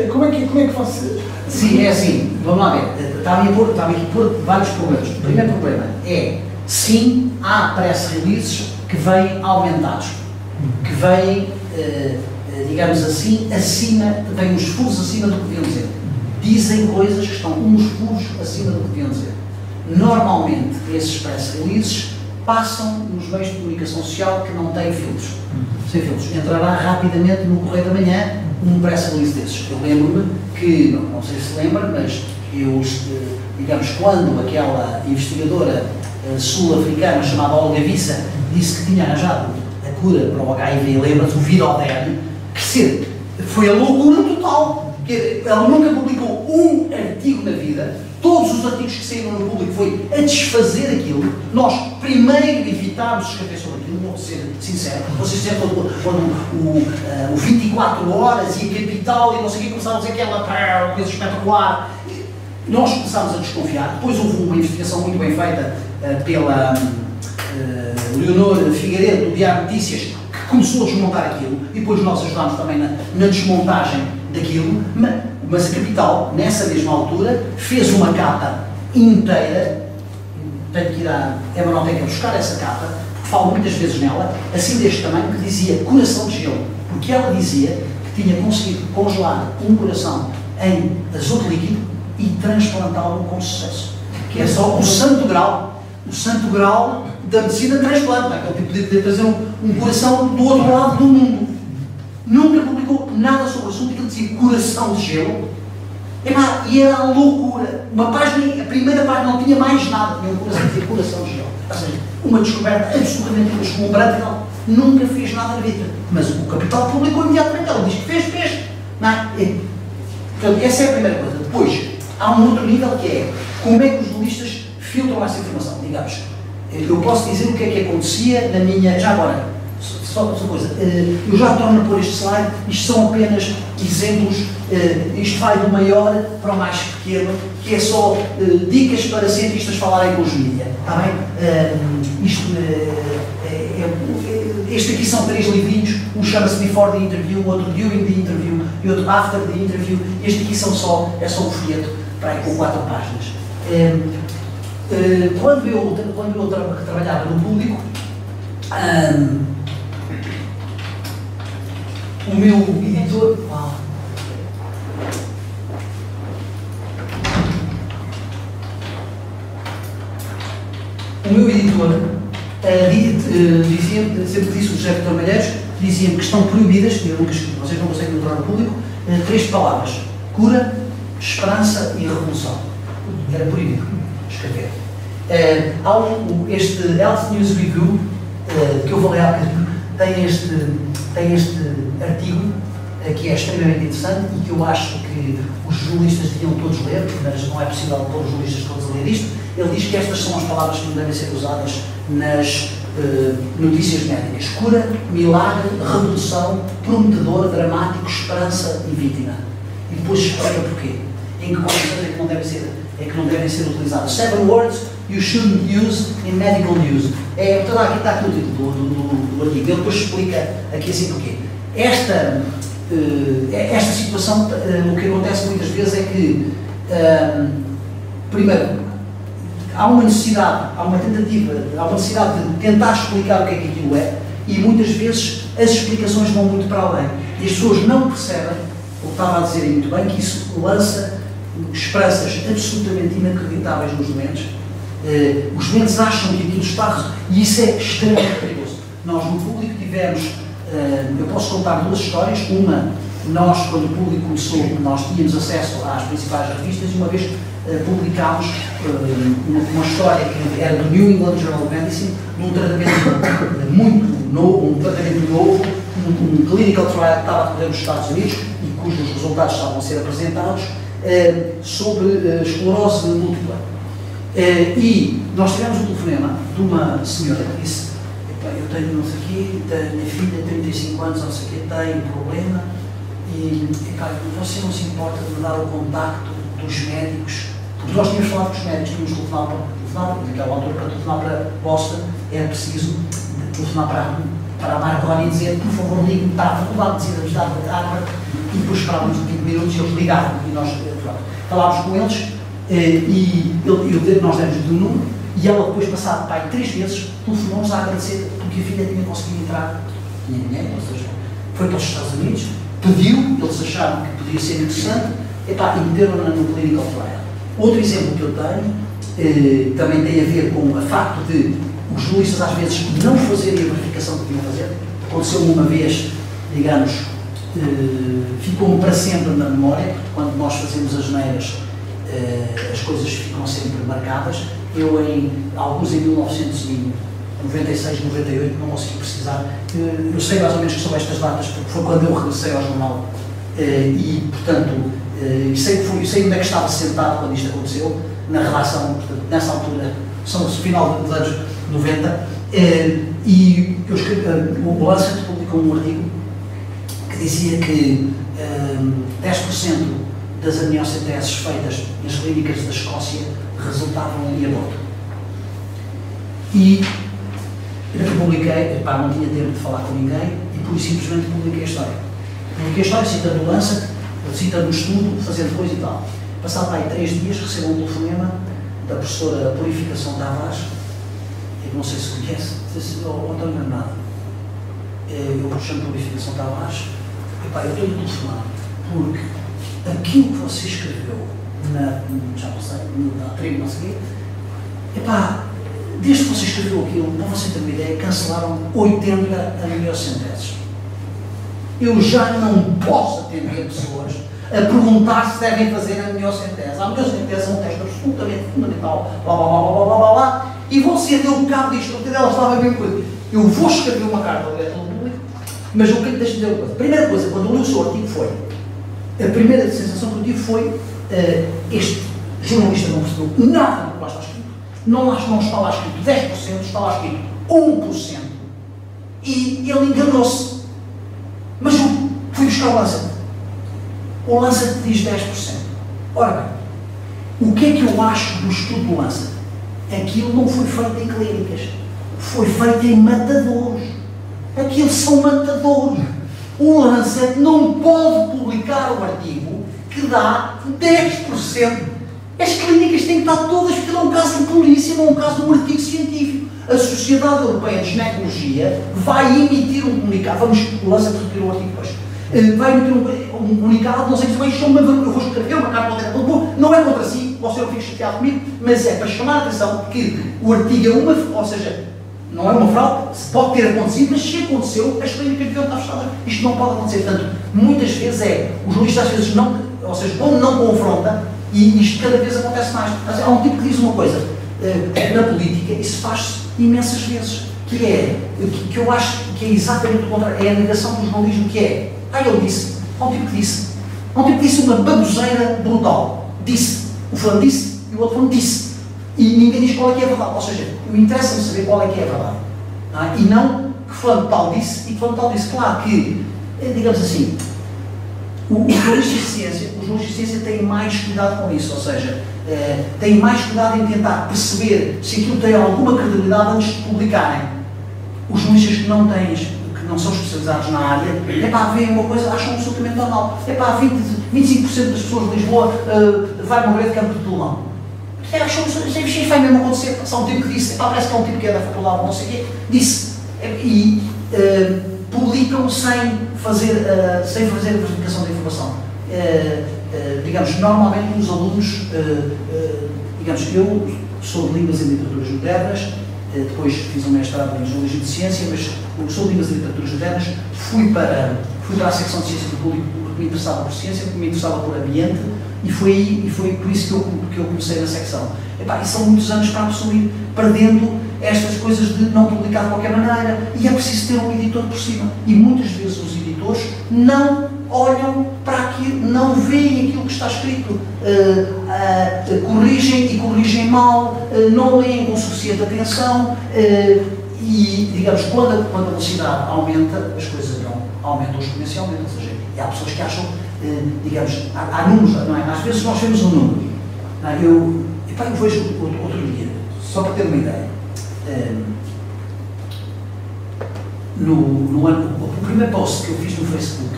Como é que faz? Sim, é assim, vamos lá ver, está-me aqui por vários problemas. O primeiro problema é, sim, há press releases que vêm aumentados, que vêm, digamos assim, vêm uns furos acima do que deviam dizer. Dizem coisas que estão uns furos acima do que deviam dizer. Normalmente, esses press releases passam nos meios de comunicação social que não têm filtros. Sem filtros. Entrará rapidamente no Correio da Manhã um press release desses. Eu lembro-me que, não sei se lembra, mas eu, digamos, quando aquela investigadora sul-africana chamada Olga Vissa disse que tinha arranjado a cura para o HIV, lembra-se, o Virodene, que foi a loucura total. Ela nunca publicou um artigo na vida. Todos os artigos que saíram no público foi a desfazer aquilo. Nós primeiro evitámos escrever sobre aquilo, vou ser sincero. Vocês disseram quando o 24 horas e a Capital e não sei o que começaram a dizer que aquela coisa espetacular. Nós começámos a desconfiar. Depois houve uma investigação muito bem feita pela Leonor Figueiredo, do Diário de Notícias, que começou a desmontar aquilo. E depois nós ajudámos também na desmontagem daquilo. Mas a Capital, nessa mesma altura, fez uma capa inteira, tenho que ir à hemeroteca buscar essa capa, porque falo muitas vezes nela, assim deste tamanho, que dizia coração de gelo, porque ela dizia que tinha conseguido congelar um coração em azoto líquido e transplantá-lo com sucesso. Que é só o santo grau da medicina transplante, é? Que ele podia trazer um coração do outro lado do mundo. Nunca publicou nada sobre o assunto, ele dizia coração de gelo. E era a loucura. A primeira página não tinha mais nada, tinha um coração, dizia coração de gelo. Ou seja, uma descoberta absolutamente deslumbrante. Ela nunca fez nada na vida. Mas o Capital publicou imediatamente. Ela diz que fez. Não é? Portanto, essa é a primeira coisa. Depois, há um outro nível que é como é que os jornalistas filtram essa informação, digamos. Eu posso dizer o que é que acontecia na minha... Já agora, só uma coisa, eu já torno a pôr este slide, isto são apenas exemplos, isto vai do maior para o mais pequeno, que é só dicas para cientistas falarem com os mídia, está bem? Este aqui são 3 livrinhos, um chama-se Before the Interview, outro During the Interview e outro After the Interview. Este aqui é só um folheto para aí com 4 páginas. Quando eu trabalhava no público, o meu editor... O meu editor dizia, sempre disse o José Vitor Malheiros, dizia que estão proibidas, vocês não conseguem encontrar no público, 3 palavras: cura, esperança e revolução. Era proibido escrever. Este Health News Review, que eu vou ler há bocadinho, tem este artigo que é extremamente interessante e que eu acho que os jornalistas deviam todos ler, mas não é possível pôr os jornalistas todos a ler isto. Ele diz que estas são as palavras que não devem ser usadas nas notícias médicas: cura, milagre, revolução, prometedor, dramático, esperança e vítima. E depois explica porquê. Em que condições é que não devem ser utilizadas. 7 words you shouldn't use in medical news. Aqui está aqui o título do artigo. Ele depois explica aqui assim porquê. Esta situação, o que acontece muitas vezes é que, primeiro, há uma necessidade de tentar explicar o que é que aquilo é, e muitas vezes as explicações vão muito para além. E as pessoas não percebem, o que estava a dizer aí muito bem, que isso lança esperanças absolutamente inacreditáveis nos doentes. Os doentes acham que aquilo está resolvido, e isso é extremamente perigoso. Nós no público tivemos, eu posso contar 2 histórias. Uma, nós, quando o público começou, nós tínhamos acesso às principais revistas, e uma vez publicámos uma história que era do New England Journal of Medicine, de um tratamento muito novo, um clinical trial que estava a decorrer nos Estados Unidos e cujos resultados estavam a ser apresentados, sobre esclerose múltipla. E nós tivemos um telefonema de uma senhora que disse: eu tenho não sei o quê, a minha filha, 35 anos, não sei o quê, tem um problema, e você não se importa de me dar o contacto dos médicos? Porque nós tínhamos falado com os médicos, tínhamos telefonado, naquela altura, para telefonar para Boston, era preciso telefonar para a Marconi e dizer: por favor, ligue-me para a Faculdade de Medicina de Harvard, e depois esperávamos 20 minutos e eles ligavam, e nós falámos com eles, e nós demos-lhe o número, e ela depois, passado 3 vezes, telefonou-nos a agradecer porque a filha tinha conseguido entrar, tinha dinheiro, ou seja, foi para os Estados Unidos, pediu, eles acharam que podia ser interessante, e meteram-na no clinical trial. Outro exemplo que eu tenho também tem a ver com o facto de os jornalistas às vezes não fazerem a verificação que deviam fazer. Aconteceu-me uma vez, digamos, ficou-me para sempre na memória, porque quando nós fazemos as neiras, as coisas ficam sempre marcadas. Eu, alguns em 1996, 98, não consegui precisar. Eu sei mais ou menos que são estas datas, porque foi quando eu regressei ao jornal e, portanto, sei onde é que estava sentado quando isto aconteceu, na redação, portanto, nessa altura, são o final dos anos 90, e eu escrevi, o Lancet publicou um artigo que dizia que 10% das amniocenteses feitas nas clínicas da Escócia resultavam em aborto. E eu publiquei, não tinha tempo de falar com ninguém, e por isso simplesmente publiquei a história. Publiquei a história citando o Lancet, citando um estudo, fazendo coisa e tal. Passado aí 3 dias, recebo um telefonema da professora Purificação Tavares, que não sei se conhece, disse: António Bernardo, eu chamo Purificação Tavares, eu estou-lhe a telefonar, porque aquilo que você escreveu já não sei, na tribo, não sei o quê, desde que você escreveu aquilo, para você ter uma ideia, cancelaram 80 amniocenteses. Eu já não posso atender pessoas a perguntar se devem fazer a amniocentese. A amniocentese é um teste absolutamente fundamental, e você deu um bocado disto, ela estava bem coisa. Eu vou escrever uma carta ao diretor público, mas o que deixa-me dizer uma coisa. A primeira coisa, quando eu li o seu artigo, foi, a primeira sensação que eu tive foi, este jornalista não percebeu nada do que lá está escrito, não está lá escrito 10%, está lá escrito 1%. E ele enganou-se. Mas eu fui buscar o Lancet. O Lancet diz 10%. Ora bem, o que é que eu acho do estudo do Lancet? Aquilo não foi feito em clínicas. Foi feito em matadores. Aquilo são matadores. O Lancet não pode publicar um artigo que dá 10%. As clínicas têm que estar todas, porque não é um caso de polícia, não é um caso de um artigo científico. A Sociedade Europeia de Ginecologia vai emitir um comunicado, o Lancet repetir o artigo depois, vai emitir um comunicado, não sei se vai chamar, eu vou escrever uma carta ao diretor, não é contra si, você não fica chateado comigo, mas é para chamar a atenção que o artigo é uma, ou seja, não é uma fraude, pode ter acontecido, mas se aconteceu, as clínicas deviam estar fechadas. Isto não pode acontecer. Portanto, muitas vezes os jornalistas às vezes não, ou seja, quando não confronta, e isto cada vez acontece mais. Há um tipo que diz uma coisa, na política, isso faz-se imensas vezes, que eu acho que é exatamente o contrário, é a negação do jornalismo, que é, ele disse, há um tipo que disse uma baboseira brutal, disse, o fulano disse, e o outro fulano disse. E ninguém diz qual é que é a verdade. Ou seja, interessa-me saber qual é que é a verdade. E não que fulano tal disse e que fulano tal disse. Claro que, digamos assim, os jornalistas de ciência têm mais cuidado com isso. Ou seja, têm mais cuidado em tentar perceber se aquilo tem alguma credibilidade antes de publicarem. Os jornalistas que não são especializados na área, veem uma coisa, acham absolutamente normal. 25% das pessoas de Lisboa vai morrer de cancro de pulmão. Isto vai mesmo acontecer. Só um tipo que disse, parece que é um tipo que é da faculdade, não sei o quê, disse. E publicam sem fazer a verificação da informação. Digamos, normalmente os alunos, digamos, eu sou de Línguas e Literaturas Modernas, depois fiz um mestrado em Geologia de Ciência, mas sou de Línguas e Literaturas Modernas, fui para a secção de Ciência do Público porque me interessava por ciência, porque me interessava por ambiente, e foi por isso que eu comecei na secção. E são muitos anos para a pessoa ir perdendo estas coisas de não publicar de qualquer maneira, e é preciso ter um editor por cima. E muitas vezes os editores não olham para aquilo, não veem aquilo que está escrito, corrigem mal, não leem com suficiente atenção, e, digamos, quando a velocidade aumenta, as coisas aumentam exponencialmente, ou seja, há pessoas que acham, digamos, há números, não é? Às vezes nós vemos um número. Eu vejo outro dia, só para ter uma ideia, o primeiro post que eu fiz no Facebook,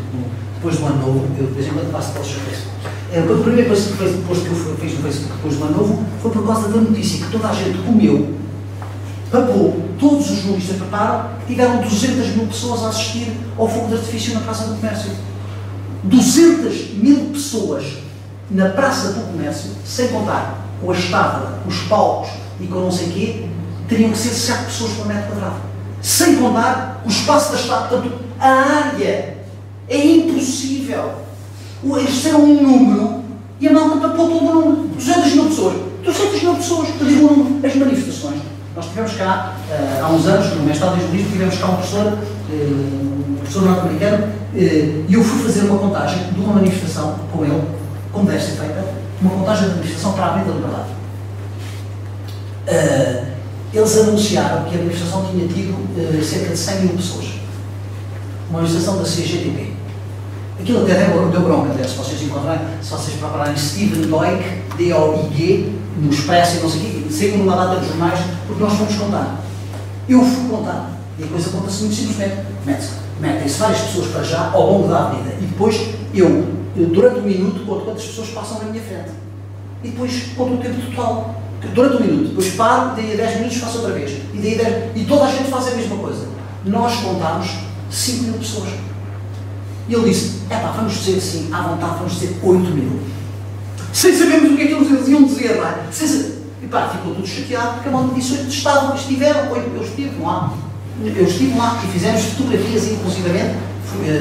depois do ano novo, eu de vez em quando faço posts no Facebook, o primeiro post que eu fiz no Facebook depois do ano novo foi por causa da notícia que toda a gente comeu, papou, todos os jornalistas preparam, que tiveram 200 mil pessoas a assistir ao fogo de artifício na Praça do Comércio. 200 mil pessoas na Praça do Comércio, sem contar com a estátua, com os palcos e com não sei o quê, teriam que ser 7 pessoas por metro quadrado. Sem contar o espaço da estátua. Portanto, a área é impossível. Eles fizeram um número e a malta tapou todo o número. 200 mil pessoas. 200 mil pessoas. Eu digo o número. As manifestações. Nós tivemos cá, há uns anos, no mestrado de jornalismo, tivemos cá um professor norte-americano, e eu fui fazer uma contagem de uma manifestação com ele, como deve ser feita, uma contagem de manifestação para a Avenida da Liberdade. Eles anunciaram que a manifestação tinha tido cerca de 100 mil pessoas. Uma manifestação da CGTP. Aquilo até deu bronca, se vocês encontrarem, se vocês procurarem Steven Doig, D-O-I-G, no Expresso e não sei o quê, seguem numa data de jornais, porque nós fomos contar. Eu fui contar, e a coisa conta-se muito simplesmente. Metem-se várias pessoas para já, ao longo da avenida, e depois eu durante um minuto, conto quantas pessoas passam na minha frente. E depois conto o tempo total. Durante um minuto, depois paro, daí a 10 minutos faço outra vez. E toda a gente faz a mesma coisa. Nós contámos 5 mil pessoas. E ele disse, vamos dizer assim, à vontade, vamos dizer 8 mil. Sem sabermos o que é que eles iam dizer, não é? Ficou tudo chateado, porque a malta disse 8 estiveram, 8, eu estive lá. Eu estive lá e fizemos fotografias, inclusivamente.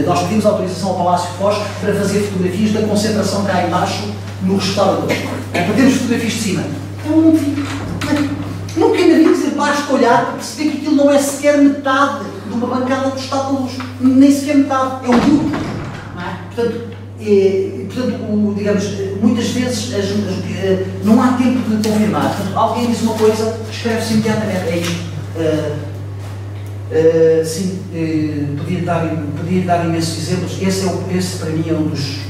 Nós pedimos autorização ao Palácio de Foz para fazer fotografias da concentração cá embaixo no restaurador. Para termos fotografias de cima. Nunca na vida dizer, basta olhar para perceber que aquilo não é sequer metade de uma bancada do Estado da Luz. Nem sequer metade. É um grupo. Não é? Portanto, portanto, digamos, muitas vezes não há tempo de confirmar. Portanto, alguém diz uma coisa, escreve-se imediatamente, é isto. Sim, podia dar imensos exemplos. Esse para mim é um dos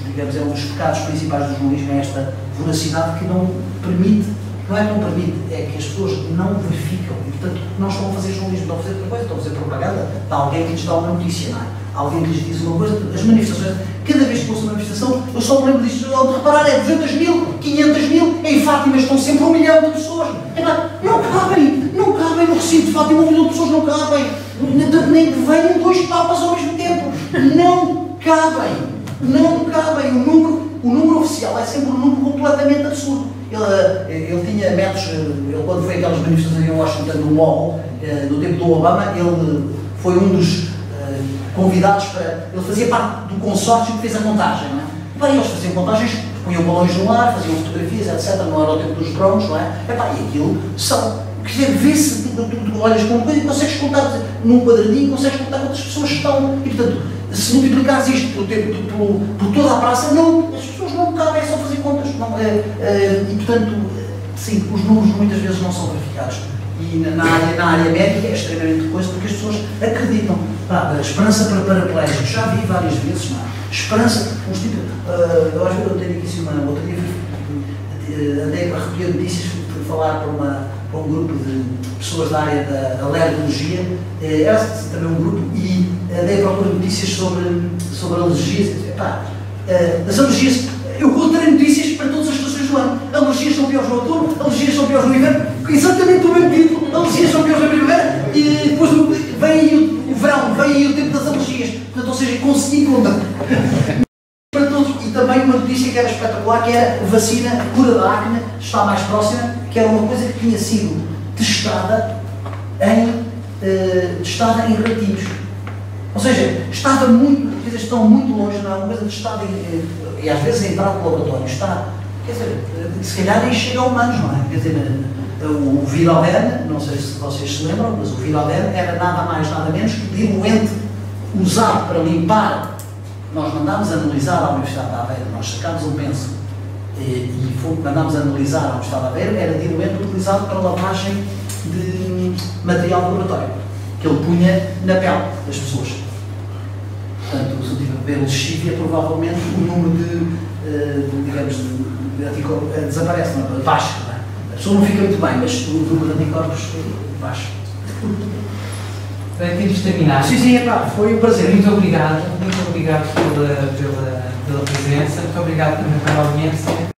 pecados principais do jornalismo, é esta voracidade que não permite, não é que não permite, é que as pessoas não verificam e, portanto, não estão a fazer jornalismo, estão a fazer outra coisa, estão a fazer propaganda de alguém que lhes dá uma notícia, não é? Alguém que lhes diz uma coisa. As manifestações, cada vez que ouço uma manifestação, eu só me lembro disto, ao de reparar, é 200 mil, 500 mil, em Fátima estão sempre 1 milhão de pessoas. Não cabem no recinto de Fátima, 1 milhão de pessoas não cabem, nem que venham 2 papas ao mesmo tempo, não cabem. O número oficial é sempre um número completamente absurdo. Ele tinha métodos, ele quando foi aquelas manifestações em Washington, no Mall, no tempo do Obama, ele foi um dos convidados para... Ele fazia parte do consórcio que fez a montagem, não é? Bem, eles faziam montagens, punham balões no ar, faziam fotografias, etc. Não era o tempo dos drones, não é? E aquilo são... Quer dizer, vê-se, tu olhas para uma coisa e consegues contar num quadradinho, consegues contar quantas pessoas estão. E, portanto, se multiplicares isto por toda a praça, não, as pessoas não cabem, é só fazer contas. Não, e, portanto, sim, os números muitas vezes não são verificados. E na área médica é extremamente coisa, porque as pessoas acreditam. A esperança para paraplégicos, já vi várias vezes, não é? Esperança, eu tenho aqui assim outro dia, andei para recolher notícias, fui falar para um grupo de pessoas da área da alergologia, era também um grupo, e andei a procurar notícias sobre alergias. As alergias, eu encontrei notícias para todas as estações do ano. Alergias são piores no outono, alergias são piores no inverno, exatamente o mesmo título, alergias são piores na primavera, e depois vem aí o verão, vem aí o tempo das alergias. Portanto, ou seja, consegui contar. Para todos, e também uma notícia que era espetacular, que era a vacina, a cura da acne, está mais próxima, que era uma coisa que tinha sido testada em ratinhos. Ou seja, estava muito, quer dizer, estão muito longe, não é uma coisa testada e às vezes entrar no laboratório está, quer dizer, se calhar nem chega a humanos, não é? Quer dizer, o Viroden, não sei se vocês se lembram, mas o Viroden era nada mais, nada menos que diluente usado para limpar. Nós mandámos analisar à Universidade de Aveiro, nós sacámos um penso e mandámos analisar à Universidade de Aveiro, era diluente utilizado para lavagem de material de laboratório, que ele punha na pele das pessoas. Portanto, se eu tiver a beber lexívia, provavelmente o número de anticorpos desaparece, não é? Baixo, não é? A pessoa não fica muito bem, mas o número de anticorpos baixo. Bem, temos de terminar. Sim, foi um prazer. Muito obrigado pela presença, muito obrigado também pela audiência.